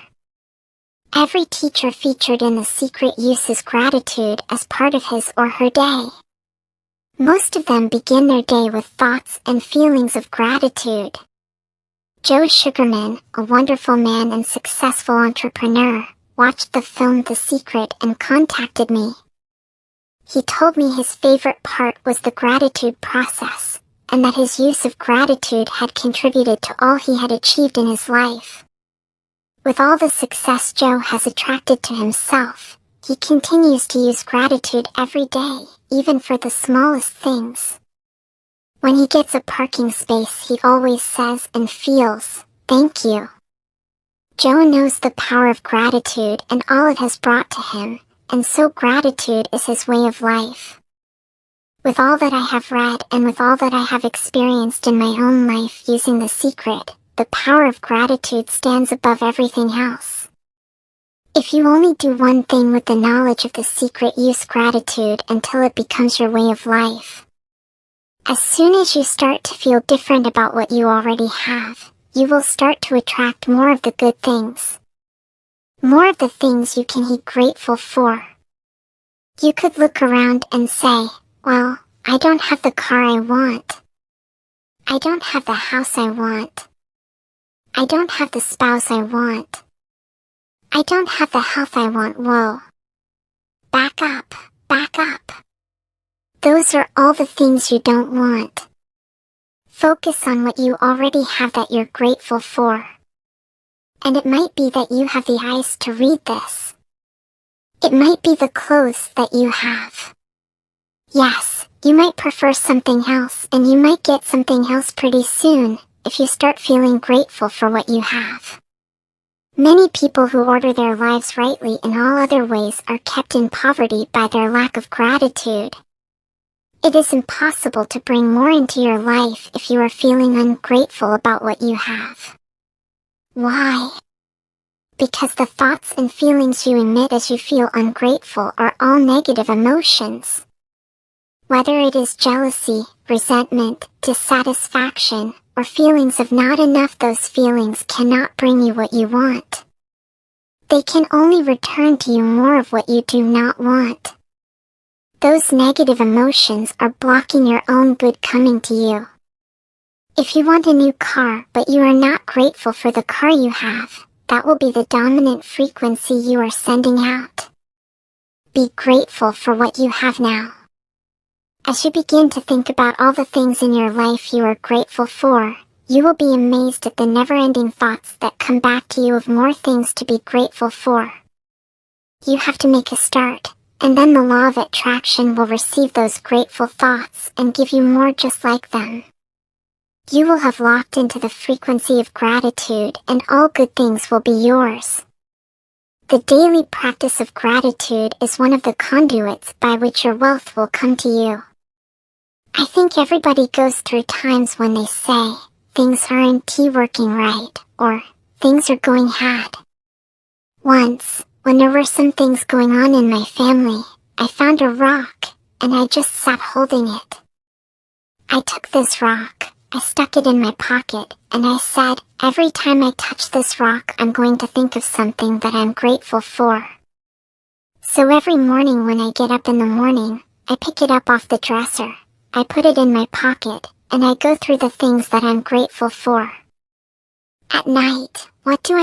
Every teacher featured in The Secret uses gratitude as part of his or her day. Most of them begin their day with thoughts and feelings of gratitude. Joe Sugarman, a wonderful man and successful entrepreneur, watched the film The Secret and contacted me. He told me his favorite part was the gratitude process, and that his use of gratitude had contributed to all he had achieved in his life. With all the success Joe has attracted to himself, he continues to use gratitude every day, even for the smallest things. When he gets a parking space, he always says and feels, "Thank you." Joe knows the power of gratitude and all it has brought to him, and so gratitude is his way of life. With all that I have read and with all that I have experienced in my own life using The Secret, the power of gratitude stands above everything else. If you only do one thing with the knowledge of The Secret, use gratitude until it becomes your way of life. As soon as you start to feel different about what you already have, you will start to attract more of the good things. More of the things you can be grateful for. You could look around and say, "Well, I don't have the car I want. I don't have the house I want. I don't have the spouse I want. I don't have the health I want." Whoa. Back up, back up. Those are all the things you don't want. Focus on what you already have that you're grateful for. And it might be that you have the eyes to read this. It might be the clothes that you have. Yes, you might prefer something else, and you might get something else pretty soon, if you start feeling grateful for what you have. Many people who order their lives rightly in all other ways are kept in poverty by their lack of gratitude. It is impossible to bring more into your life if you are feeling ungrateful about what you have. Why? Because the thoughts and feelings you emit as you feel ungrateful are all negative emotions. Whether it is jealousy, resentment, dissatisfaction, or feelings of not enough, those feelings cannot bring you what you want. They can only return to you more of what you do not want. Those negative emotions are blocking your own good coming to you. If you want a new car but you are not grateful for the car you have, that will be the dominant frequency you are sending out. Be grateful for what you have now. As you begin to think about all the things in your life you are grateful for, you will be amazed at the never-ending thoughts that come back to you of more things to be grateful for. You have to make a start, and then the law of attraction will receive those grateful thoughts and give you more just like them. You will have locked into the frequency of gratitude, and all good things will be yours. The daily practice of gratitude is one of the conduits by which your wealth will come to you. I think everybody goes through times when they say, "Things aren't working right," or "Things are going bad." Once, when there were some things going on in my family, I found a rock, and I just sat holding it. I took this rock, I stuck it in my pocket, and I said, "Every time I touch this rock, I'm going to think of something that I'm grateful for." So every morning when I get up in the morning, I pick it up off the dresser, I put it in my pocket, and I go through the things that I'm grateful for. At night, what do?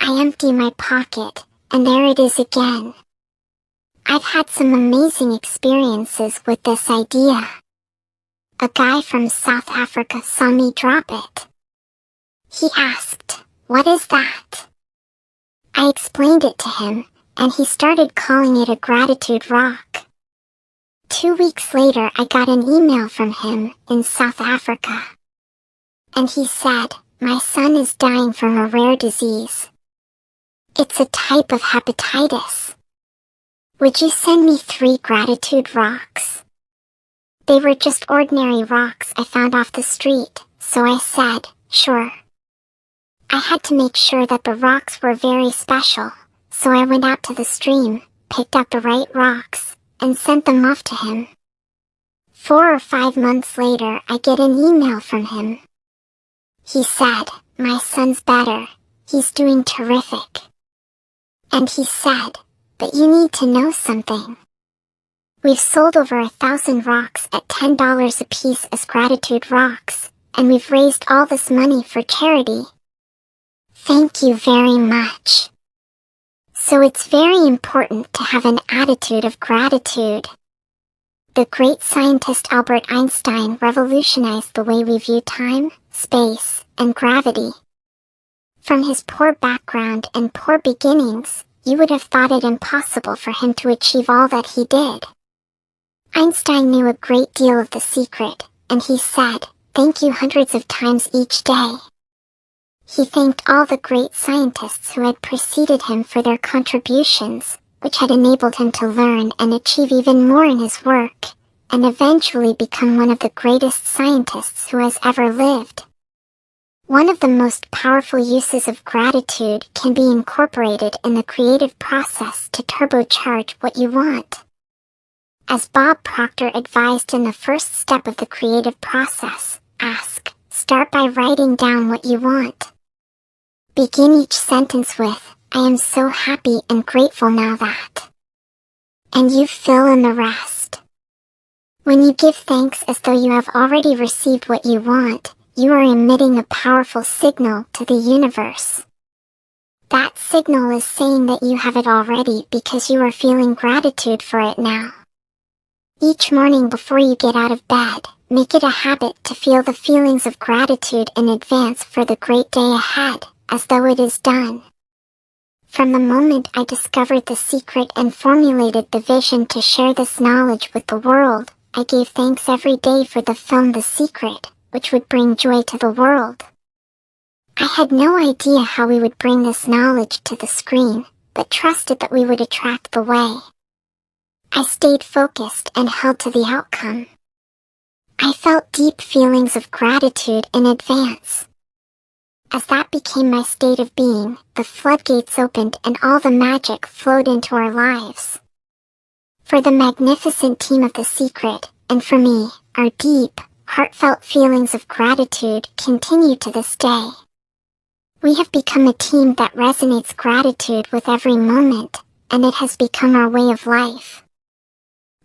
I empty my pocket, and there it is again. I've had some amazing experiences with this idea. A guy from South Africa saw me drop it. He asked, "What is that?" I explained it to him, and he started calling it a gratitude rock. 2 weeks later, I got an email from him in South Africa. And he said, "My son is dying from a rare disease. It's a type of hepatitis. Would you send me 3 gratitude rocks?" They were just ordinary rocks I found off the street, so I said, "Sure." I had to make sure that the rocks were very special, so I went out to the stream, picked up the right rocks, and sent them off to him. 4 or 5 months later, I get an email from him. He said, "My son's better. He's doing terrific." And he said, "But you need to know something. We've sold over 1,000 rocks at $10 a piece as gratitude rocks, and we've raised all this money for charity. Thank you very much." So it's very important to have an attitude of gratitude. The great scientist Albert Einstein revolutionized the way we view time, space, and gravity. From his poor background and poor beginnings, you would have thought it impossible for him to achieve all that he did. Einstein knew a great deal of the secret, and he said, "Thank you" hundreds of times each day. He thanked all the great scientists who had preceded him for their contributions, which had enabled him to learn and achieve even more in his work, and eventually become one of the greatest scientists who has ever lived. One of the most powerful uses of gratitude can be incorporated in the creative process to turbocharge what you want. As Bob Proctor advised in the first step of the creative process, start by writing down what you want. Begin each sentence with, "I am so happy and grateful now that," and you fill in the rest. When you give thanks as though you have already received what you want, you are emitting a powerful signal to the universe. That signal is saying that you have it already because you are feeling gratitude for it now. Each morning before you get out of bed, make it a habit to feel the feelings of gratitude in advance for the great day ahead, as though it is done. From the moment I discovered the secret and formulated the vision to share this knowledge with the world, I gave thanks every day for the film The Secret, which would bring joy to the world. I had no idea how we would bring this knowledge to the screen, but trusted that we would attract the way. I stayed focused and held to the outcome. I felt deep feelings of gratitude in advance. As that became my state of being, the floodgates opened and all the magic flowed into our lives. For the magnificent team of The Secret, and for me, our deep, heartfelt feelings of gratitude continue to this day. We have become a team that resonates gratitude with every moment, and it has become our way of life.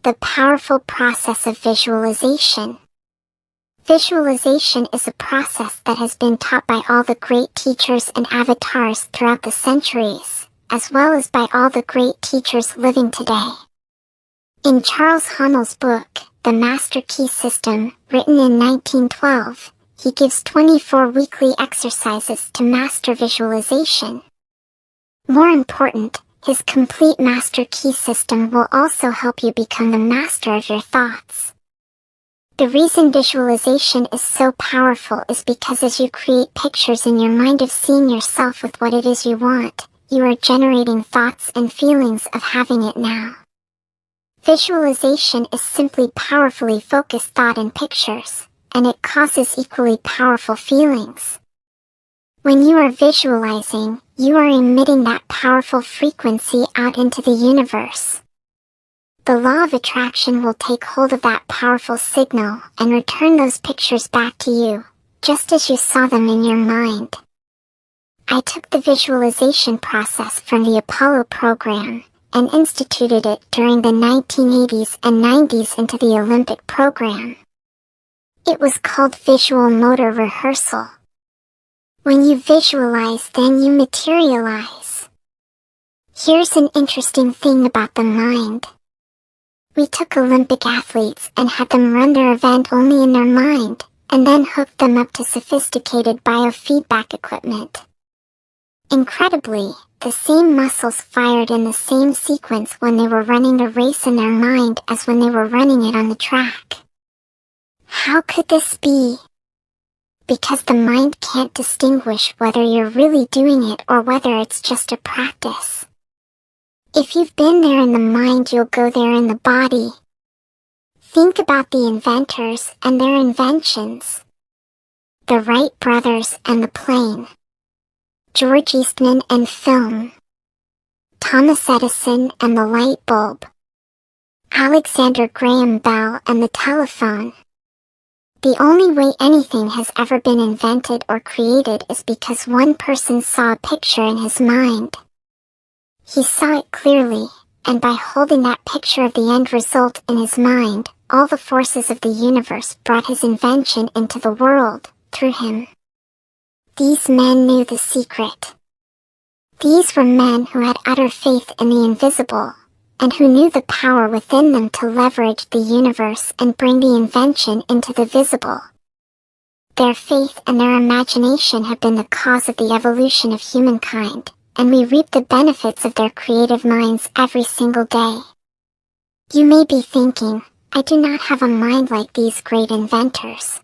The powerful process of visualization. Visualization is a process that has been taught by all the great teachers and avatars throughout the centuries, as well as by all the great teachers living today. In Charles Haanel's book, The Master Key System, written in 1912, he gives 24 weekly exercises to master visualization. More important, his complete Master Key System will also help you become the master of your thoughts. The reason visualization is so powerful is because as you create pictures in your mind of seeing yourself with what it is you want, you are generating thoughts and feelings of having it now. Visualization is simply powerfully focused thought and pictures, and it causes equally powerful feelings. When you are visualizing, you are emitting that powerful frequency out into the universe. The law of attraction will take hold of that powerful signal and return those pictures back to you, just as you saw them in your mind. I took the visualization process from the Apollo program and instituted it during the 1980s and 90s into the Olympic program. It was called visual motor rehearsal. When you visualize, then you materialize. Here's an interesting thing about the mind. We took Olympic athletes and had them run their event only in their mind, and then hooked them up to sophisticated biofeedback equipment. Incredibly, the same muscles fired in the same sequence when they were running the race in their mind as when they were running it on the track. How could this be? Because the mind can't distinguish whether you're really doing it or whether it's just a practice. If you've been there in the mind, you'll go there in the body. Think about the inventors and their inventions. The Wright brothers and the plane. George Eastman and film. Thomas Edison and the light bulb. Alexander Graham Bell and the telephone. The only way anything has ever been invented or created is because one person saw a picture in his mind. He saw it clearly, and by holding that picture of the end result in his mind, all the forces of the universe brought his invention into the world, through him. These men knew the secret. These were men who had utter faith in the invisible, and who knew the power within them to leverage the universe and bring the invention into the visible. Their faith and their imagination have been the cause of the evolution of humankind, and we reap the benefits of their creative minds every single day. You may be thinking, I do not have a mind like these great inventors.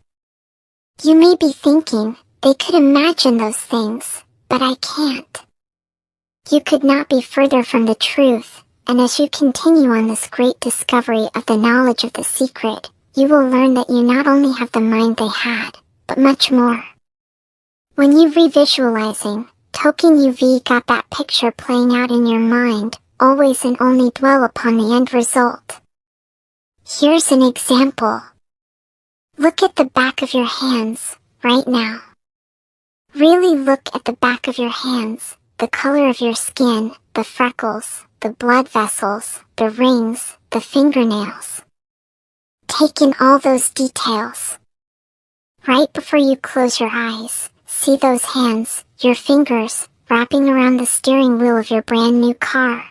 You may be thinking, they could imagine those things, but I can't. You could not be further from the truth, and as you continue on this great discovery of the knowledge of the secret, you will learn that you not only have the mind they had, but much more. When you revisualizing, token UV got that picture playing out in your mind, always and only dwell upon the end result. Here's an example. Look at the back of your hands, right now. Really look at the back of your hands, the color of your skin, the freckles, the blood vessels, the rings, the fingernails. Take in all those details. Right before you close your eyes, see those hands, your fingers, wrapping around the steering wheel of your brand new car.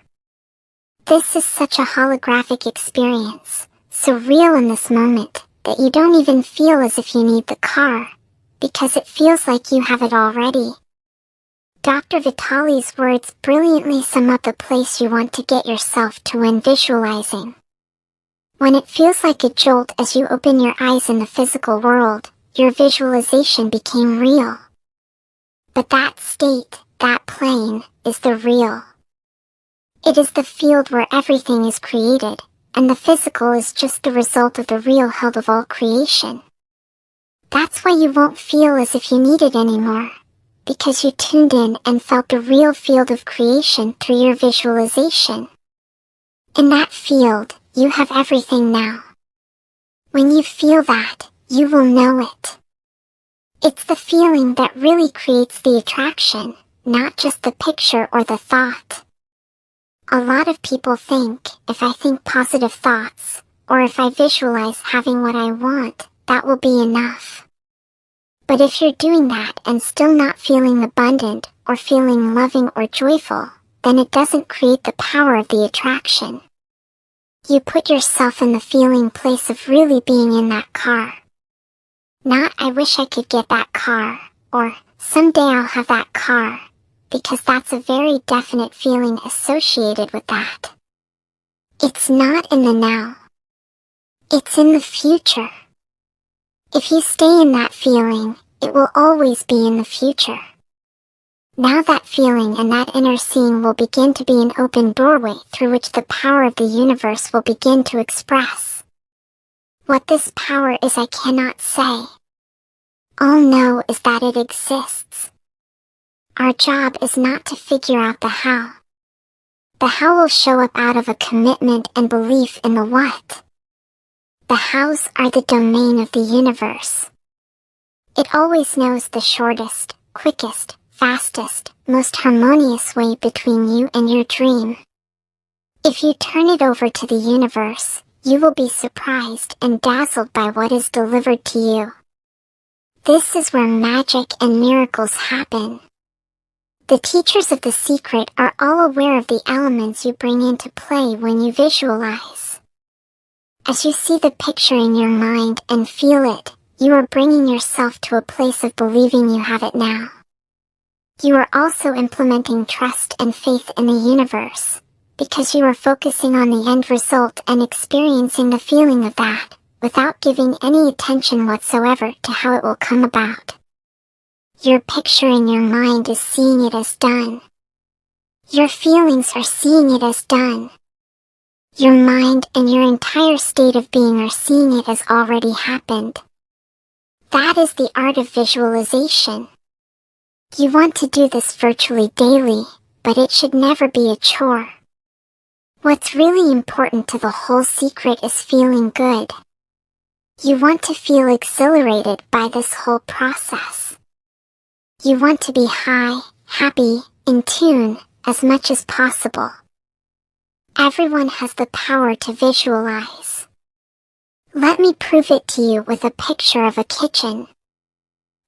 This is such a holographic experience, so real in this moment, that you don't even feel as if you need the car, because it feels like you have it already. Dr. Vitali's words brilliantly sum up the place you want to get yourself to when visualizing. When it feels like a jolt as you open your eyes in the physical world, your visualization became real. But that state, that plane, is the real. It is the field where everything is created, and the physical is just the result of the real held of all creation. That's why you won't feel as if you need it anymore, because you tuned in and felt the real field of creation through your visualization. In that field, you have everything now. When you feel that, you will know it. It's the feeling that really creates the attraction, not just the picture or the thought. A lot of people think, if I think positive thoughts, or if I visualize having what I want, that will be enough. But if you're doing that and still not feeling abundant, or feeling loving or joyful, then it doesn't create the power of the attraction. You put yourself in the feeling place of really being in that car. Not, I wish I could get that car, or, someday I'll have that car, because that's a very definite feeling associated with that. It's not in the now. It's in the future. If you stay in that feeling, it will always be in the future. Now that feeling and that inner seeing will begin to be an open doorway through which the power of the universe will begin to express. What this power is I cannot say. All know is that it exists. Our job is not to figure out the how. The how will show up out of a commitment and belief in the what. The hows are the domain of the universe. It always knows the shortest, quickest, fastest, most harmonious way between you and your dream. If you turn it over to the universe, you will be surprised and dazzled by what is delivered to you. This is where magic and miracles happen. The teachers of the secret are all aware of the elements you bring into play when you visualize. As you see the picture in your mind and feel it, you are bringing yourself to a place of believing you have it now. You are also implementing trust and faith in the universe, because you are focusing on the end result and experiencing the feeling of that, without giving any attention whatsoever to how it will come about. Your picture in your mind is seeing it as done. Your feelings are seeing it as done. Your mind and your entire state of being are seeing it as already happened. That is the art of visualization. You want to do this virtually daily, but it should never be a chore. What's really important to the whole secret is feeling good. You want to feel exhilarated by this whole process. You want to be high, happy, in tune, as much as possible. Everyone has the power to visualize. Let me prove it to you with a picture of a kitchen.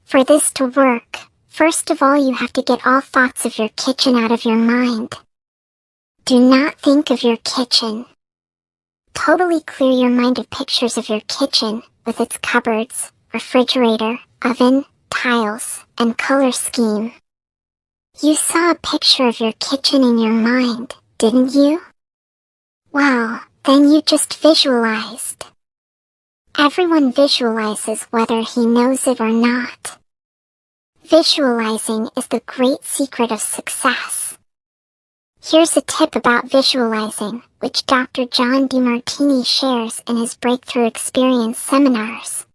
For this to work, first of all you have to get all thoughts of your kitchen out of your mind. Do not think of your kitchen. Totally clear your mind of pictures of your kitchen, with its cupboards, refrigerator, oven, tiles, and color scheme. You saw a picture of your kitchen in your mind, didn't you? Well, then you just visualized. Everyone visualizes whether he knows it or not. Visualizing is the great secret of success. Here's a tip about visualizing, which Dr. John DeMartini shares in his Breakthrough Experience seminars.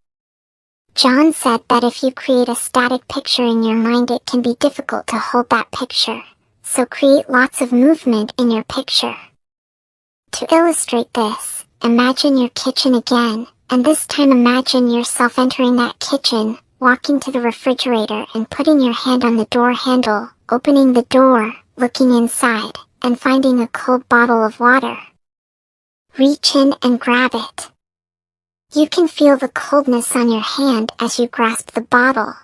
John said that if you create a static picture in your mind, it can be difficult to hold that picture, so create lots of movement in your picture. To illustrate this, imagine your kitchen again, and this time imagine yourself entering that kitchen, walking to the refrigerator and putting your hand on the door handle, opening the door, looking inside, and finding a cold bottle of water. Reach in and grab it. You can feel the coldness on your hand as you grasp the bottle.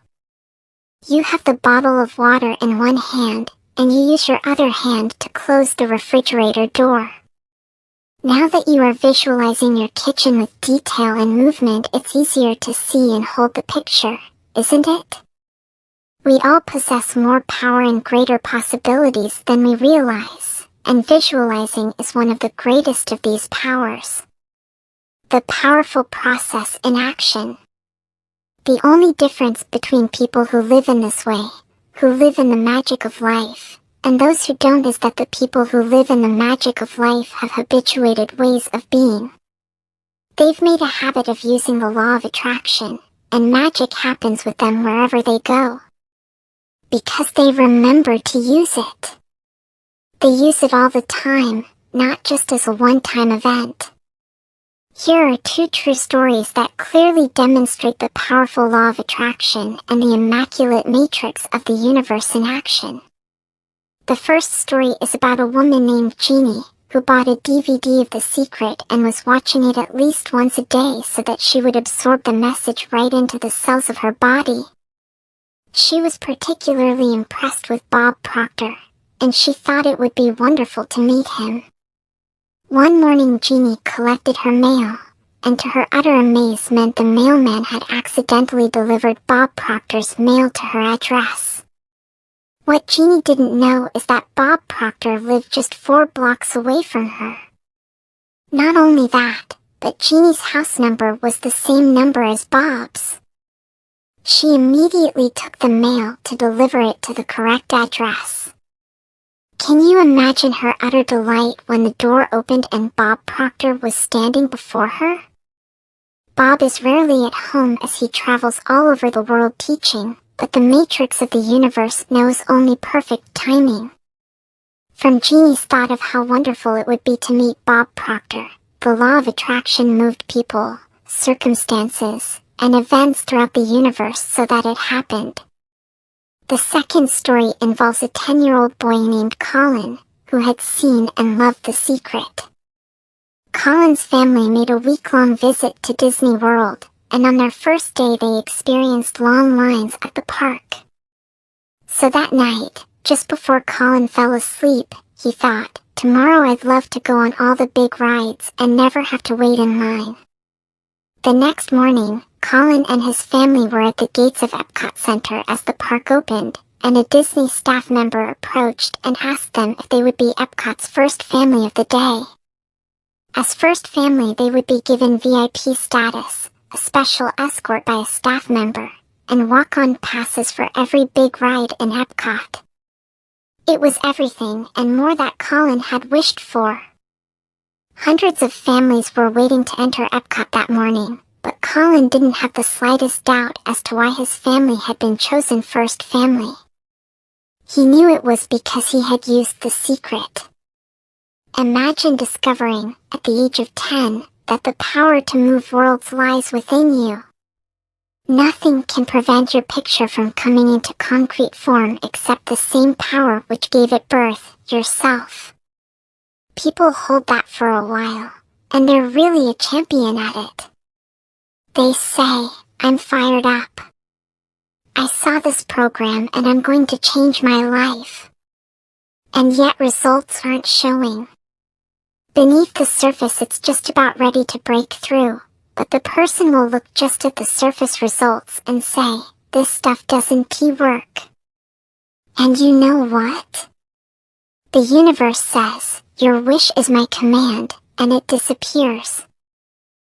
You have the bottle of water in one hand, and you use your other hand to close the refrigerator door. Now that you are visualizing your kitchen with detail and movement, it's easier to see and hold the picture, isn't it? We all possess more power and greater possibilities than we realize, and visualizing is one of the greatest of these powers. The powerful process in action. The only difference between people who live in this way, who live in the magic of life, and those who don't is that the people who live in the magic of life have habituated ways of being. They've made a habit of using the law of attraction, and magic happens with them wherever they go. Because they remember to use it. They use it all the time, not just as a one-time event. Here are two true stories that clearly demonstrate the powerful law of attraction and the immaculate matrix of the universe in action. The first story is about a woman named Jeannie, who bought a DVD of The Secret and was watching it at least once a day so that she would absorb the message right into the cells of her body. She was particularly impressed with Bob Proctor, and she thought it would be wonderful to meet him. One morning Jeannie collected her mail, and to her utter amazement the mailman had accidentally delivered Bob Proctor's mail to her address. What Jeannie didn't know is that Bob Proctor lived just 4 blocks away from her. Not only that, but Jeannie's house number was the same number as Bob's. She immediately took the mail to deliver it to the correct address. Can you imagine her utter delight when the door opened and Bob Proctor was standing before her? Bob is rarely at home as he travels all over the world teaching, but the matrix of the universe knows only perfect timing. From Jeannie's thought of how wonderful it would be to meet Bob Proctor, the law of attraction moved people, circumstances, and events throughout the universe so that it happened. The second story involves a 10-year-old boy named Colin, who had seen and loved The Secret. Colin's family made a week-long visit to Disney World, and on their first day they experienced long lines at the park. So that night, just before Colin fell asleep, he thought, "Tomorrow I'd love to go on all the big rides and never have to wait in line." The next morning, Colin and his family were at the gates of Epcot Center as the park opened, and a Disney staff member approached and asked them if they would be Epcot's first family of the day. As first family they would be given VIP status, a special escort by a staff member, and walk-on passes for every big ride in Epcot. It was everything and more that Colin had wished for. Hundreds of families were waiting to enter Epcot that morning, but Colin didn't have the slightest doubt as to why his family had been chosen first family. He knew it was because he had used The Secret. Imagine discovering, at the age of 10, that the power to move worlds lies within you. Nothing can prevent your picture from coming into concrete form except the same power which gave it birth, yourself. People hold that for a while, and they're really a champion at it. They say, "I'm fired up. I saw this program and I'm going to change my life." And yet results aren't showing. Beneath the surface it's just about ready to break through, but the person will look just at the surface results and say, this stuff doesn't work. And you know what? The universe says, your wish is my command, and it disappears.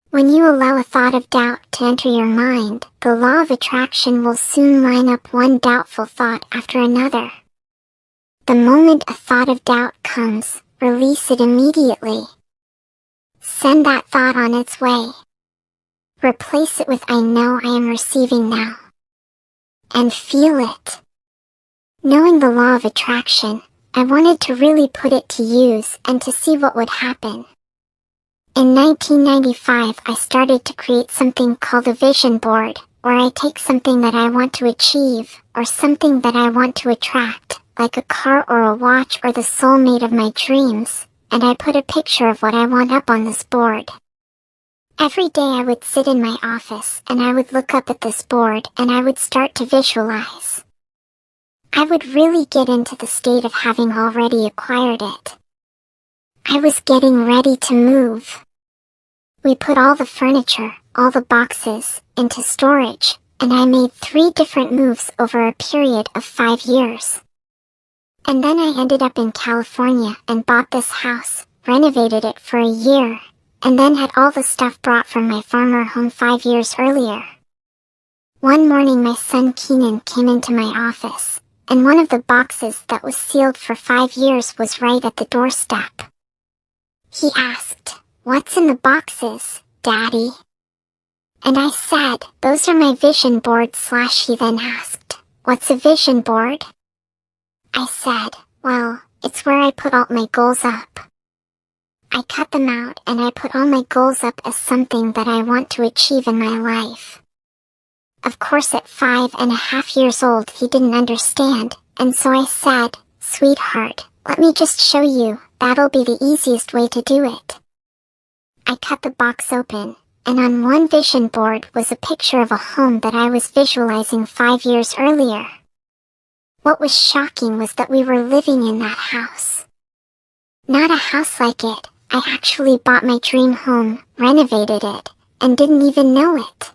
When you allow a thought of doubt to enter your mind, the law of attraction will soon line up one doubtful thought after another. The moment a thought of doubt comes, release it immediately. Send that thought on its way. Replace it with I know I am receiving now. And feel it. Knowing the law of attraction, I wanted to really put it to use and to see what would happen. In 1995, I started to create something called a vision board, where I take something that I want to achieve, or something that I want to attract, like a car or a watch or the soulmate of my dreams, and I put a picture of what I want up on this board. Every day I would sit in my office and I would look up at this board and I would start to visualize. I would really get into the state of having already acquired it. I was getting ready to move. We put all the furniture, all the boxes, into storage, and I made 3 different moves over a period of 5 years. And then I ended up in California and bought this house, renovated it for a year, and then had all the stuff brought from my former home 5 years earlier. One morning my son Keenan came into my office, and one of the boxes that was sealed for 5 years was right at the doorstep. He asked, "What's in the boxes, Daddy?" And I said, "Those are my vision boards." He then asked, "What's a vision board?" I said, "Well, it's where I put all my goals up." I cut them out and I put all my goals up as something that I want to achieve in my life. Of course at 5.5 years old he didn't understand, and so I said, "Sweetheart, let me just show you, that'll be the easiest way to do it." I cut the box open, and on one vision board was a picture of a home that I was visualizing 5 years earlier. What was shocking was that we were living in that house. Not a house like it, I actually bought my dream home, renovated it, and didn't even know it.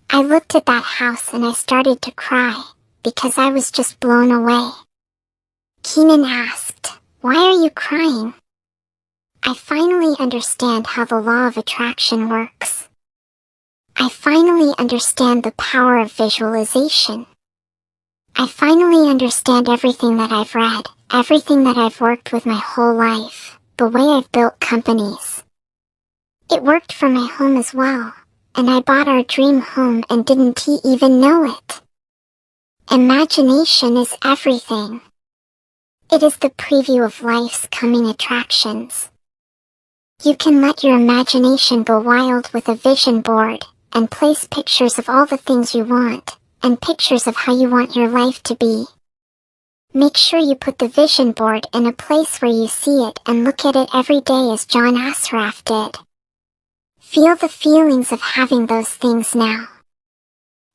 I looked at that house and I started to cry, because I was just blown away. Keenan asked, "Why are you crying?" I finally understand how the law of attraction works. I finally understand the power of visualization. I finally understand everything that I've read, everything that I've worked with my whole life, the way I've built companies. It worked for my home as well, and I bought our dream home and didn't even know it. Imagination is everything. It is the preview of life's coming attractions. You can let your imagination go wild with a vision board, and place pictures of all the things you want, and pictures of how you want your life to be. Make sure you put the vision board in a place where you see it and look at it every day as John Assaraf did. Feel the feelings of having those things now.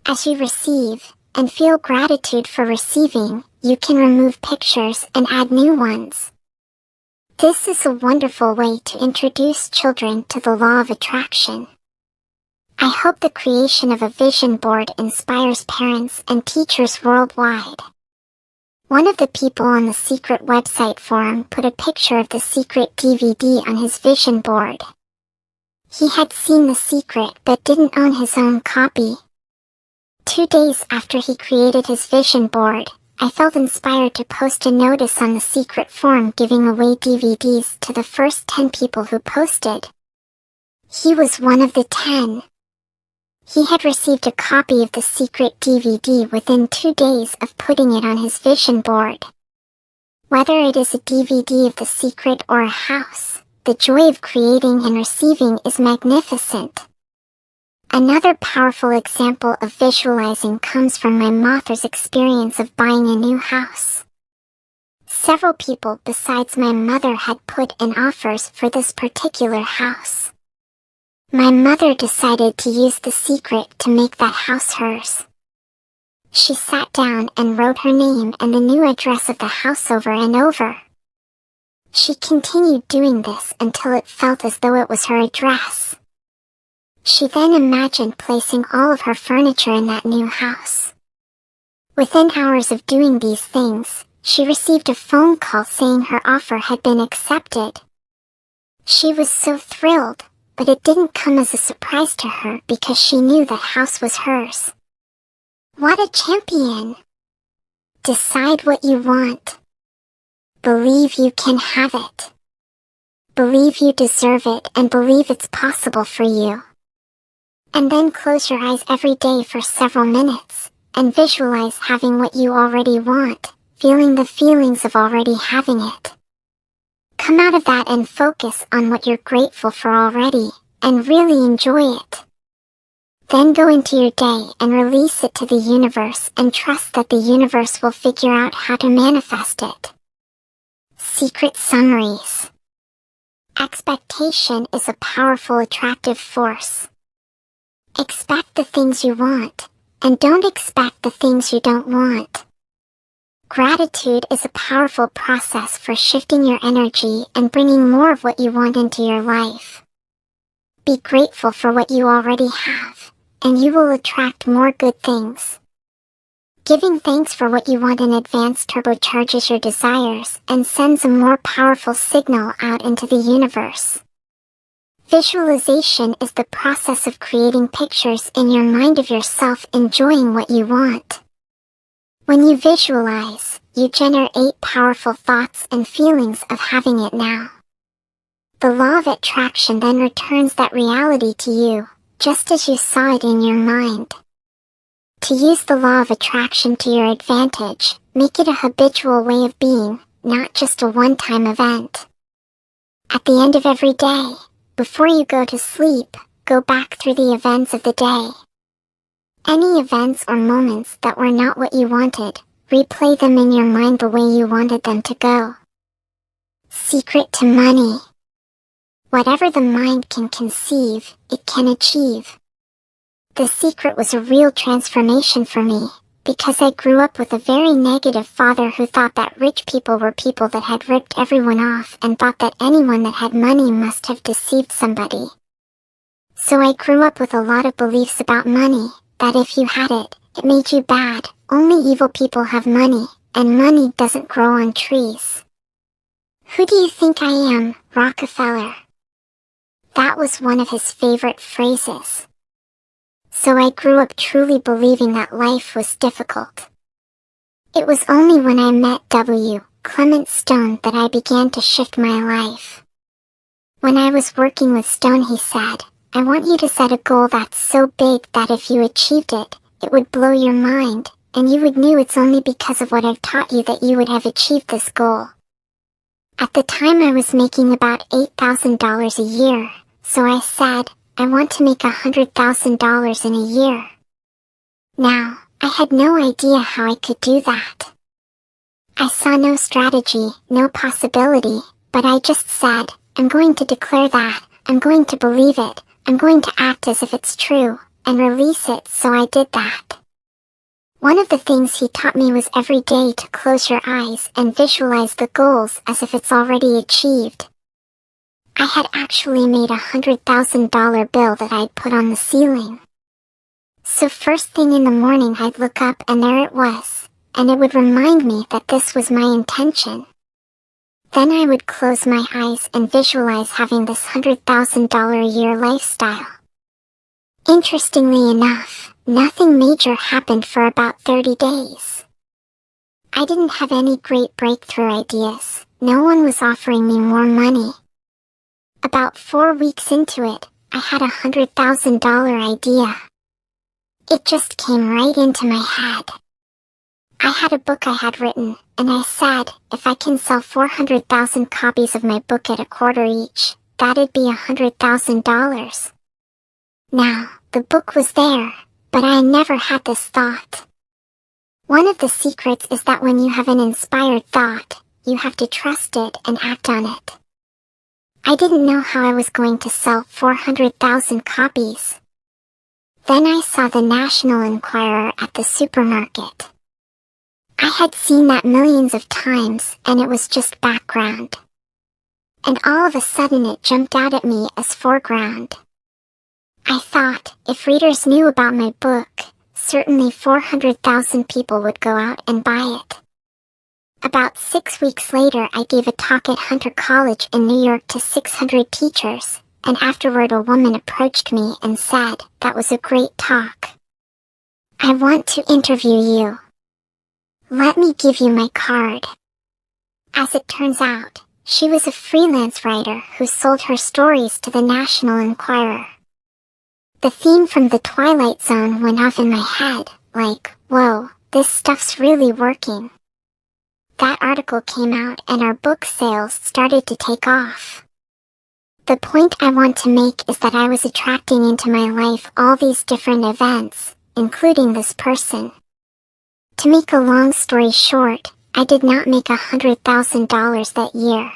As you receive, and feel gratitude for receiving, you can remove pictures and add new ones. This is a wonderful way to introduce children to the law of attraction. I hope the creation of a vision board inspires parents and teachers worldwide. One of the people on the secret website forum put a picture of the secret DVD on his vision board. He had seen The Secret but didn't own his own copy. 2 days after he created his vision board, I felt inspired to post a notice on the secret forum giving away DVDs to the first 10 people who posted. He was one of the 10. He had received a copy of the secret DVD within 2 days of putting it on his vision board. Whether it is a DVD of The Secret or a house, the joy of creating and receiving is magnificent. Another powerful example of visualizing comes from my mother's experience of buying a new house. Several people besides my mother had put in offers for this particular house. My mother decided to use The Secret to make that house hers. She sat down and wrote her name and the new address of the house over and over. She continued doing this until it felt as though it was her address. She then imagined placing all of her furniture in that new house. Within hours of doing these things, she received a phone call saying her offer had been accepted. She was so thrilled, but it didn't come as a surprise to her because she knew that house was hers. What a champion! Decide what you want. Believe you can have it. Believe you deserve it and believe it's possible for you. And then close your eyes every day for several minutes, and visualize having what you already want, feeling the feelings of already having it. Come out of that and focus on what you're grateful for already, and really enjoy it. Then go into your day and release it to the universe and trust that the universe will figure out how to manifest it. Secret summaries. Expectation is a powerful attractive force. Expect the things you want, and don't expect the things you don't want. Gratitude is a powerful process for shifting your energy and bringing more of what you want into your life. Be grateful for what you already have, and you will attract more good things. Giving thanks for what you want in advance turbocharges your desires and sends a more powerful signal out into the universe. Visualization is the process of creating pictures in your mind of yourself enjoying what you want. When you visualize, you generate powerful thoughts and feelings of having it now. The law of attraction then returns that reality to you, just as you saw it in your mind. To use the law of attraction to your advantage, make it a habitual way of being, not just a one-time event. At the end of every day, before you go to sleep, go back through the events of the day. Any events or moments that were not what you wanted, replay them in your mind the way you wanted them to go. Secret to money. Whatever the mind can conceive, it can achieve. The secret was a real transformation for me, because I grew up with a very negative father who thought that rich people were people that had ripped everyone off and thought that anyone that had money must have deceived somebody. So I grew up with a lot of beliefs about money, that if you had it, it made you bad, only evil people have money, and money doesn't grow on trees. Who do you think I am, Rockefeller? That was one of his favorite phrases. So I grew up truly believing that life was difficult. It was only when I met W. Clement Stone that I began to shift my life. When I was working with Stone, he said, I want you to set a goal that's so big that if you achieved it, it would blow your mind, and you would know it's only because of what I've taught you that you would have achieved this goal. At the time I was making about $8,000 a year, so I said, I want to make $100,000 in a year. Now, I had no idea how I could do that. I saw no strategy, no possibility, but I just said, I'm going to declare that, I'm going to believe it, I'm going to act as if it's true, and release it, so I did that. One of the things he taught me was every day to close your eyes and visualize the goals as if it's already achieved. I had actually made $100,000 bill that I'd put on the ceiling. So first thing in the morning I'd look up and there it was, and it would remind me that this was my intention. Then I would close my eyes and visualize having this $100,000 a year lifestyle. Interestingly enough, nothing major happened for about 30 days. I didn't have any great breakthrough ideas, no one was offering me more money. About 4 weeks into it, I had a $100,000 idea. It just came right into my head. I had a book I had written, and I said, if I can sell 400,000 copies of my book at $0.25 each, that'd be $100,000. Now, the book was there, but I never had this thought. One of the secrets is that when you have an inspired thought, you have to trust it and act on it. I didn't know how I was going to sell 400,000 copies. Then I saw the National Enquirer at the supermarket. I had seen that millions of times, and it was just background. And all of a sudden it jumped out at me as foreground. I thought, if readers knew about my book, certainly 400,000 people would go out and buy it. About 6 weeks later, I gave a talk at Hunter College in New York to 600 teachers, and afterward a woman approached me and said, "That was a great talk. I want to interview you. Let me give you my card." As it turns out, she was a freelance writer who sold her stories to the National Enquirer. The theme from The Twilight Zone went off in my head, like, whoa, this stuff's really working. That article came out and our book sales started to take off. The point I want to make is that I was attracting into my life all these different events, including this person. To make a long story short, I did not make $100,000 that year.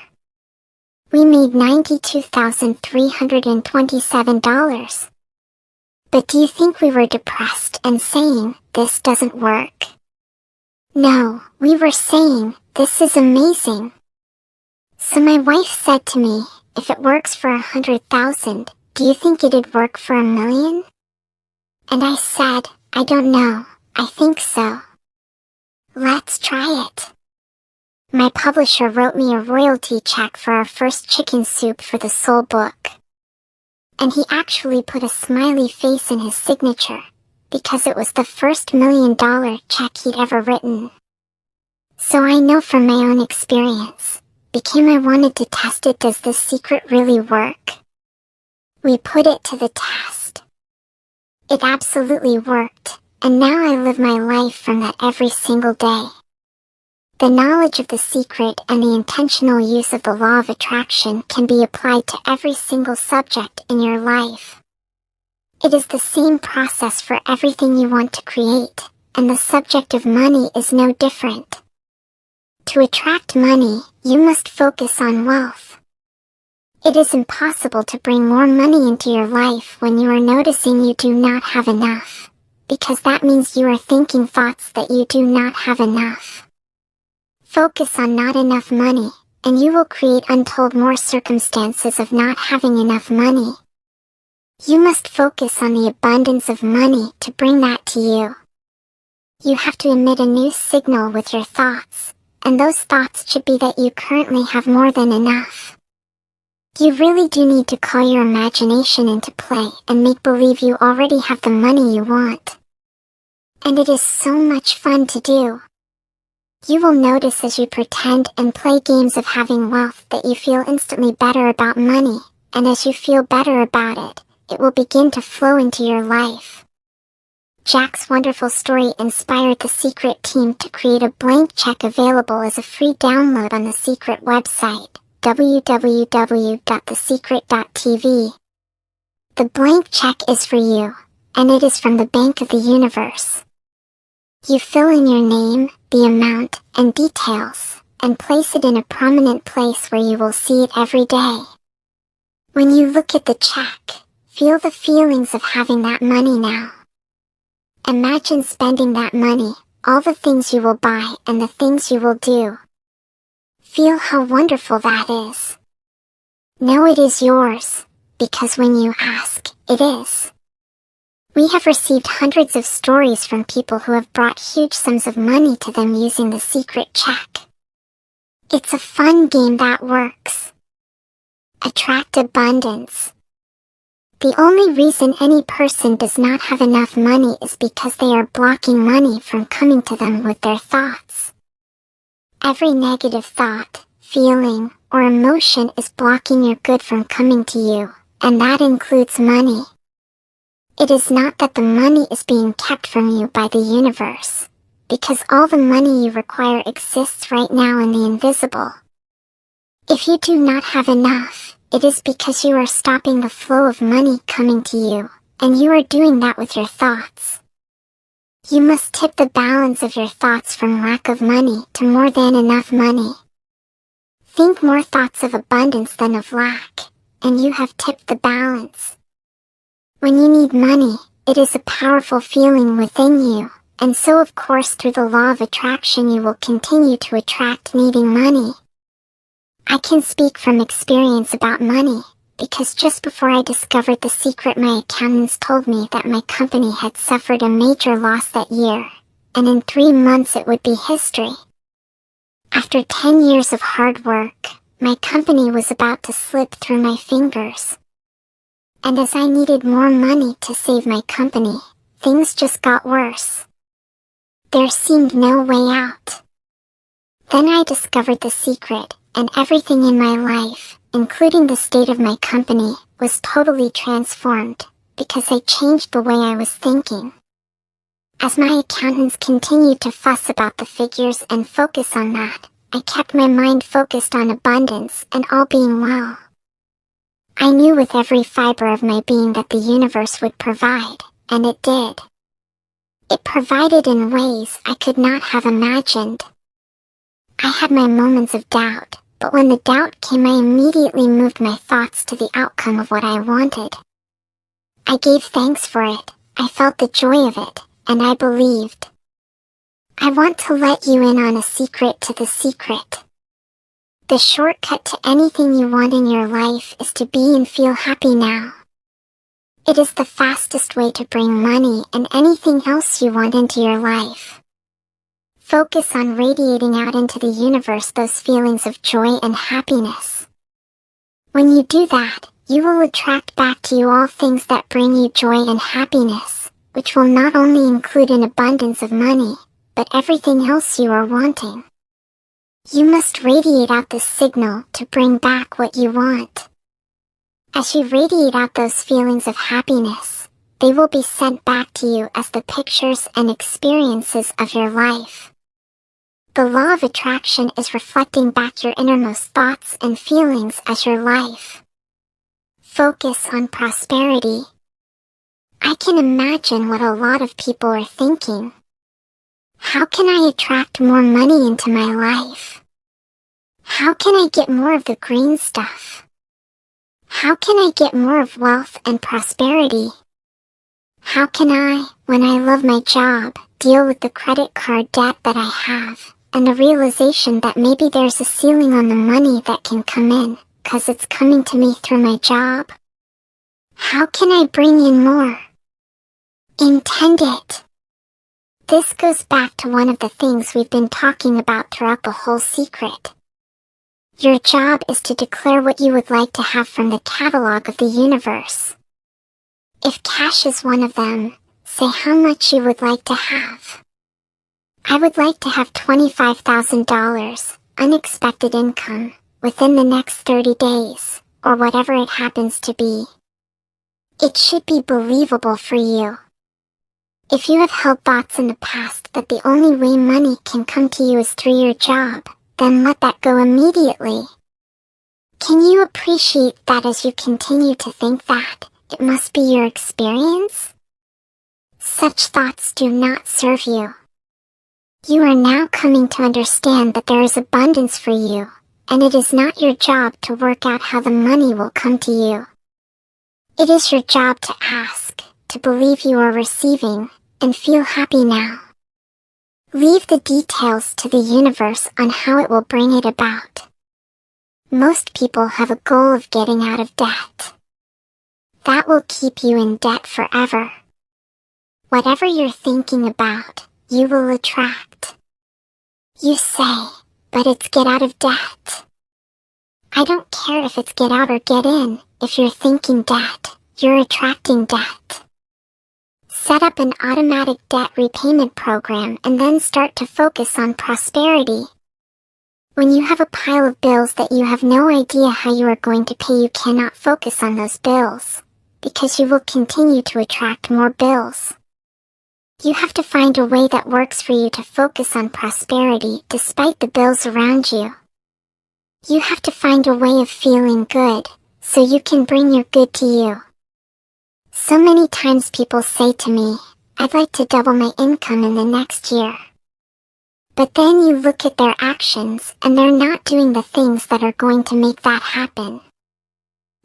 We made $92,327. But do you think we were depressed and saying, "This doesn't work"? No, we were saying, "This is amazing." So my wife said to me, "If it works for 100,000, do you think it'd work for 1,000,000? And I said, "I don't know, I think so. Let's try it." My publisher wrote me a royalty check for our first chicken soup for the Soul book. And he actually put a smiley face in his signature, because it was the first $1,000,000 check he'd ever written. So I know from my own experience, because I wanted to test it, does this secret really work? We put it to the test. It absolutely worked, and now I live my life from that every single day. The knowledge of the secret and the intentional use of the law of attraction can be applied to every single subject in your life. It is the same process for everything you want to create, and the subject of money is no different. To attract money, you must focus on wealth. It is impossible to bring more money into your life when you are noticing you do not have enough, because that means you are thinking thoughts that you do not have enough. Focus on not enough money, and you will create untold more circumstances of not having enough money. You must focus on the abundance of money to bring that to you. You have to emit a new signal with your thoughts, and those thoughts should be that you currently have more than enough. You really do need to call your imagination into play and make believe you already have the money you want. And it is so much fun to do. You will notice as you pretend and play games of having wealth that you feel instantly better about money, and as you feel better about it, it will begin to flow into your life. Jack's wonderful story inspired the Secret team to create a blank check available as a free download on the Secret website, www.thesecret.tv. The blank check is for you, and it is from the Bank of the Universe. You fill in your name, the amount, and details, and place it in a prominent place where you will see it every day. When you look at the check, feel the feelings of having that money now. Imagine spending that money, all the things you will buy and the things you will do. Feel how wonderful that is. Know it is yours, because when you ask, it is. We have received hundreds of stories from people who have brought huge sums of money to them using the Secret check. It's a fun game that works. Attract abundance. The only reason any person does not have enough money is because they are blocking money from coming to them with their thoughts. Every negative thought, feeling, or emotion is blocking your good from coming to you, and that includes money. It is not that the money is being kept from you by the universe, because all the money you require exists right now in the invisible. If you do not have enough, it is because you are stopping the flow of money coming to you, and you are doing that with your thoughts. You must tip the balance of your thoughts from lack of money to more than enough money. Think more thoughts of abundance than of lack, and you have tipped the balance. When you need money, It is a powerful feeling within you, and so of course through the law of attraction you will continue to attract needing money. I can speak from experience about money, because just before I discovered the secret my accountants told me that my company had suffered a major loss that year, and in 3 months it would be history. After 10 years of hard work, my company was about to slip through my fingers. And as I needed more money to save my company, things just got worse. There seemed no way out. Then I discovered the secret, and everything in my life, including the state of my company, was totally transformed, because I changed the way I was thinking. As my accountants continued to fuss about the figures and focus on that, I kept my mind focused on abundance and all being well. I knew with every fiber of my being that the universe would provide, and it did. It provided in ways I could not have imagined. I had my moments of doubt, but when the doubt came I immediately moved my thoughts to the outcome of what I wanted. I gave thanks for it, I felt the joy of it, and I believed. I want to let you in on a secret to the secret. The shortcut to anything you want in your life is to be and feel happy now. It is the fastest way to bring money and anything else you want into your life. Focus on radiating out into the universe those feelings of joy and happiness. When you do that, you will attract back to you all things that bring you joy and happiness, which will not only include an abundance of money, but everything else you are wanting. You must radiate out this signal to bring back what you want. As you radiate out those feelings of happiness, they will be sent back to you as the pictures and experiences of your life. The law of attraction is reflecting back your innermost thoughts and feelings as your life. Focus on prosperity. I can imagine what a lot of people are thinking. How can I attract more money into my life? How can I get more of the green stuff? How can I get more of wealth and prosperity? How can I, when I love my job, deal with the credit card debt that I have, and the realization that maybe there's a ceiling on the money that can come in, 'cause it's coming to me through my job? How can I bring in more? Intend it. This goes back to one of the things we've been talking about throughout the whole secret. Your job is to declare what you would like to have from the catalog of the universe. If cash is one of them, say how much you would like to have. I would like to have $25,000, unexpected income, within the next 30 days, or whatever it happens to be. It should be believable for you. If you have held thoughts in the past that the only way money can come to you is through your job, then let that go immediately. Can you appreciate that as you continue to think that it must be your experience? Such thoughts do not serve you. You are now coming to understand that there is abundance for you, and it is not your job to work out how the money will come to you. It is your job to ask, to believe you are receiving, and feel happy now. Leave the details to the universe on how it will bring it about. Most people have a goal of getting out of debt. That will keep you in debt forever. Whatever you're thinking about, you will attract. You say, but it's get out of debt. I don't care if it's get out or get in, if you're thinking debt, you're attracting debt. Set up an automatic debt repayment program and then start to focus on prosperity. When you have a pile of bills that you have no idea how you are going to pay, you cannot focus on those bills, because you will continue to attract more bills. You have to find a way that works for you to focus on prosperity despite the bills around you. You have to find a way of feeling good, so you can bring your good to you. So many times people say to me, I'd like to double my income in the next year. But then you look at their actions and they're not doing the things that are going to make that happen.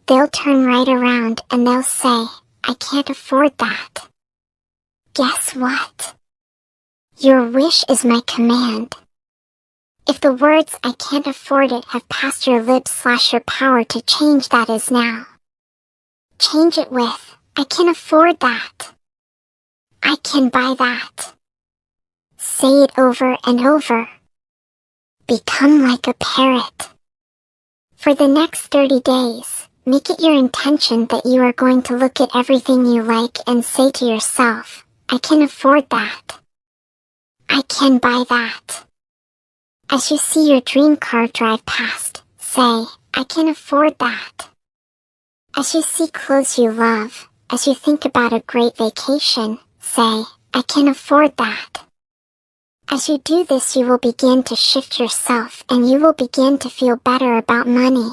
They'll turn right around and they'll say, I can't afford that. Guess what? Your wish is my command. If the words "I can't afford it" have passed your lips, your power to change that is now. Change it with "I can afford that. I can buy that." Say it over and over. Become like a parrot. For the next 30 days, make it your intention that you are going to look at everything you like and say to yourself, "I can afford that. I can buy that." As you see your dream car drive past, say, "I can afford that." As you see clothes you love, as you think about a great vacation, say, "I can afford that." As you do this, you will begin to shift yourself and you will begin to feel better about money.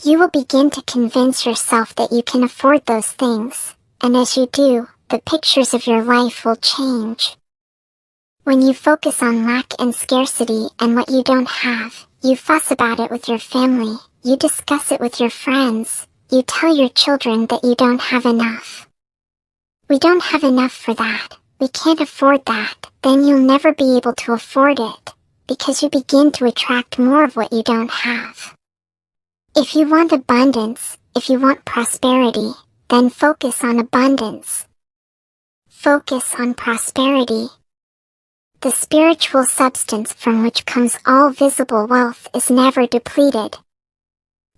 You will begin to convince yourself that you can afford those things, and as you do, the pictures of your life will change. When you focus on lack and scarcity and what you don't have, you fuss about it with your family, you discuss it with your friends, you tell your children that you don't have enough. "We don't have enough for that. We can't afford that." Then you'll never be able to afford it, because you begin to attract more of what you don't have. If you want abundance, if you want prosperity, then focus on abundance. Focus on prosperity. The spiritual substance from which comes all visible wealth is never depleted.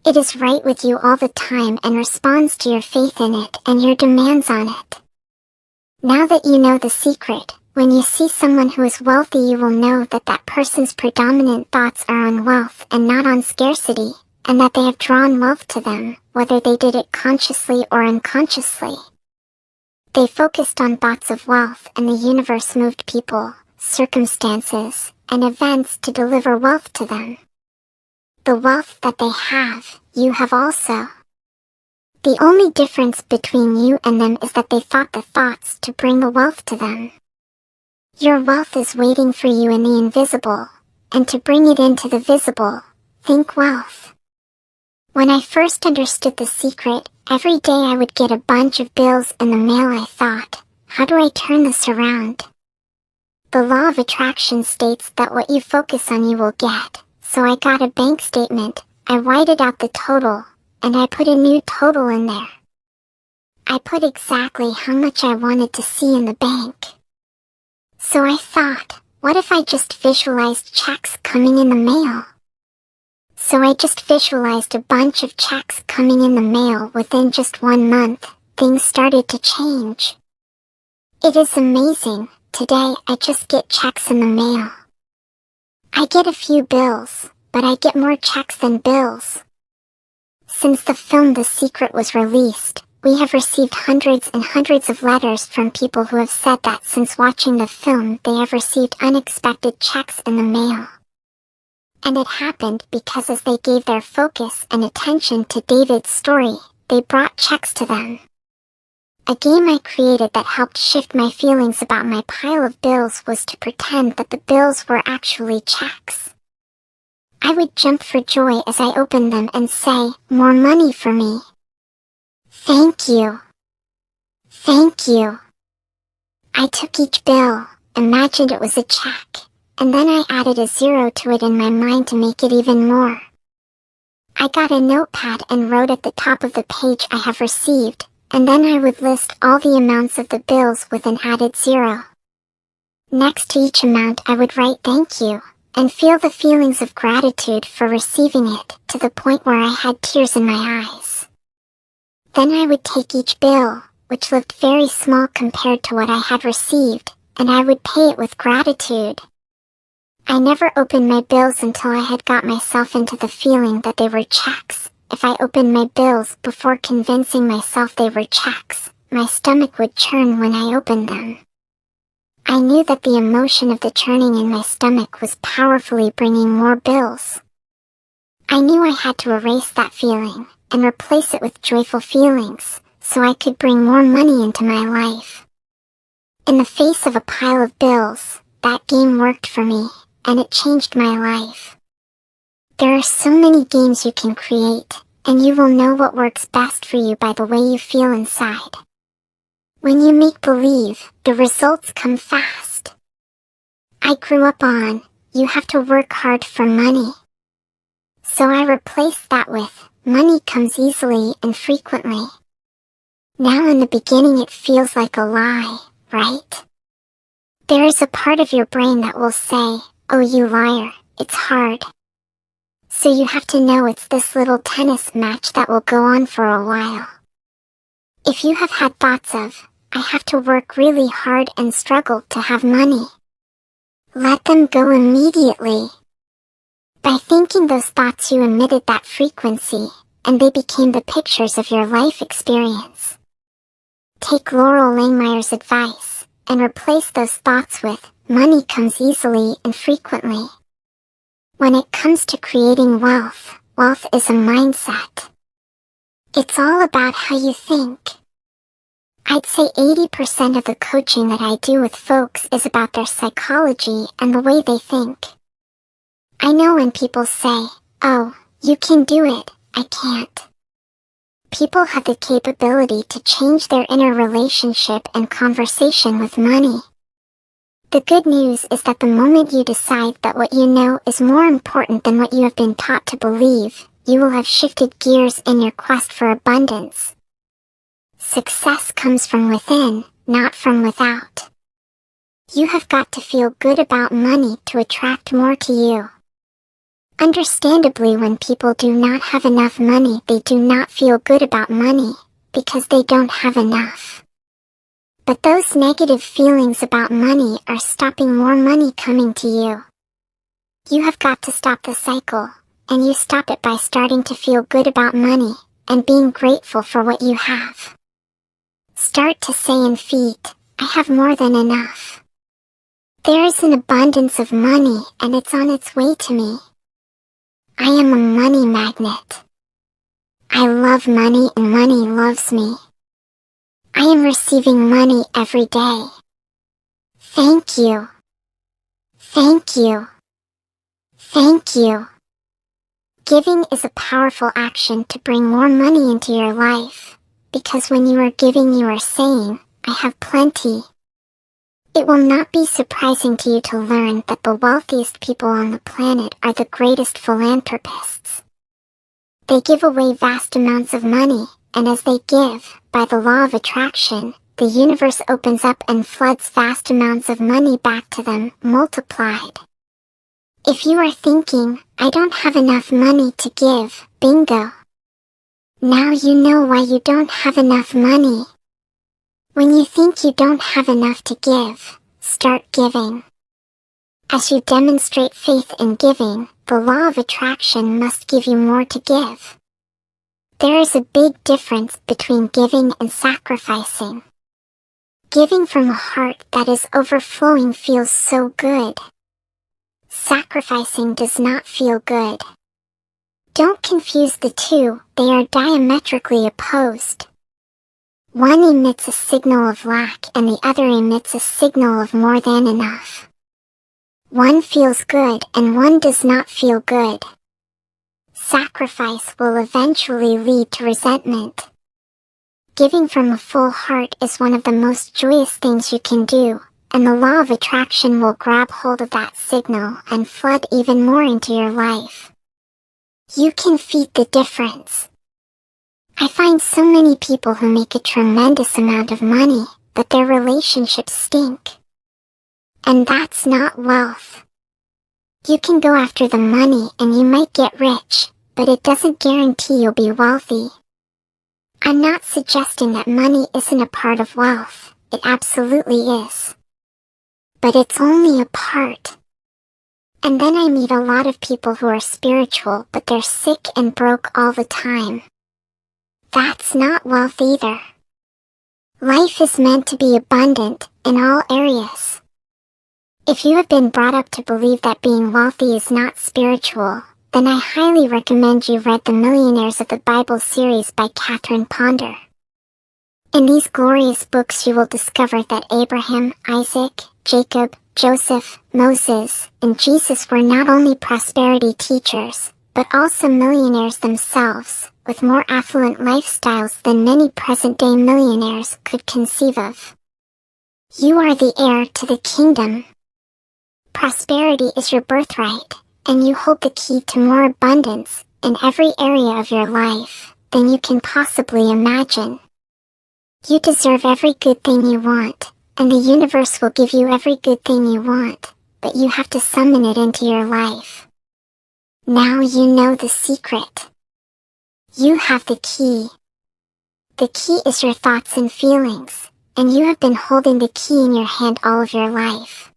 It is right with you all the time and responds to your faith in it and your demands on it. Now that you know the secret, when you see someone who is wealthy, you will know that that person's predominant thoughts are on wealth and not on scarcity, and that they have drawn wealth to them, whether they did it consciously or unconsciously. They focused on thoughts of wealth, and the universe moved people, circumstances, and events to deliver wealth to them. The wealth that they have, you have also. The only difference between you and them is that they thought the thoughts to bring the wealth to them. Your wealth is waiting for you in the invisible, and to bring it into the visible, think wealth. When I first understood the secret, every day I would get a bunch of bills in the mail. I thought, how do I turn this around? The law of attraction states that what you focus on you will get, so I got a bank statement, I whited out the total, and I put a new total in there. I put exactly how much I wanted to see in the bank. So I thought, what if I just visualized checks coming in the mail? So I just visualized a bunch of checks coming in the mail. Within just 1 month, things started to change. It is amazing. Today I just get checks in the mail. I get a few bills, but I get more checks than bills. Since the film The Secret was released, we have received hundreds and hundreds of letters from people who have said that since watching the film they have received unexpected checks in the mail. And it happened because as they gave their focus and attention to David's story, they brought checks to them. A game I created that helped shift my feelings about my pile of bills was to pretend that the bills were actually checks. I would jump for joy as I opened them and say, "More money for me. Thank you. Thank you." I took each bill, imagined it was a check, and then I added a zero to it in my mind to make it even more. I got a notepad and wrote at the top of the page "I have received," and then I would list all the amounts of the bills with an added zero. Next to each amount I would write "thank you," and feel the feelings of gratitude for receiving it, to the point where I had tears in my eyes. Then I would take each bill, which looked very small compared to what I had received, and I would pay it with gratitude. I never opened my bills until I had got myself into the feeling that they were checks. If I opened my bills before convincing myself they were checks, my stomach would churn when I opened them. I knew that the emotion of the churning in my stomach was powerfully bringing more bills. I knew I had to erase that feeling, and replace it with joyful feelings, so I could bring more money into my life. In the face of a pile of bills, that game worked for me, and it changed my life. There are so many games you can create, and you will know what works best for you by the way you feel inside. When you make believe, the results come fast. I grew up on, you have to work hard for money. So I replaced that with, money comes easily and frequently. Now in the beginning it feels like a lie, right? There is a part of your brain that will say, oh you liar, it's hard. So you have to know it's this little tennis match that will go on for a while. If you have had thoughts of, I have to work really hard and struggle to have money, let them go immediately. By thinking those thoughts you emitted that frequency, and they became the pictures of your life experience. Take Laurel Langmeyer's advice, and replace those thoughts with, money comes easily and frequently. When it comes to creating wealth, wealth is a mindset. It's all about how you think. I'd say 80% of the coaching that I do with folks is about their psychology and the way they think. I know when people say, oh, you can do it, I can't. People have the capability to change their inner relationship and conversation with money. The good news is that the moment you decide that what you know is more important than what you have been taught to believe, you will have shifted gears in your quest for abundance. Success comes from within, not from without. You have got to feel good about money to attract more to you. Understandably, when people do not have enough money, they do not feel good about money, because they don't have enough. But those negative feelings about money are stopping more money coming to you. You have got to stop the cycle, and you stop it by starting to feel good about money, and being grateful for what you have. Start to say in feet, I have more than enough. There is an abundance of money, and it's on its way to me. I am a money magnet. I love money and money loves me. I am receiving money every day. Thank you. Thank you. Thank you. Giving is a powerful action to bring more money into your life, because when you are giving you are saying, I have plenty. It will not be surprising to you to learn that the wealthiest people on the planet are the greatest philanthropists. They give away vast amounts of money, and as they give, by the law of attraction, the universe opens up and floods vast amounts of money back to them, multiplied. If you are thinking, I don't have enough money to give, bingo. Now you know why you don't have enough money. When you think you don't have enough to give, start giving. As you demonstrate faith in giving, the law of attraction must give you more to give. There is a big difference between giving and sacrificing. Giving from a heart that is overflowing feels so good. Sacrificing does not feel good. Don't confuse the two, they are diametrically opposed. One emits a signal of lack and the other emits a signal of more than enough. One feels good and one does not feel good. Sacrifice will eventually lead to resentment. Giving from a full heart is one of the most joyous things you can do, and the law of attraction will grab hold of that signal and flood even more into your life. You can feel the difference. I find so many people who make a tremendous amount of money, but their relationships stink. And that's not wealth. You can go after the money and you might get rich, but it doesn't guarantee you'll be wealthy. I'm not suggesting that money isn't a part of wealth, it absolutely is. But it's only a part. And then I meet a lot of people who are spiritual, but they're sick and broke all the time. That's not wealth either. Life is meant to be abundant in all areas. If you have been brought up to believe that being wealthy is not spiritual, then I highly recommend you read The Millionaires of the Bible series by Catherine Ponder. In these glorious books you will discover that Abraham, Isaac, Jacob, Joseph, Moses, and Jesus were not only prosperity teachers, but also millionaires themselves, with more affluent lifestyles than many present-day millionaires could conceive of. You are the heir to the kingdom. Prosperity is your birthright, and you hold the key to more abundance in every area of your life than you can possibly imagine. You deserve every good thing you want, and the universe will give you every good thing you want, but you have to summon it into your life. Now you know the secret. You have the key. The key is your thoughts and feelings, and you have been holding the key in your hand all of your life.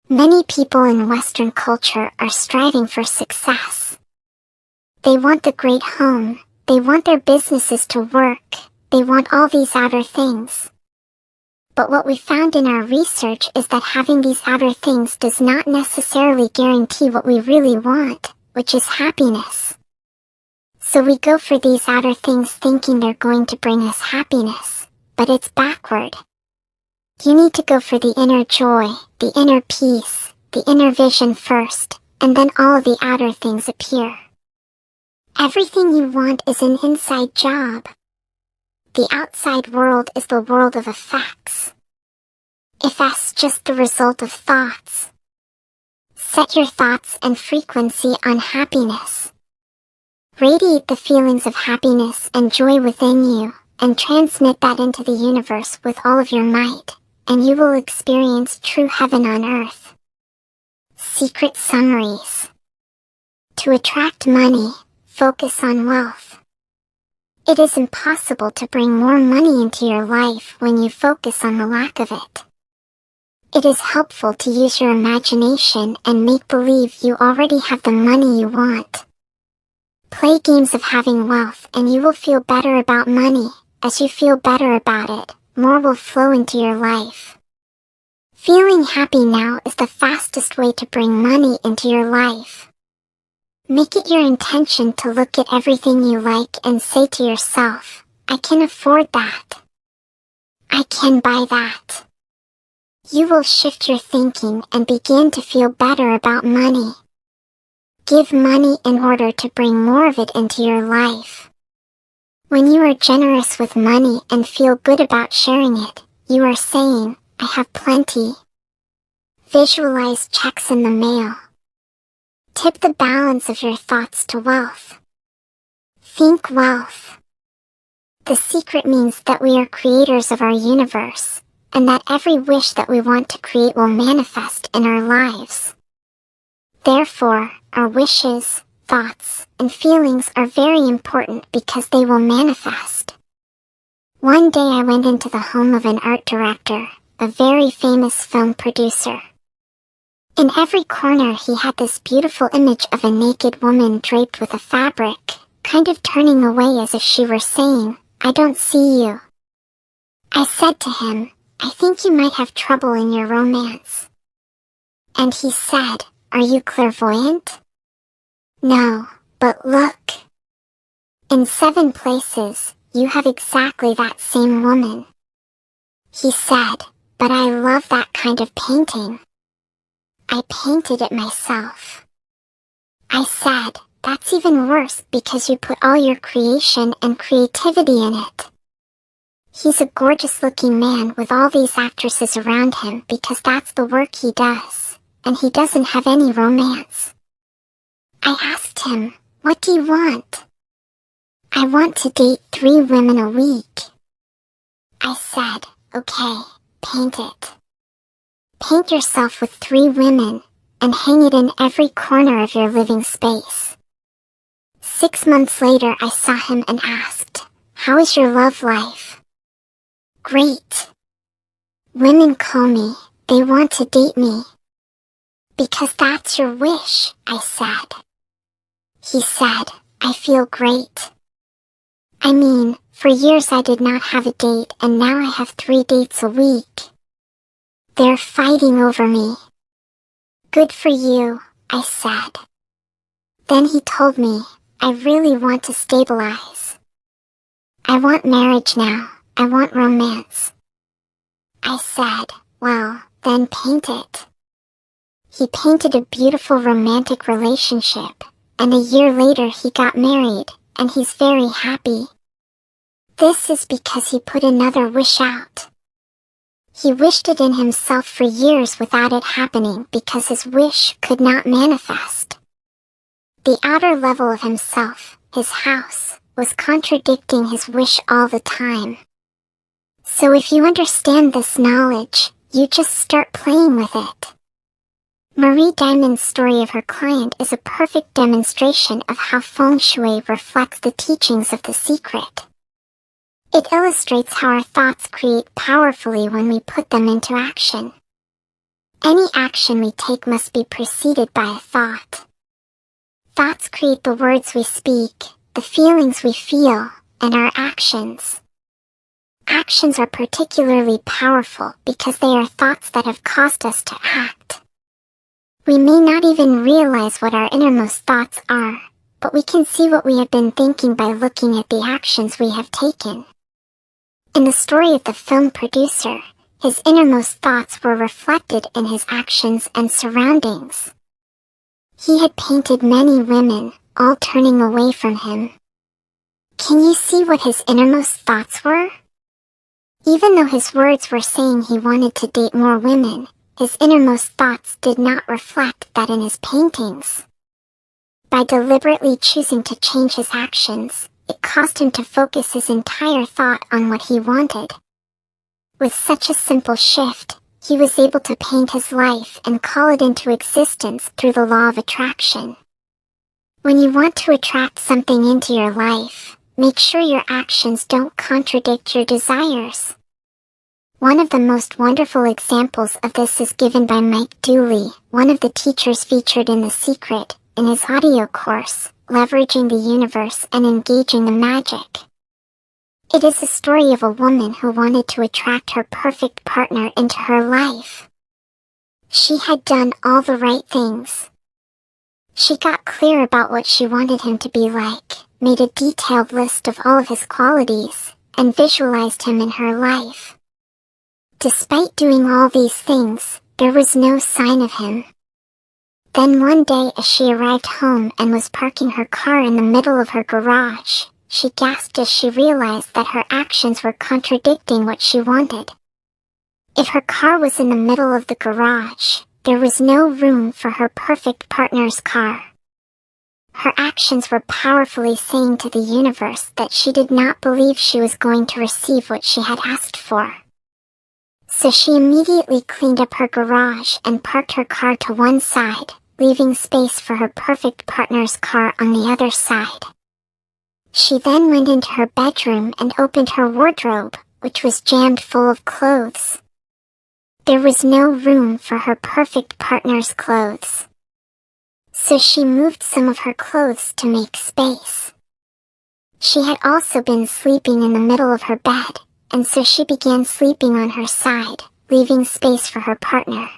Many people in Western culture are striving for success. They want the great home, they want their businesses to work, they want all these outer things. But what we found in our research is that having these outer things does not necessarily guarantee what we really want, which is happiness. So we go for these outer things thinking they're going to bring us happiness, but it's backward. You need to go for the inner joy, the inner peace, the inner vision first, and then all of the outer things appear. Everything you want is an inside job. The outside world is the world of effects. Effects just the result of thoughts. Set your thoughts and frequency on happiness. Radiate the feelings of happiness and joy within you, and transmit that into the universe with all of your might, and you will experience true heaven on earth. Secret summaries. To attract money, focus on wealth. It is impossible to bring more money into your life when you focus on the lack of it. It is helpful to use your imagination and make believe you already have the money you want. Play games of having wealth and you will feel better about money. As you feel better about it, more will flow into your life. Feeling happy now is the fastest way to bring money into your life. Make it your intention to look at everything you like and say to yourself, I can afford that. I can buy that. You will shift your thinking and begin to feel better about money. Give money in order to bring more of it into your life. When you are generous with money and feel good about sharing it, you are saying, I have plenty. Visualize checks in the mail. Tip the balance of your thoughts to wealth. Think wealth. The secret means that we are creators of our universe, and that every wish that we want to create will manifest in our lives. Therefore, our wishes, thoughts, and feelings are very important because they will manifest. One day I went into the home of an art director, a very famous film producer. In every corner he had this beautiful image of a naked woman draped with a fabric, kind of turning away as if she were saying, I don't see you. I said to him, I think you might have trouble in your romance. And he said, are you clairvoyant? No, but look. In 7 places, you have exactly that same woman. He said, but I love that kind of painting. I painted it myself. I said, that's even worse because you put all your creation and creativity in it. He's a gorgeous-looking man with all these actresses around him because that's the work he does, and he doesn't have any romance. I asked him, what do you want? I want to date 3 women a week. I said, okay, paint it. Paint yourself with 3 women, and hang it in every corner of your living space. 6 months later I saw him and asked, how is your love life? Great. Women call me, they want to date me. Because that's your wish, I said. He said, I feel great. I mean, for years I did not have a date and now I have 3 dates a week. They're fighting over me. Good for you, I said. Then he told me, I really want to stabilize. I want marriage now, I want romance. I said, well, then paint it. He painted a beautiful romantic relationship, and a year later he got married, and he's very happy. This is because he put another wish out. He wished it in himself for years without it happening because his wish could not manifest. The outer level of himself, his house, was contradicting his wish all the time. So if you understand this knowledge, you just start playing with it. Marie Diamond's story of her client is a perfect demonstration of how feng shui reflects the teachings of The Secret. It illustrates how our thoughts create powerfully when we put them into action. Any action we take must be preceded by a thought. Thoughts create the words we speak, the feelings we feel, and our actions. Actions are particularly powerful because they are thoughts that have caused us to act. We may not even realize what our innermost thoughts are, but we can see what we have been thinking by looking at the actions we have taken. In the story of the film producer, his innermost thoughts were reflected in his actions and surroundings. He had painted many women, all turning away from him. Can you see what his innermost thoughts were? Even though his words were saying he wanted to date more women, his innermost thoughts did not reflect that in his paintings. By deliberately choosing to change his actions, it caused him to focus his entire thought on what he wanted. With such a simple shift, he was able to paint his life and call it into existence through the law of attraction. When you want to attract something into your life, make sure your actions don't contradict your desires. One of the most wonderful examples of this is given by Mike Dooley, one of the teachers featured in The Secret, in his audio course, Leveraging the Universe and Engaging the Magic. It is the story of a woman who wanted to attract her perfect partner into her life. She had done all the right things. She got clear about what she wanted him to be like, made a detailed list of all of his qualities, and visualized him in her life. Despite doing all these things, there was no sign of him. Then one day as she arrived home and was parking her car in the middle of her garage, she gasped as she realized that her actions were contradicting what she wanted. If her car was in the middle of the garage, there was no room for her perfect partner's car. Her actions were powerfully saying to the universe that she did not believe she was going to receive what she had asked for. So she immediately cleaned up her garage and parked her car to one side, leaving space for her perfect partner's car on the other side. She then went into her bedroom and opened her wardrobe, which was jammed full of clothes. There was no room for her perfect partner's clothes. So she moved some of her clothes to make space. She had also been sleeping in the middle of her bed, and so she began sleeping on her side, leaving space for her partner.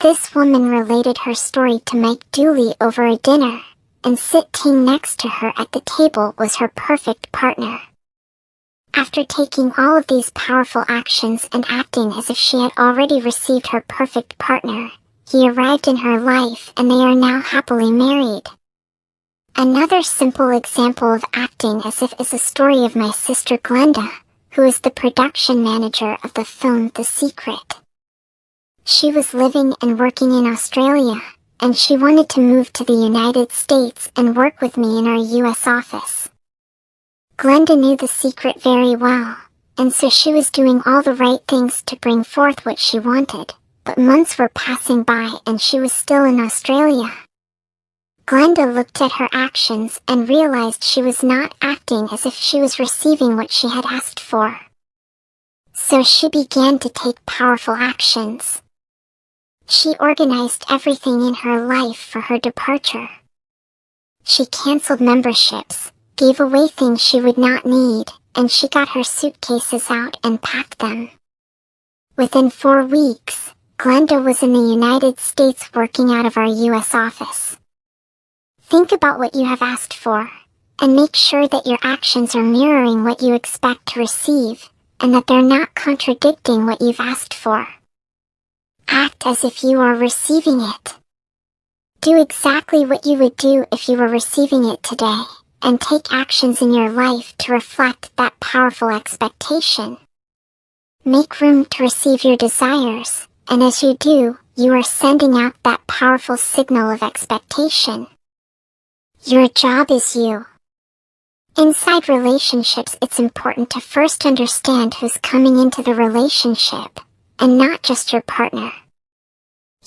This woman related her story to Mike Dooley over a dinner, and sitting next to her at the table was her perfect partner. After taking all of these powerful actions and acting as if she had already received her perfect partner, he arrived in her life and they are now happily married. Another simple example of acting as if is a story of my sister Glenda, who is the production manager of the film The Secret. She was living and working in Australia, and she wanted to move to the United States and work with me in our US office. Glenda knew The Secret very well, and so she was doing all the right things to bring forth what she wanted, but months were passing by and she was still in Australia. Glenda looked at her actions and realized she was not acting as if she was receiving what she had asked for. So she began to take powerful actions. She organized everything in her life for her departure. She canceled memberships, gave away things she would not need, and she got her suitcases out and packed them. Within 4 weeks, Glenda was in the United States working out of our US office. Think about what you have asked for, and make sure that your actions are mirroring what you expect to receive, and that they're not contradicting what you've asked for. Act as if you are receiving it. Do exactly what you would do if you were receiving it today, and take actions in your life to reflect that powerful expectation. Make room to receive your desires, and as you do, you are sending out that powerful signal of expectation. Your job is you. Inside relationships, it's important to first understand who's coming into the relationship, and not just your partner.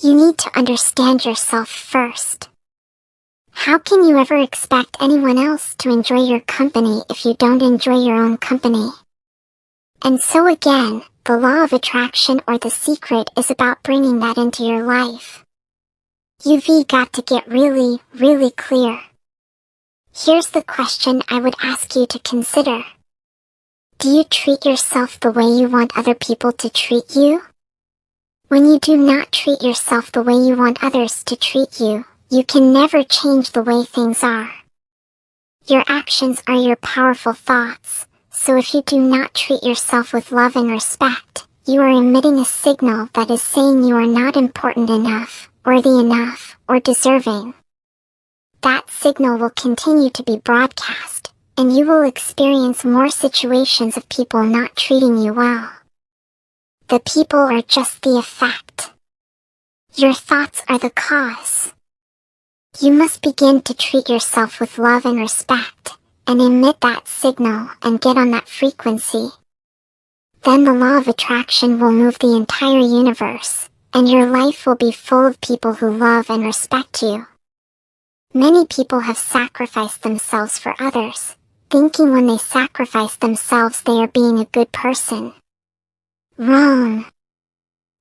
You need to understand yourself first. How can you ever expect anyone else to enjoy your company if you don't enjoy your own company? And so again, the law of attraction or the secret is about bringing that into your life. You've got to get really, really clear. Here's the question I would ask you to consider. Do you treat yourself the way you want other people to treat you? When you do not treat yourself the way you want others to treat you, you can never change the way things are. Your actions are your powerful thoughts, so if you do not treat yourself with love and respect, you are emitting a signal that is saying you are not important enough, worthy enough, or deserving. That signal will continue to be broadcast, and you will experience more situations of people not treating you well. The people are just the effect. Your thoughts are the cause. You must begin to treat yourself with love and respect, and emit that signal and get on that frequency. Then the law of attraction will move the entire universe, and your life will be full of people who love and respect you. Many people have sacrificed themselves for others, thinking when they sacrifice themselves they are being a good person. Wrong.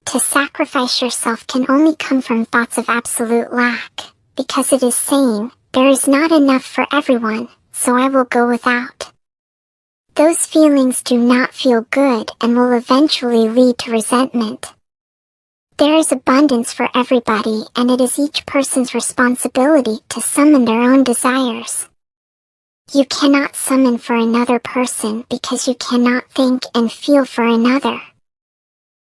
To sacrifice yourself can only come from thoughts of absolute lack, because it is saying, there is not enough for everyone, so I will go without. Those feelings do not feel good and will eventually lead to resentment. There is abundance for everybody, and it is each person's responsibility to summon their own desires. You cannot summon for another person because you cannot think and feel for another.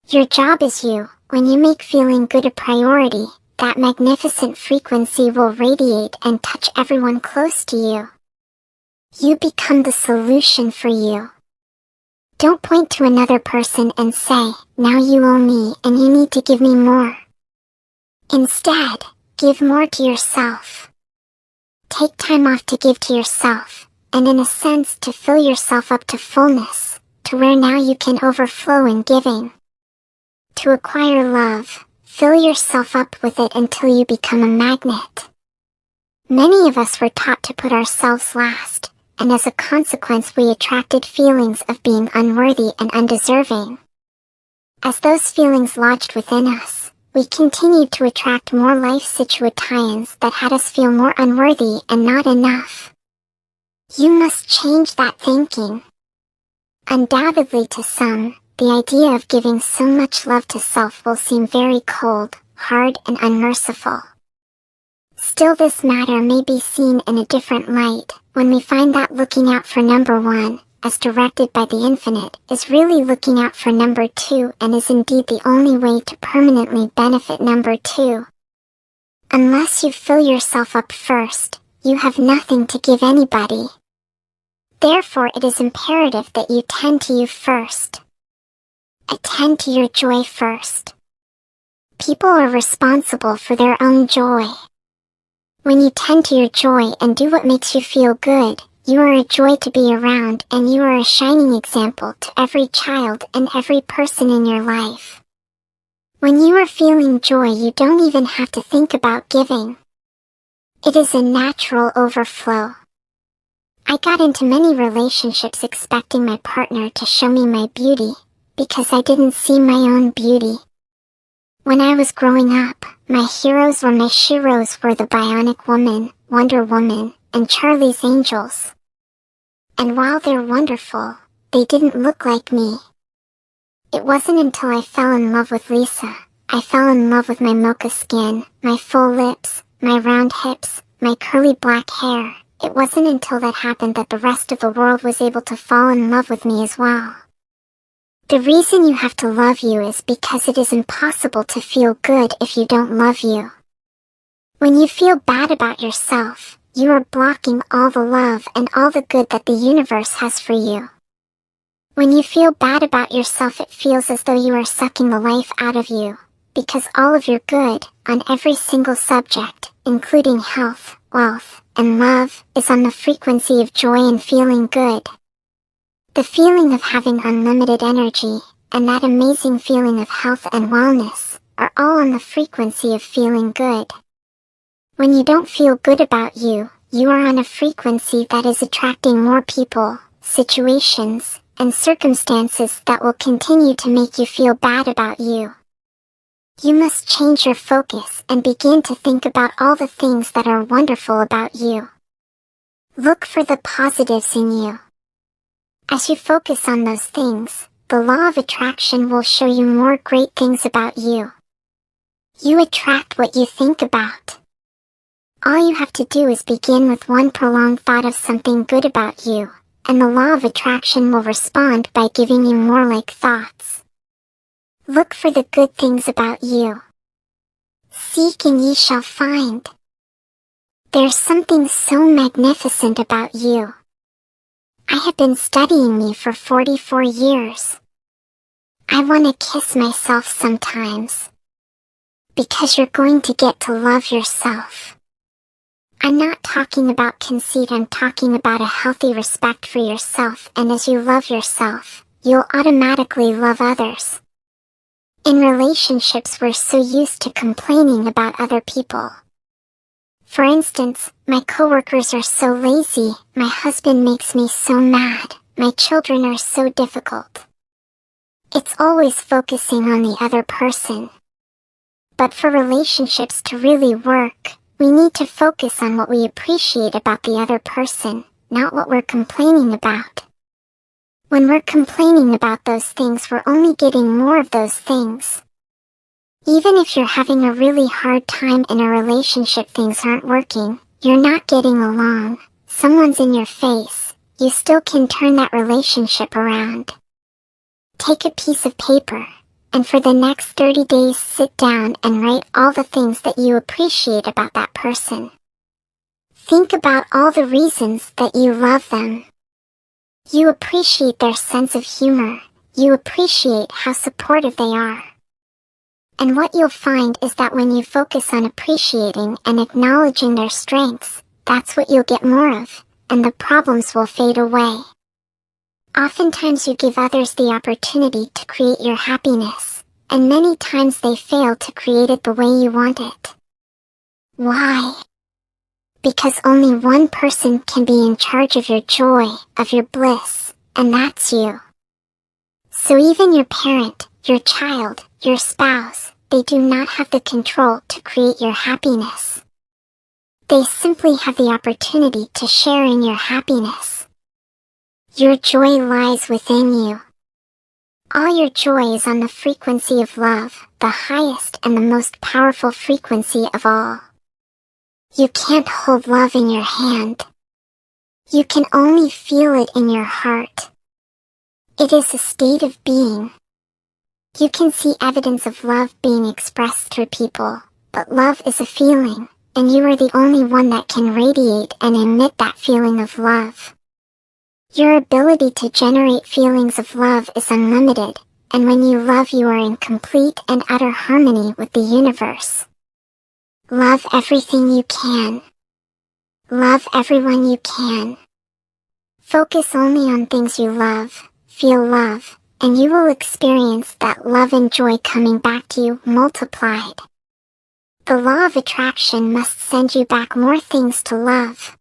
Your job is you. When you make feeling good a priority, that magnificent frequency will radiate and touch everyone close to you. You become the solution for you. Don't point to another person and say, now you owe me and you need to give me more. Instead, give more to yourself. Take time off to give to yourself, and in a sense to fill yourself up to fullness, to where now you can overflow in giving. To acquire love, fill yourself up with it until you become a magnet. Many of us were taught to put ourselves last, and as a consequence we attracted feelings of being unworthy and undeserving. As those feelings lodged within us, we continued to attract more life situations that had us feel more unworthy and not enough. You must change that thinking. Undoubtedly to some, the idea of giving so much love to self will seem very cold, hard, and unmerciful. Still, this matter may be seen in a different light, when we find that looking out for number one, as directed by the infinite, is really looking out for number two and is indeed the only way to permanently benefit number two. Unless you fill yourself up first, you have nothing to give anybody. Therefore it is imperative that you tend to you first. Attend to your joy first. People are responsible for their own joy. When you tend to your joy and do what makes you feel good, you are a joy to be around and you are a shining example to every child and every person in your life. When you are feeling joy, you don't even have to think about giving. It is a natural overflow. I got into many relationships expecting my partner to show me my beauty, because I didn't see my own beauty. When I was growing up, my heroes or my sheroes were the Bionic Woman, Wonder Woman, and Charlie's Angels. And while they're wonderful, they didn't look like me. It wasn't until I fell in love with Lisa, I fell in love with my mocha skin, my full lips, my round hips, my curly black hair. It wasn't until that happened that the rest of the world was able to fall in love with me as well. The reason you have to love you is because it is impossible to feel good if you don't love you. When you feel bad about yourself, you are blocking all the love and all the good that the universe has for you. When you feel bad about yourself, it feels as though you are sucking the life out of you, because all of your good, on every single subject, including health, wealth, and love, is on the frequency of joy and feeling good. The feeling of having unlimited energy, and that amazing feeling of health and wellness, are all on the frequency of feeling good. When you don't feel good about you, you are on a frequency that is attracting more people, situations, and circumstances that will continue to make you feel bad about you. You must change your focus and begin to think about all the things that are wonderful about you. Look for the positives in you. As you focus on those things, the law of attraction will show you more great things about you. You attract what you think about. All you have to do is begin with one prolonged thought of something good about you, and the law of attraction will respond by giving you more like thoughts. Look for the good things about you. Seek and ye shall find. There's something so magnificent about you. I have been studying you for 44 years. I want to kiss myself sometimes. Because you're going to get to love yourself. I'm not talking about conceit, I'm talking about a healthy respect for yourself, and as you love yourself, you'll automatically love others. In relationships, we're so used to complaining about other people. For instance, my coworkers are so lazy, my husband makes me so mad, my children are so difficult. It's always focusing on the other person. But for relationships to really work, we need to focus on what we appreciate about the other person, not what we're complaining about. When we're complaining about those things, we're only getting more of those things. Even if you're having a really hard time in a relationship, things aren't working, you're not getting along, someone's in your face, you still can turn that relationship around. Take a piece of paper, and for the next 30 days sit down and write all the things that you appreciate about that person. Think about all the reasons that you love them. You appreciate their sense of humor, you appreciate how supportive they are. And what you'll find is that when you focus on appreciating and acknowledging their strengths, that's what you'll get more of, and the problems will fade away. Oftentimes you give others the opportunity to create your happiness, and many times they fail to create it the way you want it. Why? Because only one person can be in charge of your joy, of your bliss, and that's you. So even your parent, your child, your spouse, they do not have the control to create your happiness. They simply have the opportunity to share in your happiness. Your joy lies within you. All your joy is on the frequency of love, the highest and the most powerful frequency of all. You can't hold love in your hand. You can only feel it in your heart. It is a state of being. You can see evidence of love being expressed through people, but love is a feeling, and you are the only one that can radiate and emit that feeling of love. Your ability to generate feelings of love is unlimited, and when you love, you are in complete and utter harmony with the universe. Love everything you can. Love everyone you can. Focus only on things you love, feel love, and you will experience that love and joy coming back to you multiplied. The law of attraction must send you back more things to love.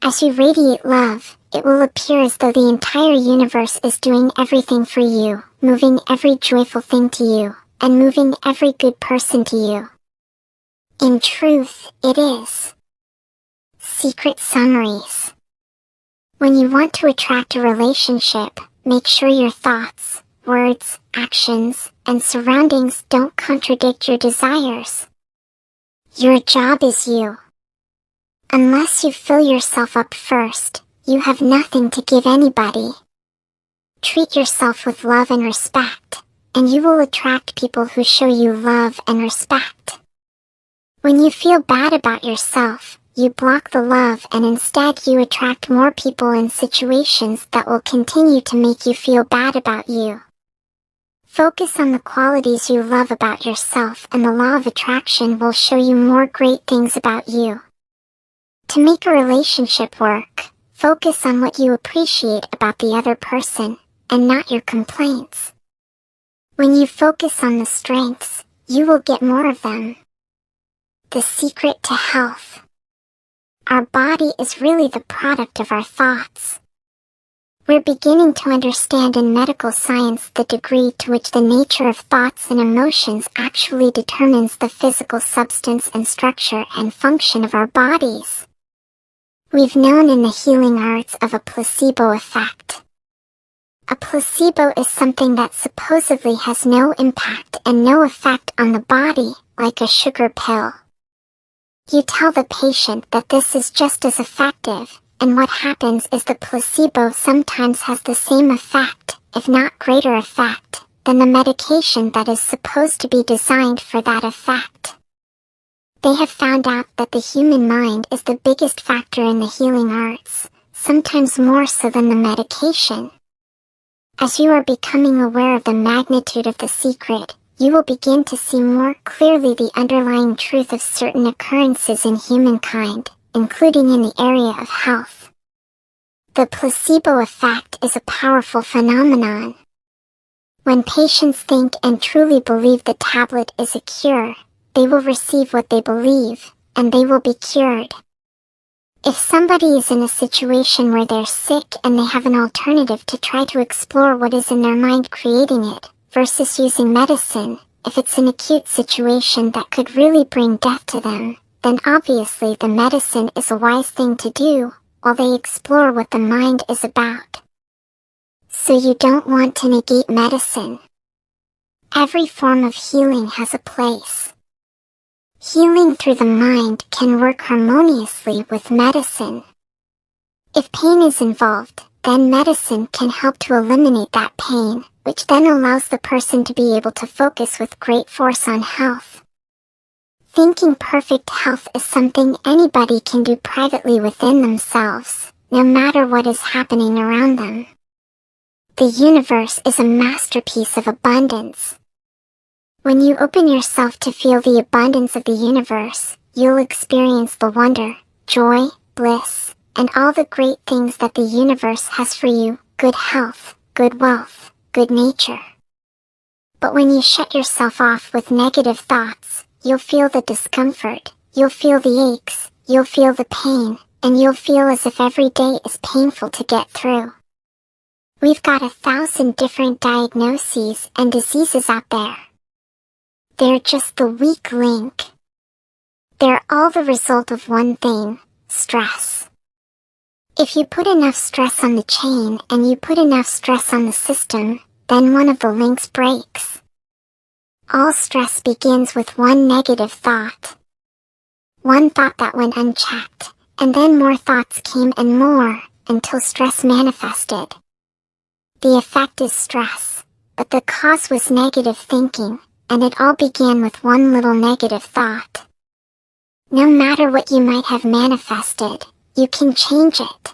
As you radiate love, it will appear as though the entire universe is doing everything for you, moving every joyful thing to you, and moving every good person to you. In truth, it is. Secret summaries. When you want to attract a relationship, make sure your thoughts, words, actions, and surroundings don't contradict your desires. Your job is you. Unless you fill yourself up first, you have nothing to give anybody. Treat yourself with love and respect, and you will attract people who show you love and respect. When you feel bad about yourself, you block the love and instead you attract more people and situations that will continue to make you feel bad about you. Focus on the qualities you love about yourself and the law of attraction will show you more great things about you. To make a relationship work, focus on what you appreciate about the other person, and not your complaints. When you focus on the strengths, you will get more of them. The secret to health. Our body is really the product of our thoughts. We're beginning to understand in medical science the degree to which the nature of thoughts and emotions actually determines the physical substance and structure and function of our bodies. We've known in the healing arts of a placebo effect. A placebo is something that supposedly has no impact and no effect on the body, like a sugar pill. You tell the patient that this is just as effective, and what happens is the placebo sometimes has the same effect, if not greater effect, than the medication that is supposed to be designed for that effect. They have found out that the human mind is the biggest factor in the healing arts, sometimes more so than the medication. As you are becoming aware of the magnitude of the secret, you will begin to see more clearly the underlying truth of certain occurrences in humankind, including in the area of health. The placebo effect is a powerful phenomenon. When patients think and truly believe the tablet is a cure, they will receive what they believe, and they will be cured. If somebody is in a situation where they're sick and they have an alternative to try to explore what is in their mind creating it, versus using medicine, if it's an acute situation that could really bring death to them, then obviously the medicine is a wise thing to do, while they explore what the mind is about. So you don't want to negate medicine. Every form of healing has a place. Healing through the mind can work harmoniously with medicine. If pain is involved, then medicine can help to eliminate that pain, which then allows the person to be able to focus with great force on health. Thinking perfect health is something anybody can do privately within themselves, no matter what is happening around them. The universe is a masterpiece of abundance. When you open yourself to feel the abundance of the universe, you'll experience the wonder, joy, bliss, and all the great things that the universe has for you, good health, good wealth, good nature. But when you shut yourself off with negative thoughts, you'll feel the discomfort, you'll feel the aches, you'll feel the pain, and you'll feel as if every day is painful to get through. We've got 1,000 different diagnoses and diseases out there. They're just the weak link. They're all the result of one thing, stress. If you put enough stress on the chain and you put enough stress on the system, then one of the links breaks. All stress begins with one negative thought. One thought that went unchecked, and then more thoughts came and more, until stress manifested. The effect is stress, but the cause was negative thinking, and it all began with one little negative thought. No matter what you might have manifested, you can change it.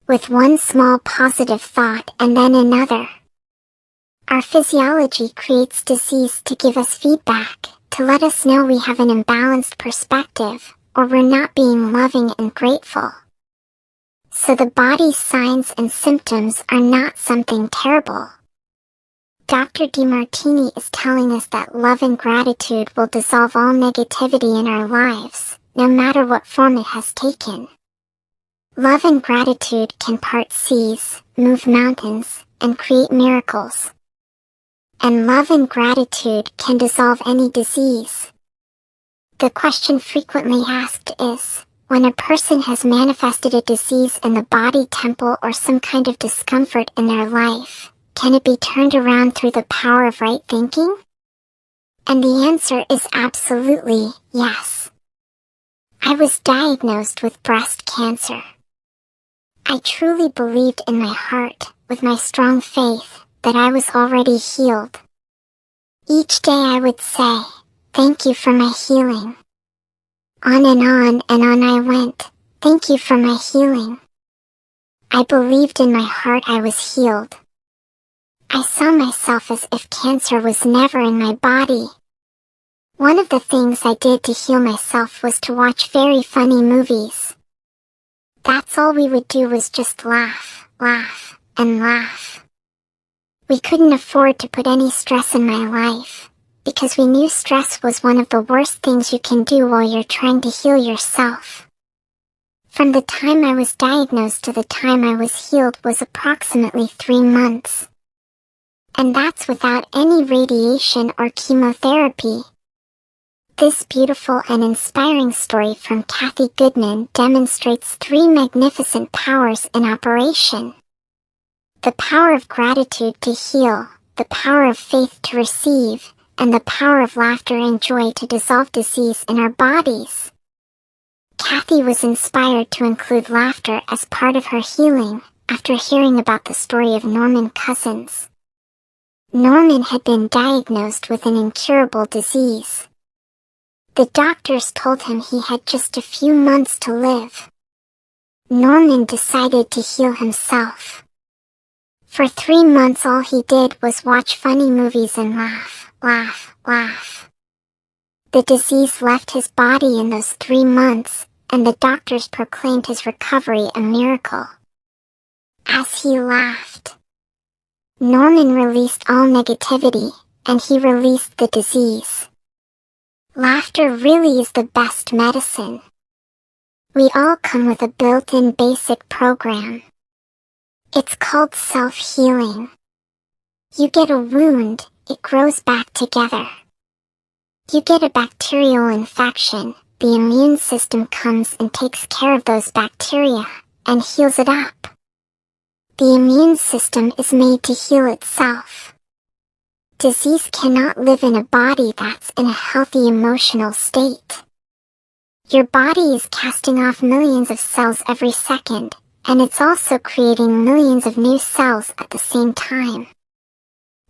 With one small positive thought and then another. Our physiology creates disease to give us feedback, to let us know we have an imbalanced perspective, or we're not being loving and grateful. So the body's signs and symptoms are not something terrible. Dr. DeMartini is telling us that love and gratitude will dissolve all negativity in our lives, no matter what form it has taken. Love and gratitude can part seas, move mountains, and create miracles. And love and gratitude can dissolve any disease. The question frequently asked is, when a person has manifested a disease in the body temple or some kind of discomfort in their life, can it be turned around through the power of right thinking? And the answer is absolutely yes. I was diagnosed with breast cancer. I truly believed in my heart, with my strong faith, that I was already healed. Each day I would say, "Thank you for my healing. On and on I went. Thank you for my healing. I believed in my heart I was healed. I saw myself as if cancer was never in my body. One of the things I did to heal myself was to watch very funny movies. That's all we would do, was just laugh, laugh, and laugh. We couldn't afford to put any stress in my life, because we knew stress was one of the worst things you can do while you're trying to heal yourself. From the time I was diagnosed to the time I was healed was approximately 3 months. And that's without any radiation or chemotherapy. This beautiful and inspiring story from Kathy Goodman demonstrates 3 magnificent powers in operation. The power of gratitude to heal, the power of faith to receive, and the power of laughter and joy to dissolve disease in our bodies. Kathy was inspired to include laughter as part of her healing after hearing about the story of Norman Cousins. Norman had been diagnosed with an incurable disease. The doctors told him he had just a few months to live. Norman decided to heal himself. For 3 months all he did was watch funny movies and laugh, laugh, laugh. The disease left his body in those 3 months, and the doctors proclaimed his recovery a miracle. As he laughed, Norman released all negativity, and he released the disease. Laughter really is the best medicine. We all come with a built-in basic program. It's called self-healing. You get a wound, it grows back together. You get a bacterial infection, the immune system comes and takes care of those bacteria, and heals it up. The immune system is made to heal itself. Disease cannot live in a body that's in a healthy emotional state. Your body is casting off millions of cells every second, and it's also creating millions of new cells at the same time.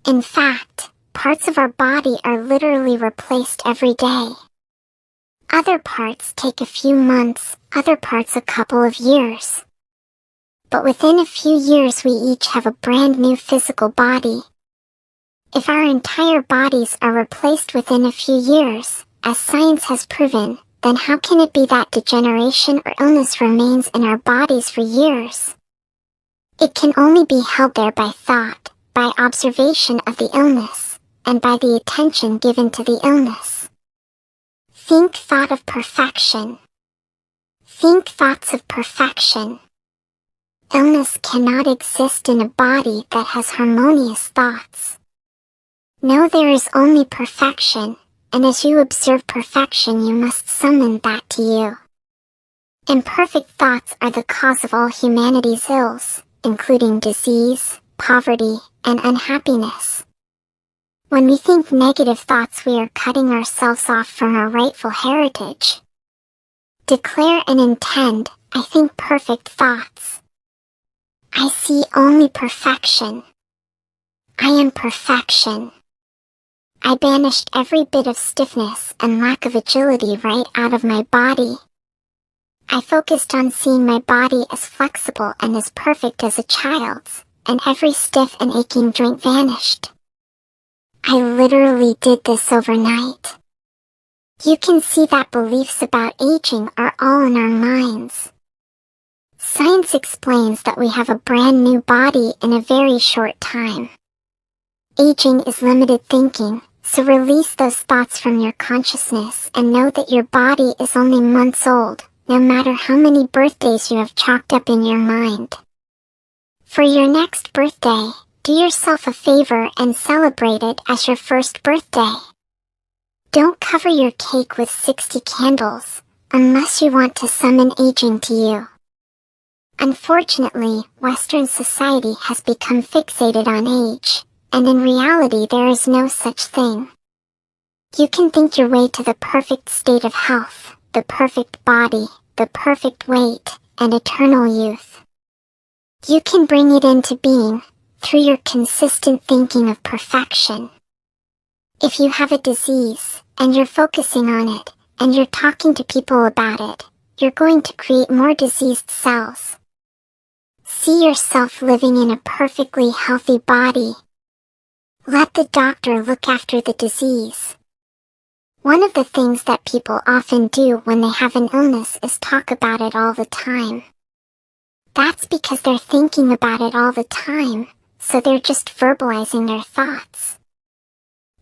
In fact, parts of our body are literally replaced every day. Other parts take a few months, other parts a couple of years. But within a few years we each have a brand new physical body. If our entire bodies are replaced within a few years, as science has proven, then how can it be that degeneration or illness remains in our bodies for years? It can only be held there by thought, by observation of the illness, and by the attention given to the illness. Think thought of perfection. Think thoughts of perfection. Illness cannot exist in a body that has harmonious thoughts. No, there is only perfection, and as you observe perfection you must summon that to you. Imperfect thoughts are the cause of all humanity's ills, including disease, poverty, and unhappiness. When we think negative thoughts we are cutting ourselves off from our rightful heritage. Declare and intend, I think perfect thoughts. I see only perfection. I am perfection. I banished every bit of stiffness and lack of agility right out of my body. I focused on seeing my body as flexible and as perfect as a child's, and every stiff and aching joint vanished. I literally did this overnight. You can see that beliefs about aging are all in our minds. Science explains that we have a brand new body in a very short time. Aging is limited thinking, so release those thoughts from your consciousness and know that your body is only months old, no matter how many birthdays you have chalked up in your mind. For your next birthday, do yourself a favor and celebrate it as your first birthday. Don't cover your cake with 60 candles, unless you want to summon aging to you. Unfortunately, Western society has become fixated on age, and in reality there is no such thing. You can think your way to the perfect state of health, the perfect body, the perfect weight, and eternal youth. You can bring it into being, through your consistent thinking of perfection. If you have a disease, and you're focusing on it, and you're talking to people about it, you're going to create more diseased cells. See yourself living in a perfectly healthy body. Let the doctor look after the disease. One of the things that people often do when they have an illness is talk about it all the time. That's because they're thinking about it all the time, so they're just verbalizing their thoughts.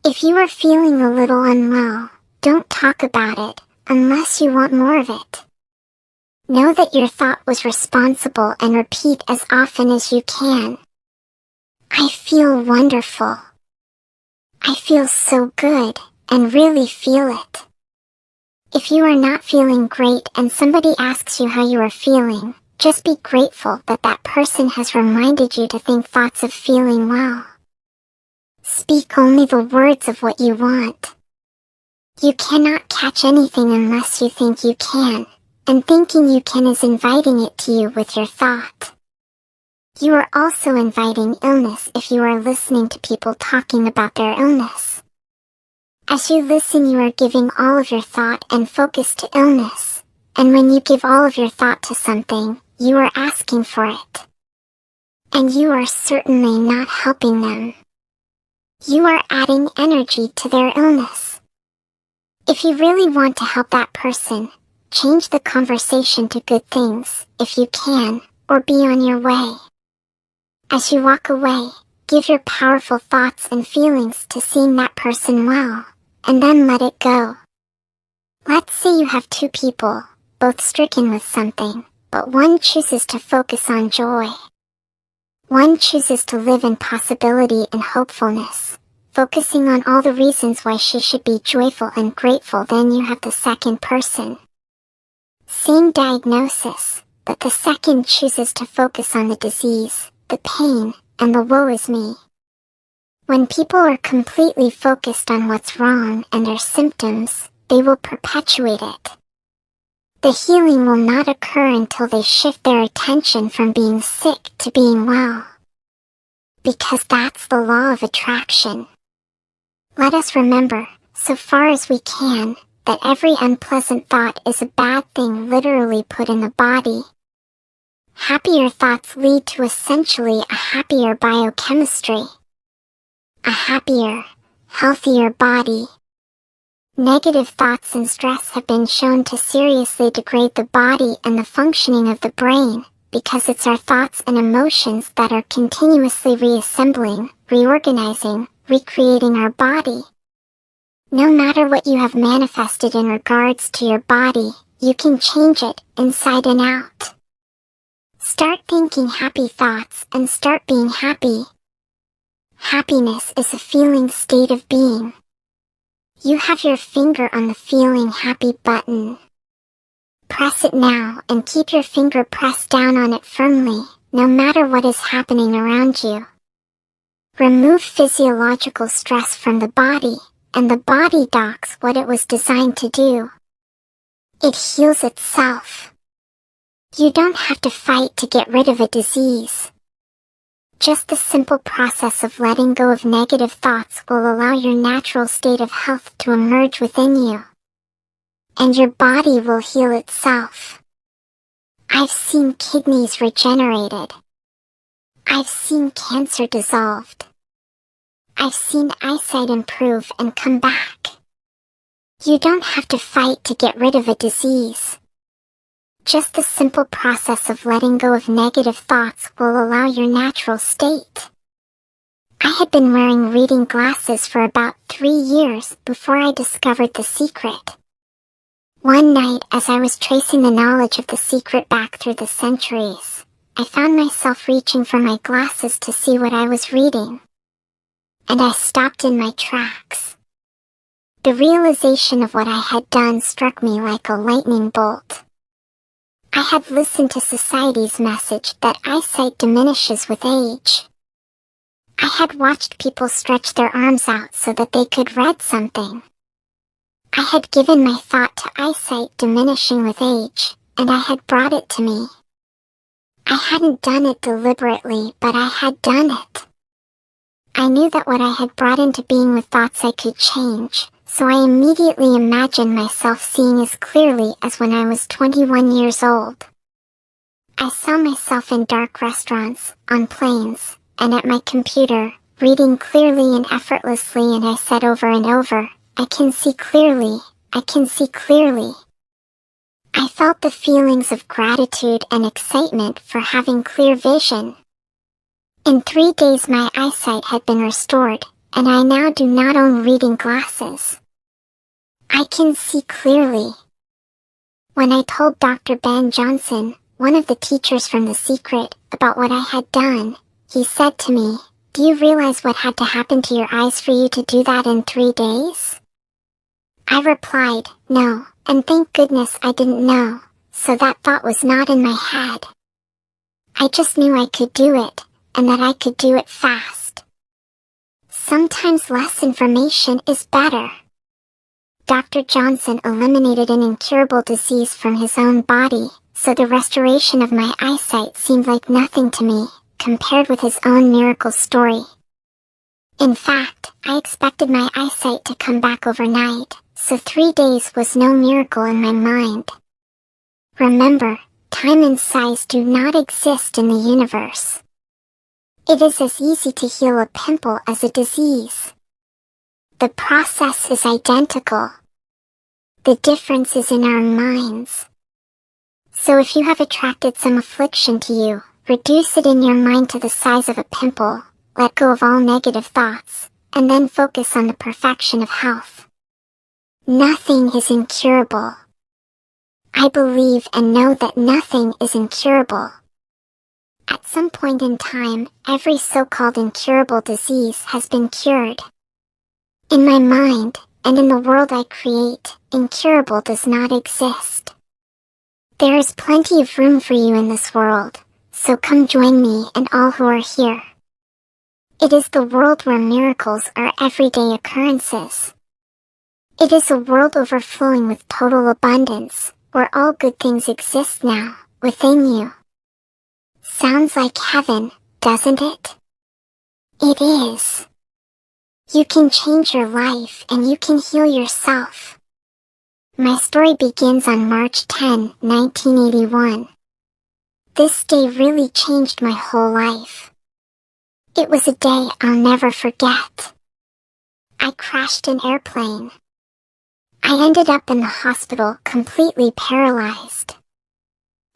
If you are feeling a little unwell, don't talk about it, unless you want more of it. Know that your thought was responsible and repeat as often as you can. I feel wonderful. I feel so good, and really feel it. If you are not feeling great and somebody asks you how you are feeling, just be grateful that that person has reminded you to think thoughts of feeling well. Speak only the words of what you want. You cannot catch anything unless you think you can, and thinking you can is inviting it to you with your thought. You are also inviting illness if you are listening to people talking about their illness. As you listen, you are giving all of your thought and focus to illness, and when you give all of your thought to something, you are asking for it. And you are certainly not helping them. You are adding energy to their illness. If you really want to help that person, change the conversation to good things, if you can, or be on your way. As you walk away, give your powerful thoughts and feelings to seeing that person well, and then let it go. Let's say you have two people, both stricken with something, but one chooses to focus on joy. One chooses to live in possibility and hopefulness, focusing on all the reasons why she should be joyful and grateful. Then you have the second person. Same diagnosis, but the second chooses to focus on the disease, the pain, and the woe is me. When people are completely focused on what's wrong and their symptoms, they will perpetuate it. The healing will not occur until they shift their attention from being sick to being well. Because that's the law of attraction. Let us remember, so far as we can, that every unpleasant thought is a bad thing literally put in the body. Happier thoughts lead to essentially a happier biochemistry. A happier, healthier body. Negative thoughts and stress have been shown to seriously degrade the body and the functioning of the brain, because it's our thoughts and emotions that are continuously reassembling, reorganizing, recreating our body. No matter what you have manifested in regards to your body, you can change it, inside and out. Start thinking happy thoughts and start being happy. Happiness is a feeling state of being. You have your finger on the feeling happy button. Press it now and keep your finger pressed down on it firmly, no matter what is happening around you. Remove physiological stress from the body, and the body does what it was designed to do. It heals itself. You don't have to fight to get rid of a disease. Just the simple process of letting go of negative thoughts will allow your natural state of health to emerge within you. And your body will heal itself. I've seen kidneys regenerated. I've seen cancer dissolved. I've seen eyesight improve and come back. You don't have to fight to get rid of a disease. Just the simple process of letting go of negative thoughts will allow your natural state. I had been wearing reading glasses for about 3 years before I discovered the secret. One night, as I was tracing the knowledge of the secret back through the centuries, I found myself reaching for my glasses to see what I was reading. And I stopped in my tracks. The realization of what I had done struck me like a lightning bolt. I had listened to society's message that eyesight diminishes with age. I had watched people stretch their arms out so that they could read something. I had given my thought to eyesight diminishing with age, and I had brought it to me. I hadn't done it deliberately, but I had done it. I knew that what I had brought into being with thoughts I could change, so I immediately imagined myself seeing as clearly as when I was 21 years old. I saw myself in dark restaurants, on planes, and at my computer, reading clearly and effortlessly, and I said over and over, I can see clearly, I can see clearly. I felt the feelings of gratitude and excitement for having clear vision. In 3 days my eyesight had been restored, and I now do not own reading glasses. I can see clearly. When I told Dr. Ben Johnson, one of the teachers from The Secret, about what I had done, he said to me, "Do you realize what had to happen to your eyes for you to do that in 3 days?" I replied, "No, and thank goodness I didn't know, so that thought was not in my head. I just knew I could do it, and that I could do it fast. Sometimes less information is better." Dr. Johnson eliminated an incurable disease from his own body, so the restoration of my eyesight seemed like nothing to me, compared with his own miracle story. In fact, I expected my eyesight to come back overnight, so 3 days was no miracle in my mind. Remember, time and size do not exist in the universe. It is as easy to heal a pimple as a disease. The process is identical. The difference is in our minds. So if you have attracted some affliction to you, reduce it in your mind to the size of a pimple, let go of all negative thoughts, and then focus on the perfection of health. Nothing is incurable. I believe and know that nothing is incurable. At some point in time, every so-called incurable disease has been cured. In my mind, and in the world I create, incurable does not exist. There is plenty of room for you in this world, so come join me and all who are here. It is the world where miracles are everyday occurrences. It is a world overflowing with total abundance, where all good things exist now, within you. Sounds like heaven, doesn't it? It is. You can change your life and you can heal yourself. My story begins on March 10, 1981. This day really changed my whole life. It was a day I'll never forget. I crashed an airplane. I ended up in the hospital completely paralyzed.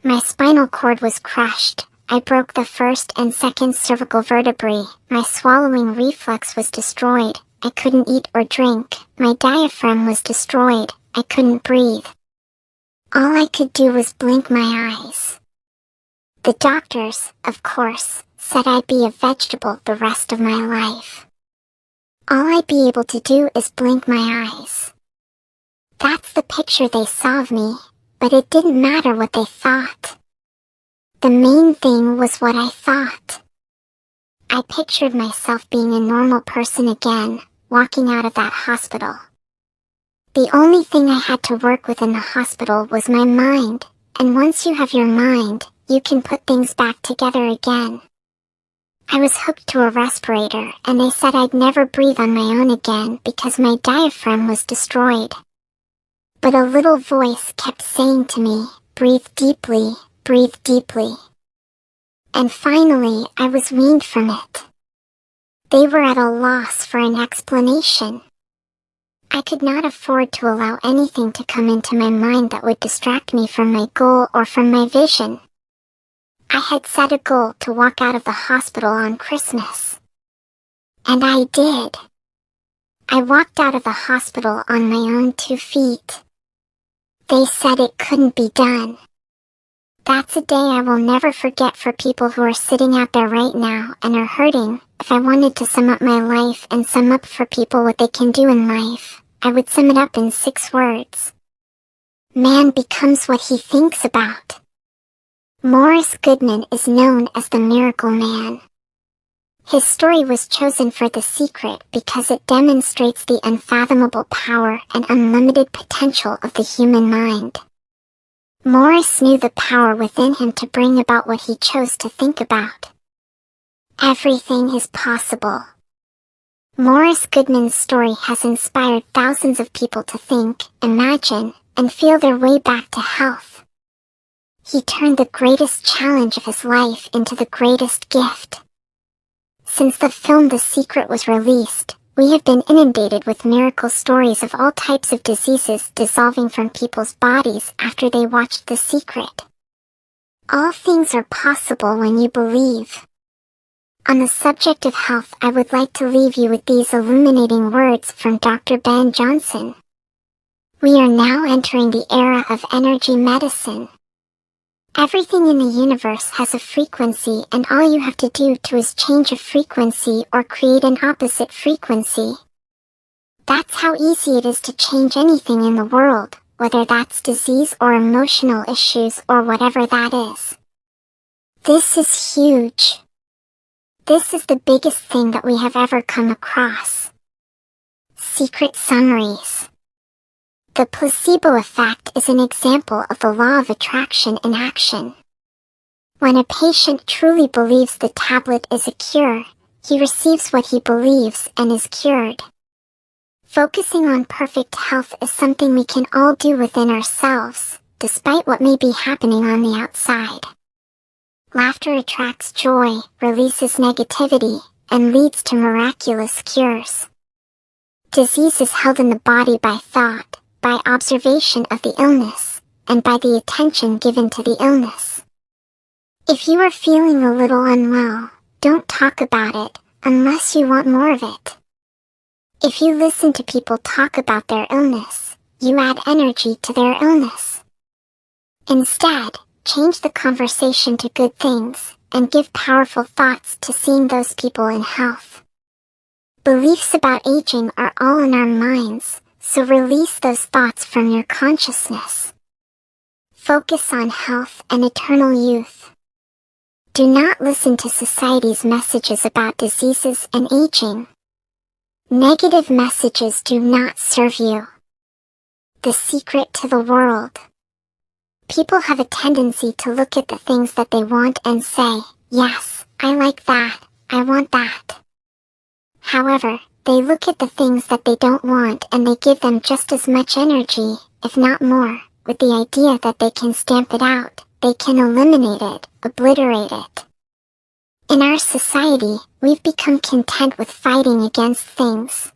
My spinal cord was crushed. I broke the first and second cervical vertebrae. My swallowing reflex was destroyed. I couldn't eat or drink. My diaphragm was destroyed. I couldn't breathe. All I could do was blink my eyes. The doctors, of course, said I'd be a vegetable the rest of my life. All I'd be able to do is blink my eyes. That's the picture they saw of me, but it didn't matter what they thought. The main thing was what I thought. I pictured myself being a normal person again, walking out of that hospital. The only thing I had to work with in the hospital was my mind, and once you have your mind, you can put things back together again. I was hooked to a respirator, and they said I'd never breathe on my own again because my diaphragm was destroyed. But a little voice kept saying to me, "Breathe deeply, breathe deeply." And finally, I was weaned from it. They were at a loss for an explanation. I could not afford to allow anything to come into my mind that would distract me from my goal or from my vision. I had set a goal to walk out of the hospital on Christmas. And I did. I walked out of the hospital on my own 2 feet. They said it couldn't be done. That's a day I will never forget for people who are sitting out there right now and are hurting. If I wanted to sum up my life and sum up for people what they can do in life, I would sum it up in 6 words. Man becomes what he thinks about. Morris Goodman is known as the Miracle Man. His story was chosen for The Secret because it demonstrates the unfathomable power and unlimited potential of the human mind. Morris knew the power within him to bring about what he chose to think about. Everything is possible. Morris Goodman's story has inspired thousands of people to think, imagine, and feel their way back to health. He turned the greatest challenge of his life into the greatest gift. Since the film The Secret was released, we have been inundated with miracle stories of all types of diseases dissolving from people's bodies after they watched The Secret. All things are possible when you believe. On the subject of health, I would like to leave you with these illuminating words from Dr. Ben Johnson. We are now entering the era of energy medicine. Everything in the universe has a frequency, and all you have to do is change a frequency or create an opposite frequency. That's how easy it is to change anything in the world, whether that's disease or emotional issues or whatever that is. This is huge. This is the biggest thing that we have ever come across. Secret summaries. The placebo effect is an example of the law of attraction in action. When a patient truly believes the tablet is a cure, he receives what he believes and is cured. Focusing on perfect health is something we can all do within ourselves, despite what may be happening on the outside. Laughter attracts joy, releases negativity, and leads to miraculous cures. Disease is held in the body by thought, by observation of the illness, and by the attention given to the illness. If you are feeling a little unwell, don't talk about it, unless you want more of it. If you listen to people talk about their illness, you add energy to their illness. Instead, change the conversation to good things, and give powerful thoughts to seeing those people in health. Beliefs about aging are all in our minds, so release those thoughts from your consciousness. Focus on health and eternal youth. Do not listen to society's messages about diseases and aging. Negative messages do not serve you. The secret to the world. People have a tendency to look at the things that they want and say, yes, I like that, I want that. However, they look at the things that they don't want and they give them just as much energy, if not more, with the idea that they can stamp it out, they can eliminate it, obliterate it. In our society, we've become content with fighting against things.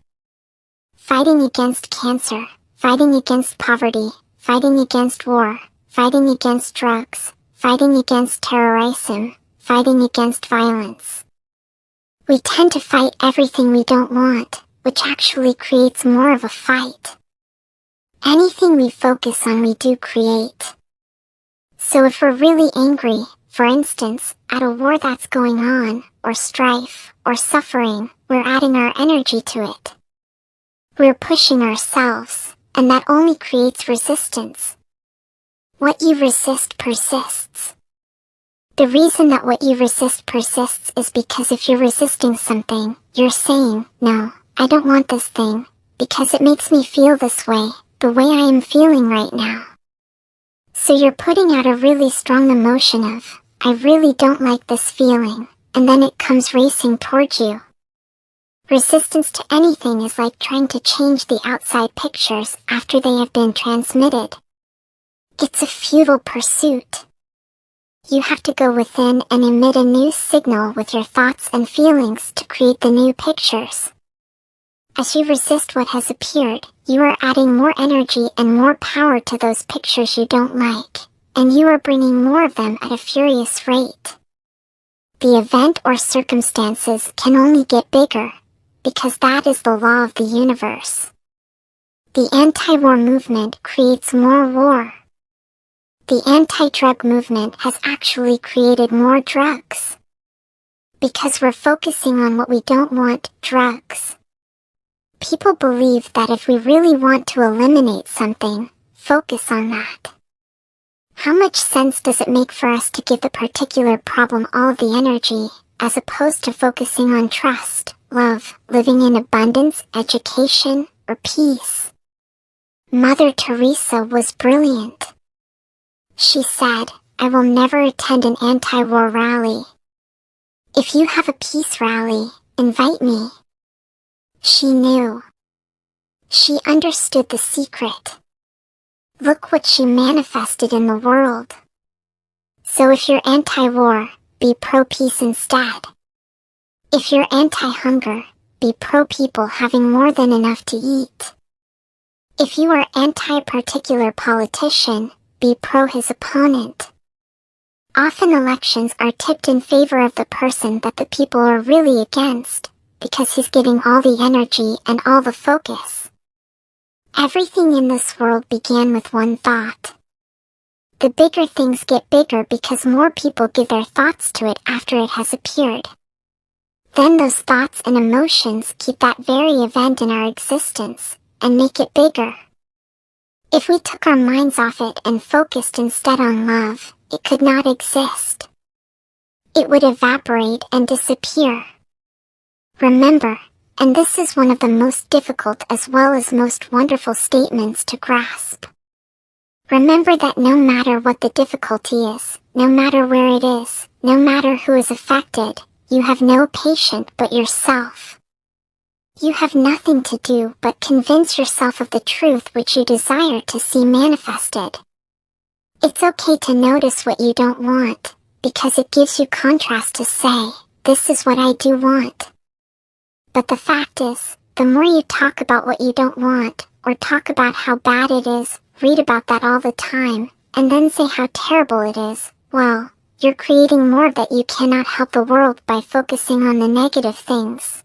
Fighting against cancer, fighting against poverty, fighting against war, fighting against drugs, fighting against terrorism, fighting against violence. We tend to fight everything we don't want, which actually creates more of a fight. Anything we focus on we do create. So if we're really angry, for instance, at a war that's going on, or strife, or suffering, we're adding our energy to it. We're pushing ourselves, and that only creates resistance. What you resist persists. The reason that what you resist persists is because if you're resisting something, you're saying, no, I don't want this thing, because it makes me feel this way, the way I am feeling right now. So you're putting out a really strong emotion of, I really don't like this feeling, and then it comes racing towards you. Resistance to anything is like trying to change the outside pictures after they have been transmitted. It's a futile pursuit. You have to go within and emit a new signal with your thoughts and feelings to create the new pictures. As you resist what has appeared, you are adding more energy and more power to those pictures you don't like, and you are bringing more of them at a furious rate. The event or circumstances can only get bigger, because that is the law of the universe. The anti-war movement creates more war. The anti-drug movement has actually created more drugs. Because we're focusing on what we don't want, drugs. People believe that if we really want to eliminate something, focus on that. How much sense does it make for us to give the particular problem all of the energy, as opposed to focusing on trust, love, living in abundance, education, or peace? Mother Teresa was brilliant. She said, I will never attend an anti-war rally. If you have a peace rally, invite me. She knew. She understood the secret. Look what she manifested in the world. So if you're anti-war, be pro-peace instead. If you're anti-hunger, be pro-people having more than enough to eat. If you are anti-particular politician, be pro his opponent. Often elections are tipped in favor of the person that the people are really against, because he's getting all the energy and all the focus. Everything in this world began with one thought. The bigger things get bigger because more people give their thoughts to it after it has appeared. Then those thoughts and emotions keep that very event in our existence, and make it bigger. If we took our minds off it and focused instead on love, it could not exist. It would evaporate and disappear. Remember, and this is one of the most difficult as well as most wonderful statements to grasp. Remember that no matter what the difficulty is, no matter where it is, no matter who is affected, you have no patient but yourself. You have nothing to do but convince yourself of the truth which you desire to see manifested. It's okay to notice what you don't want, because it gives you contrast to say, this is what I do want. But the fact is, the more you talk about what you don't want, or talk about how bad it is, read about that all the time, and then say how terrible it is, well, you're creating more that you cannot help the world by focusing on the negative things.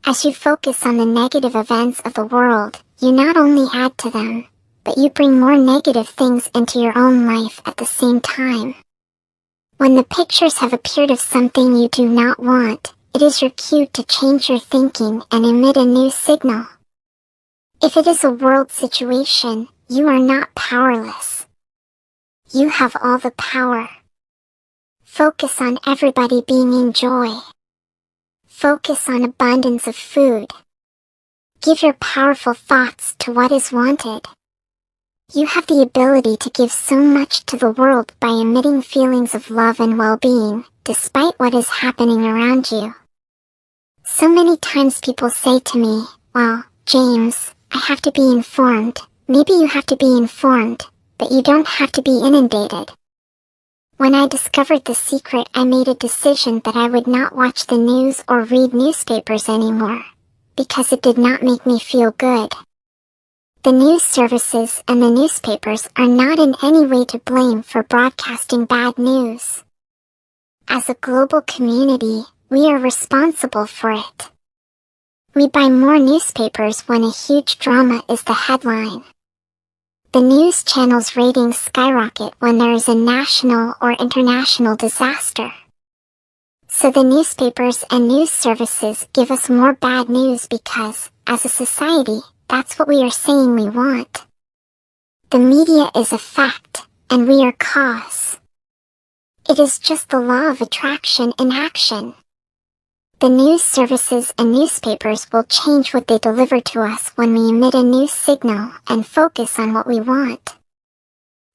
As you focus on the negative events of the world, you not only add to them, but you bring more negative things into your own life at the same time. When the pictures have appeared of something you do not want, it is your cue to change your thinking and emit a new signal. If it is a world situation, you are not powerless. You have all the power. Focus on everybody being in joy. Focus on abundance of food. Give your powerful thoughts to what is wanted. You have the ability to give so much to the world by emitting feelings of love and well-being, despite what is happening around you. So many times people say to me, well, James, I have to be informed. Maybe you have to be informed, but you don't have to be inundated. When I discovered the secret, I made a decision that I would not watch the news or read newspapers anymore, because it did not make me feel good. The news services and the newspapers are not in any way to blame for broadcasting bad news. As a global community, we are responsible for it. We buy more newspapers when a huge drama is the headline. The news channel's ratings skyrocket when there is a national or international disaster. So the newspapers and news services give us more bad news because, as a society, that's what we are saying we want. The media is effect, and we are cause. It is just the law of attraction in action. The news services and newspapers will change what they deliver to us when we emit a new signal and focus on what we want.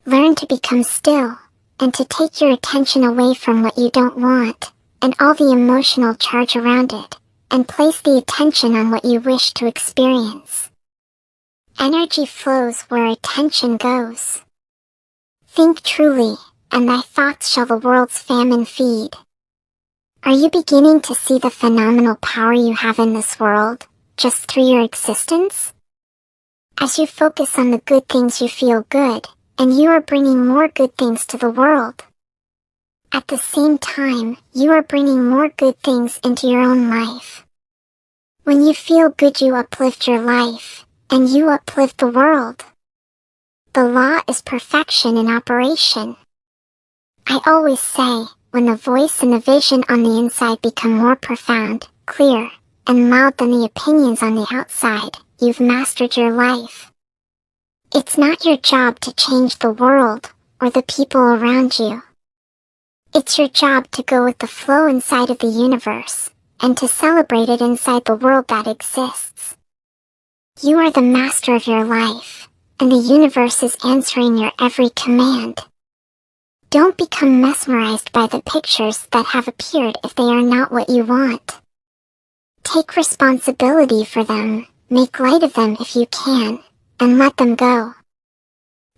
Learn to become still, and to take your attention away from what you don't want, and all the emotional charge around it, and place the attention on what you wish to experience. Energy flows where attention goes. Think truly, and thy thoughts shall the world's famine feed. Are you beginning to see the phenomenal power you have in this world, just through your existence? As you focus on the good things, you feel good, and you are bringing more good things to the world. At the same time, you are bringing more good things into your own life. When you feel good, you uplift your life, and you uplift the world. The law is perfection in operation. I always say, when the voice and the vision on the inside become more profound, clear, and loud than the opinions on the outside, you've mastered your life. It's not your job to change the world, or the people around you. It's your job to go with the flow inside of the universe, and to celebrate it inside the world that exists. You are the master of your life, and the universe is answering your every command. Don't become mesmerized by the pictures that have appeared if they are not what you want. Take responsibility for them, make light of them if you can, and let them go.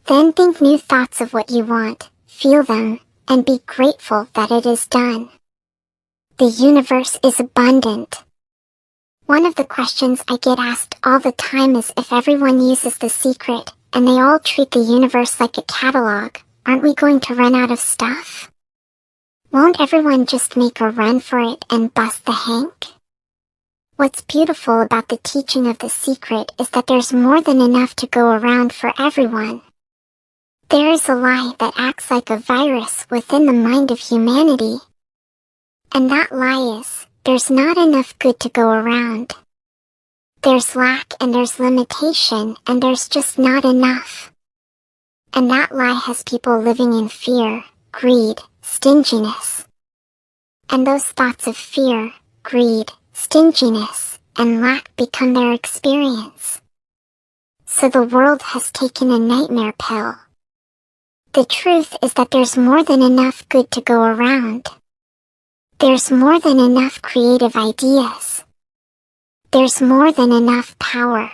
Then think new thoughts of what you want, feel them, and be grateful that it is done. The universe is abundant. One of the questions I get asked all the time is if everyone uses the secret, and they all treat the universe like a catalog, aren't we going to run out of stuff? Won't everyone just make a run for it and bust the hank? What's beautiful about the teaching of the secret is that there's more than enough to go around for everyone. There is a lie that acts like a virus within the mind of humanity. And that lie is, there's not enough good to go around. There's lack and there's limitation and there's just not enough. And that lie has people living in fear, greed, stinginess. And those thoughts of fear, greed, stinginess, and lack become their experience. So the world has taken a nightmare pill. The truth is that there's more than enough good to go around. There's more than enough creative ideas. There's more than enough power.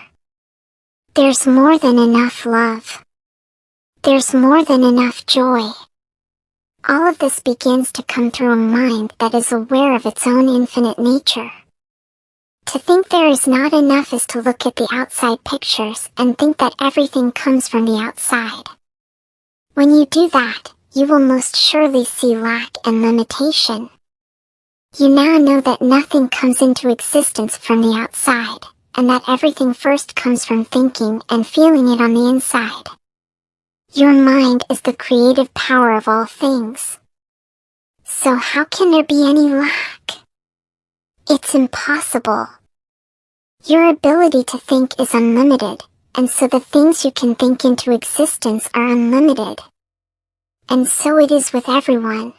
There's more than enough love. There's more than enough joy. All of this begins to come through a mind that is aware of its own infinite nature. To think there is not enough is to look at the outside pictures and think that everything comes from the outside. When you do that, you will most surely see lack and limitation. You now know that nothing comes into existence from the outside, and that everything first comes from thinking and feeling it on the inside. Your mind is the creative power of all things. So how can there be any lack? It's impossible. Your ability to think is unlimited, and so the things you can think into existence are unlimited. And so it is with everyone.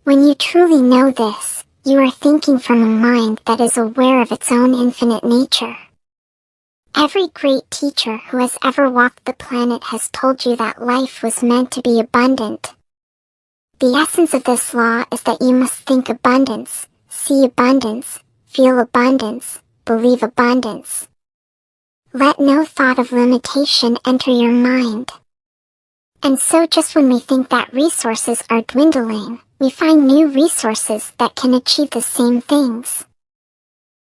When you truly know this, you are thinking from a mind that is aware of its own infinite nature. Every great teacher who has ever walked the planet has told you that life was meant to be abundant. The essence of this law is that you must think abundance, see abundance, feel abundance, believe abundance. Let no thought of limitation enter your mind. And so just when we think that resources are dwindling, we find new resources that can achieve the same things.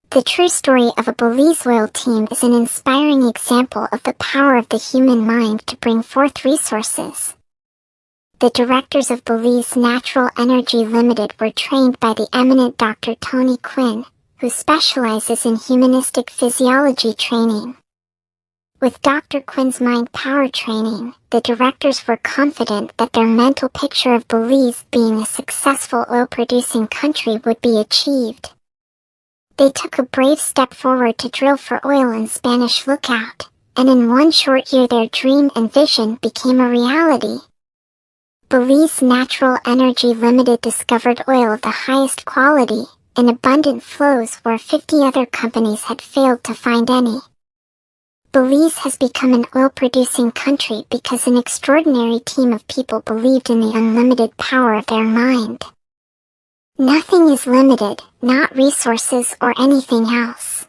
The true story of a Belize oil team is an inspiring example of the power of the human mind to bring forth resources. The directors of Belize Natural Energy Limited were trained by the eminent Dr. Tony Quinn, who specializes in humanistic physiology training. With Dr. Quinn's mind power training, the directors were confident that their mental picture of Belize being a successful oil-producing country would be achieved. They took a brave step forward to drill for oil in Spanish Lookout, and in one short year their dream and vision became a reality. Belize Natural Energy Limited discovered oil of the highest quality, in abundant flows where 50 other companies had failed to find any. Belize has become an oil-producing country because an extraordinary team of people believed in the unlimited power of their mind. Nothing is limited, not resources or anything else.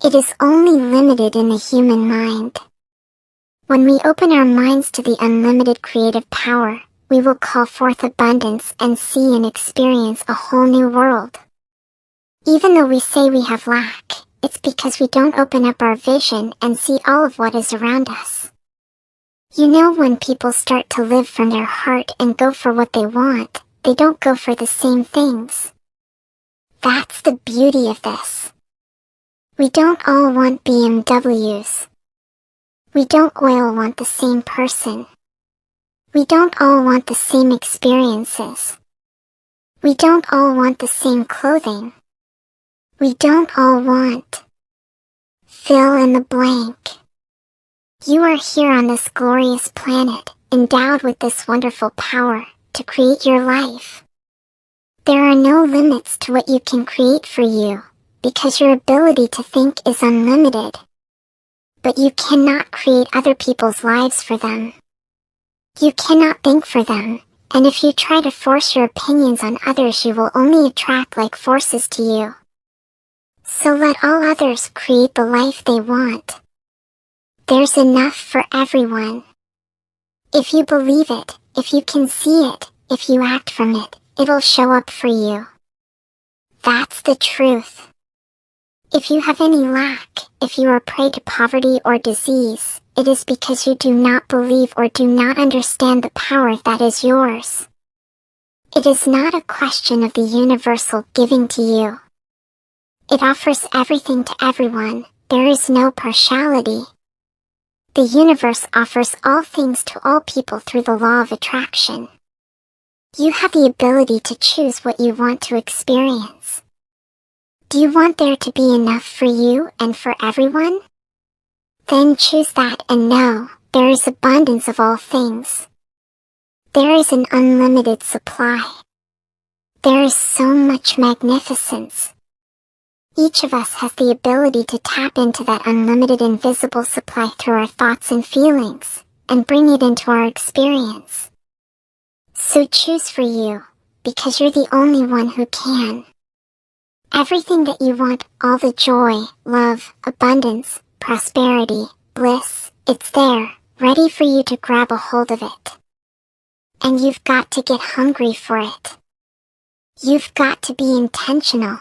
It is only limited in the human mind. When we open our minds to the unlimited creative power, we will call forth abundance and see and experience a whole new world. Even though we say we have lack, it's because we don't open up our vision and see all of what is around us. You know, when people start to live from their heart and go for what they want, they don't go for the same things. That's the beauty of this. We don't all want BMWs. We don't all want the same person. We don't all want the same experiences. We don't all want the same clothing. We don't all want. Fill in the blank. You are here on this glorious planet, endowed with this wonderful power, to create your life. There are no limits to what you can create for you, because your ability to think is unlimited. But you cannot create other people's lives for them. You cannot think for them, and if you try to force your opinions on others you will only attract like forces to you. So let all others create the life they want. There's enough for everyone. If you believe it, if you can see it, if you act from it, it'll show up for you. That's the truth. If you have any lack, if you are prey to poverty or disease, it is because you do not believe or do not understand the power that is yours. It is not a question of the universal giving to you. It offers everything to everyone, there is no partiality. The universe offers all things to all people through the law of attraction. You have the ability to choose what you want to experience. Do you want there to be enough for you and for everyone? Then choose that and know, there is abundance of all things. There is an unlimited supply. There is so much magnificence. Each of us has the ability to tap into that unlimited invisible supply through our thoughts and feelings, and bring it into our experience. So choose for you, because you're the only one who can. Everything that you want, all the joy, love, abundance, prosperity, bliss, it's there, ready for you to grab a hold of it. And you've got to get hungry for it. You've got to be intentional.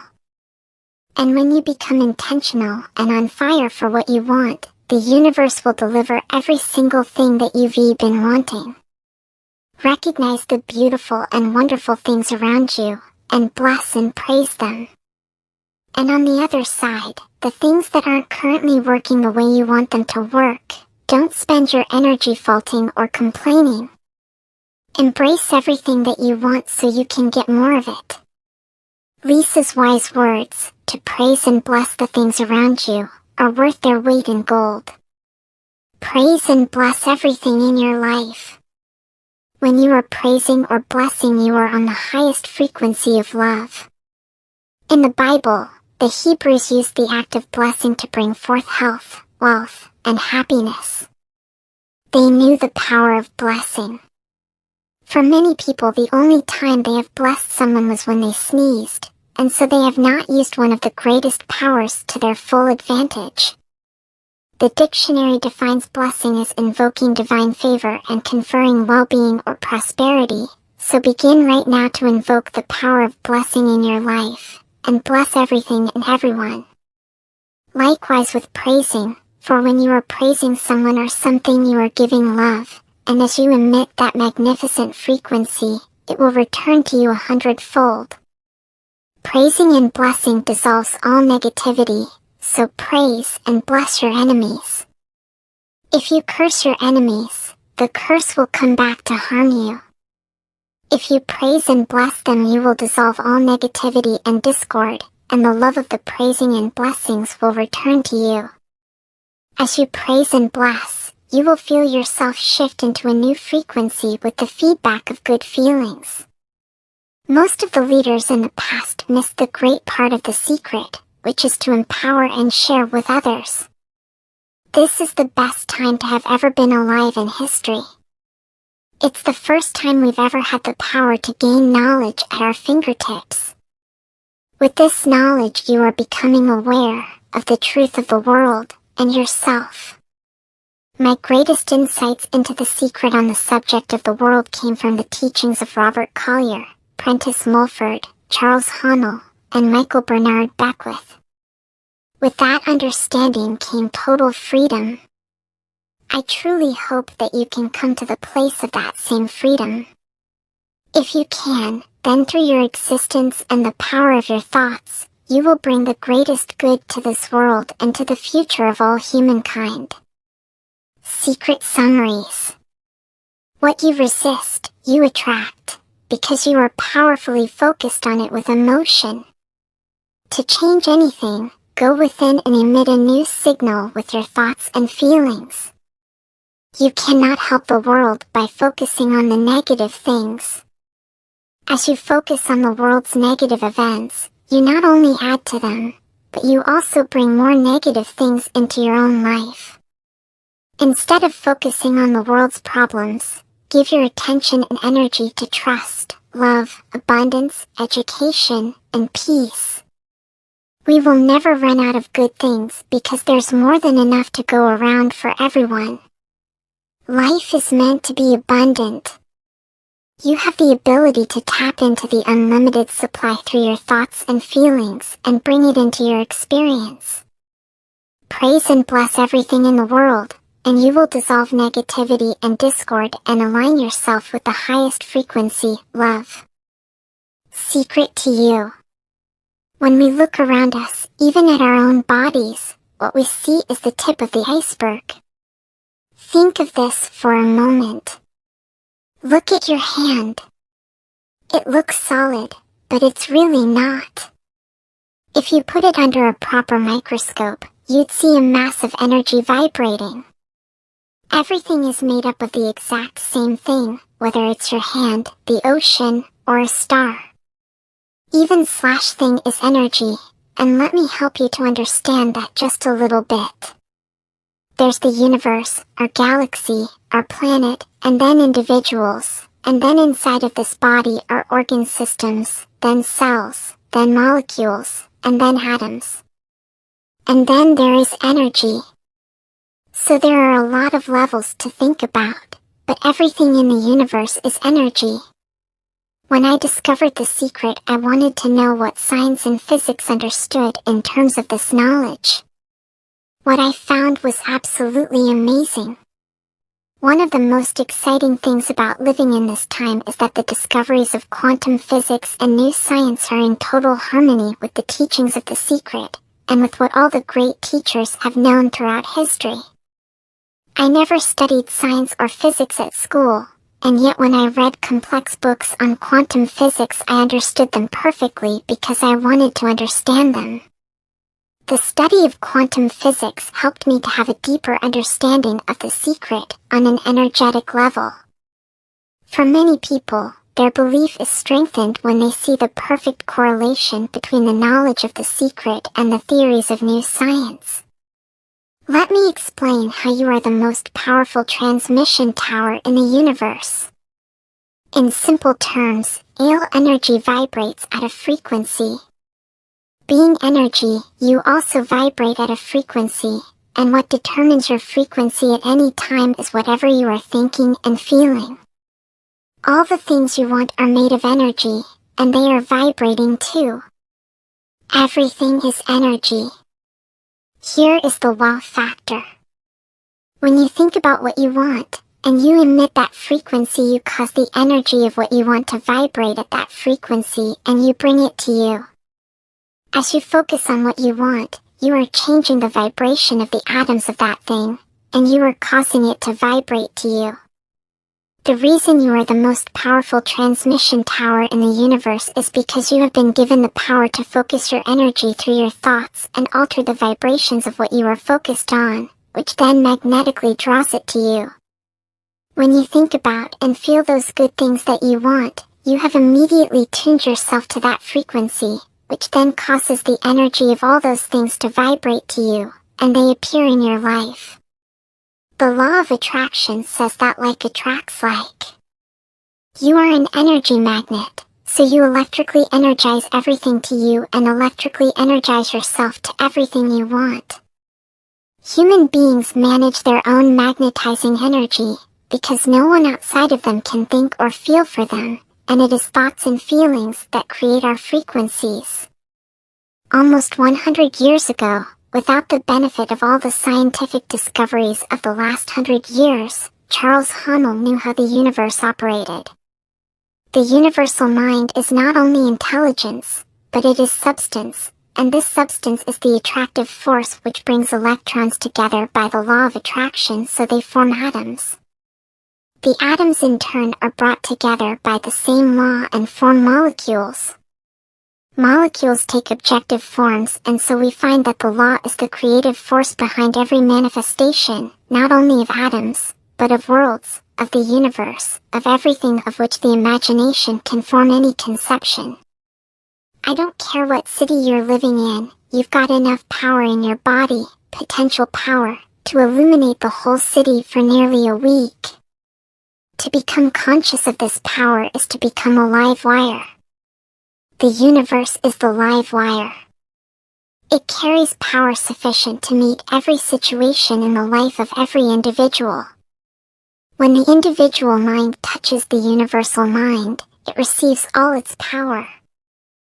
And when you become intentional and on fire for what you want, the universe will deliver every single thing that you've been wanting. Recognize the beautiful and wonderful things around you, and bless and praise them. And on the other side, the things that aren't currently working the way you want them to work, don't spend your energy faulting or complaining. Embrace everything that you want so you can get more of it. Lisa's wise words, to praise and bless the things around you, are worth their weight in gold. Praise and bless everything in your life. When you are praising or blessing, you are on the highest frequency of love. In the Bible, the Hebrews used the act of blessing to bring forth health, wealth, and happiness. They knew the power of blessing. For many people, the only time they have blessed someone was when they sneezed, and so they have not used one of the greatest powers to their full advantage. The dictionary defines blessing as invoking divine favor and conferring well-being or prosperity, so begin right now to invoke the power of blessing in your life, and bless everything and everyone. Likewise with praising, for when you are praising someone or something, you are giving love, and as you emit that magnificent frequency, it will return to you 100-fold. Praising and blessing dissolves all negativity, so praise and bless your enemies. If you curse your enemies, the curse will come back to harm you. If you praise and bless them, you will dissolve all negativity and discord, and the love of the praising and blessings will return to you. As you praise and bless, you will feel yourself shift into a new frequency with the feedback of good feelings. Most of the leaders in the past missed the great part of the secret, which is to empower and share with others. This is the best time to have ever been alive in history. It's the first time we've ever had the power to gain knowledge at our fingertips. With this knowledge, you are becoming aware of the truth of the world and yourself. My greatest insights into the secret on the subject of the world came from the teachings of Robert Collier, Prentice Mulford, Charles Haanel, and Michael Bernard Beckwith. With that understanding came total freedom. I truly hope that you can come to the place of that same freedom. If you can, then through your existence and the power of your thoughts, you will bring the greatest good to this world and to the future of all humankind. Secret summaries. What you resist, you attract, because you are powerfully focused on it with emotion. To change anything, go within and emit a new signal with your thoughts and feelings. You cannot help the world by focusing on the negative things. As you focus on the world's negative events, you not only add to them, but you also bring more negative things into your own life. Instead of focusing on the world's problems, give your attention and energy to trust, love, abundance, education, and peace. We will never run out of good things because there's more than enough to go around for everyone. Life is meant to be abundant. You have the ability to tap into the unlimited supply through your thoughts and feelings and bring it into your experience. Praise and bless everything in the world, and you will dissolve negativity and discord and align yourself with the highest frequency, love. Secret to you. When we look around us, even at our own bodies, what we see is the tip of the iceberg. Think of this for a moment. Look at your hand. It looks solid, but it's really not. If you put it under a proper microscope, you'd see a mass of energy vibrating. Everything is made up of the exact same thing, whether it's your hand, the ocean, or a star. Even slash thing is energy, and let me help you to understand that just a little bit. There's the universe, our galaxy, our planet, and then individuals, and then inside of this body are organ systems, then cells, then molecules, and then atoms. And then there is energy. So there are a lot of levels to think about, but everything in the universe is energy. When I discovered the secret, I wanted to know what science and physics understood in terms of this knowledge. What I found was absolutely amazing. One of the most exciting things about living in this time is that the discoveries of quantum physics and new science are in total harmony with the teachings of the secret, and with what all the great teachers have known throughout history. I never studied science or physics at school, and yet when I read complex books on quantum physics I understood them perfectly because I wanted to understand them. The study of quantum physics helped me to have a deeper understanding of the secret on an energetic level. For many people, their belief is strengthened when they see the perfect correlation between the knowledge of the secret and the theories of new science. Let me explain how you are the most powerful transmission tower in the universe. In simple terms, all energy vibrates at a frequency. Being energy, you also vibrate at a frequency, and what determines your frequency at any time is whatever you are thinking and feeling. All the things you want are made of energy, and they are vibrating too. Everything is energy. Here is the wow factor. When you think about what you want, and you emit that frequency, you cause the energy of what you want to vibrate at that frequency and you bring it to you. As you focus on what you want, you are changing the vibration of the atoms of that thing, and you are causing it to vibrate to you. The reason you are the most powerful transmission tower in the universe is because you have been given the power to focus your energy through your thoughts and alter the vibrations of what you are focused on, which then magnetically draws it to you. When you think about and feel those good things that you want, you have immediately tuned yourself to that frequency, which then causes the energy of all those things to vibrate to you, and they appear in your life. The law of attraction says that like attracts like. You are an energy magnet, so you electrically energize everything to you and electrically energize yourself to everything you want. Human beings manage their own magnetizing energy, because no one outside of them can think or feel for them, and it is thoughts and feelings that create our frequencies. Almost 100 years ago, without the benefit of all the scientific discoveries of the last 100 years, Charles Haanel knew how the universe operated. The universal mind is not only intelligence, but it is substance, and this substance is the attractive force which brings electrons together by the law of attraction so they form atoms. The atoms in turn are brought together by the same law and form molecules. Molecules take objective forms, and so we find that the law is the creative force behind every manifestation, not only of atoms, but of worlds, of the universe, of everything of which the imagination can form any conception. I don't care what city you're living in, you've got enough power in your body, potential power, to illuminate the whole city for nearly a week. To become conscious of this power is to become a live wire. The universe is the live wire. It carries power sufficient to meet every situation in the life of every individual. When the individual mind touches the universal mind, it receives all its power.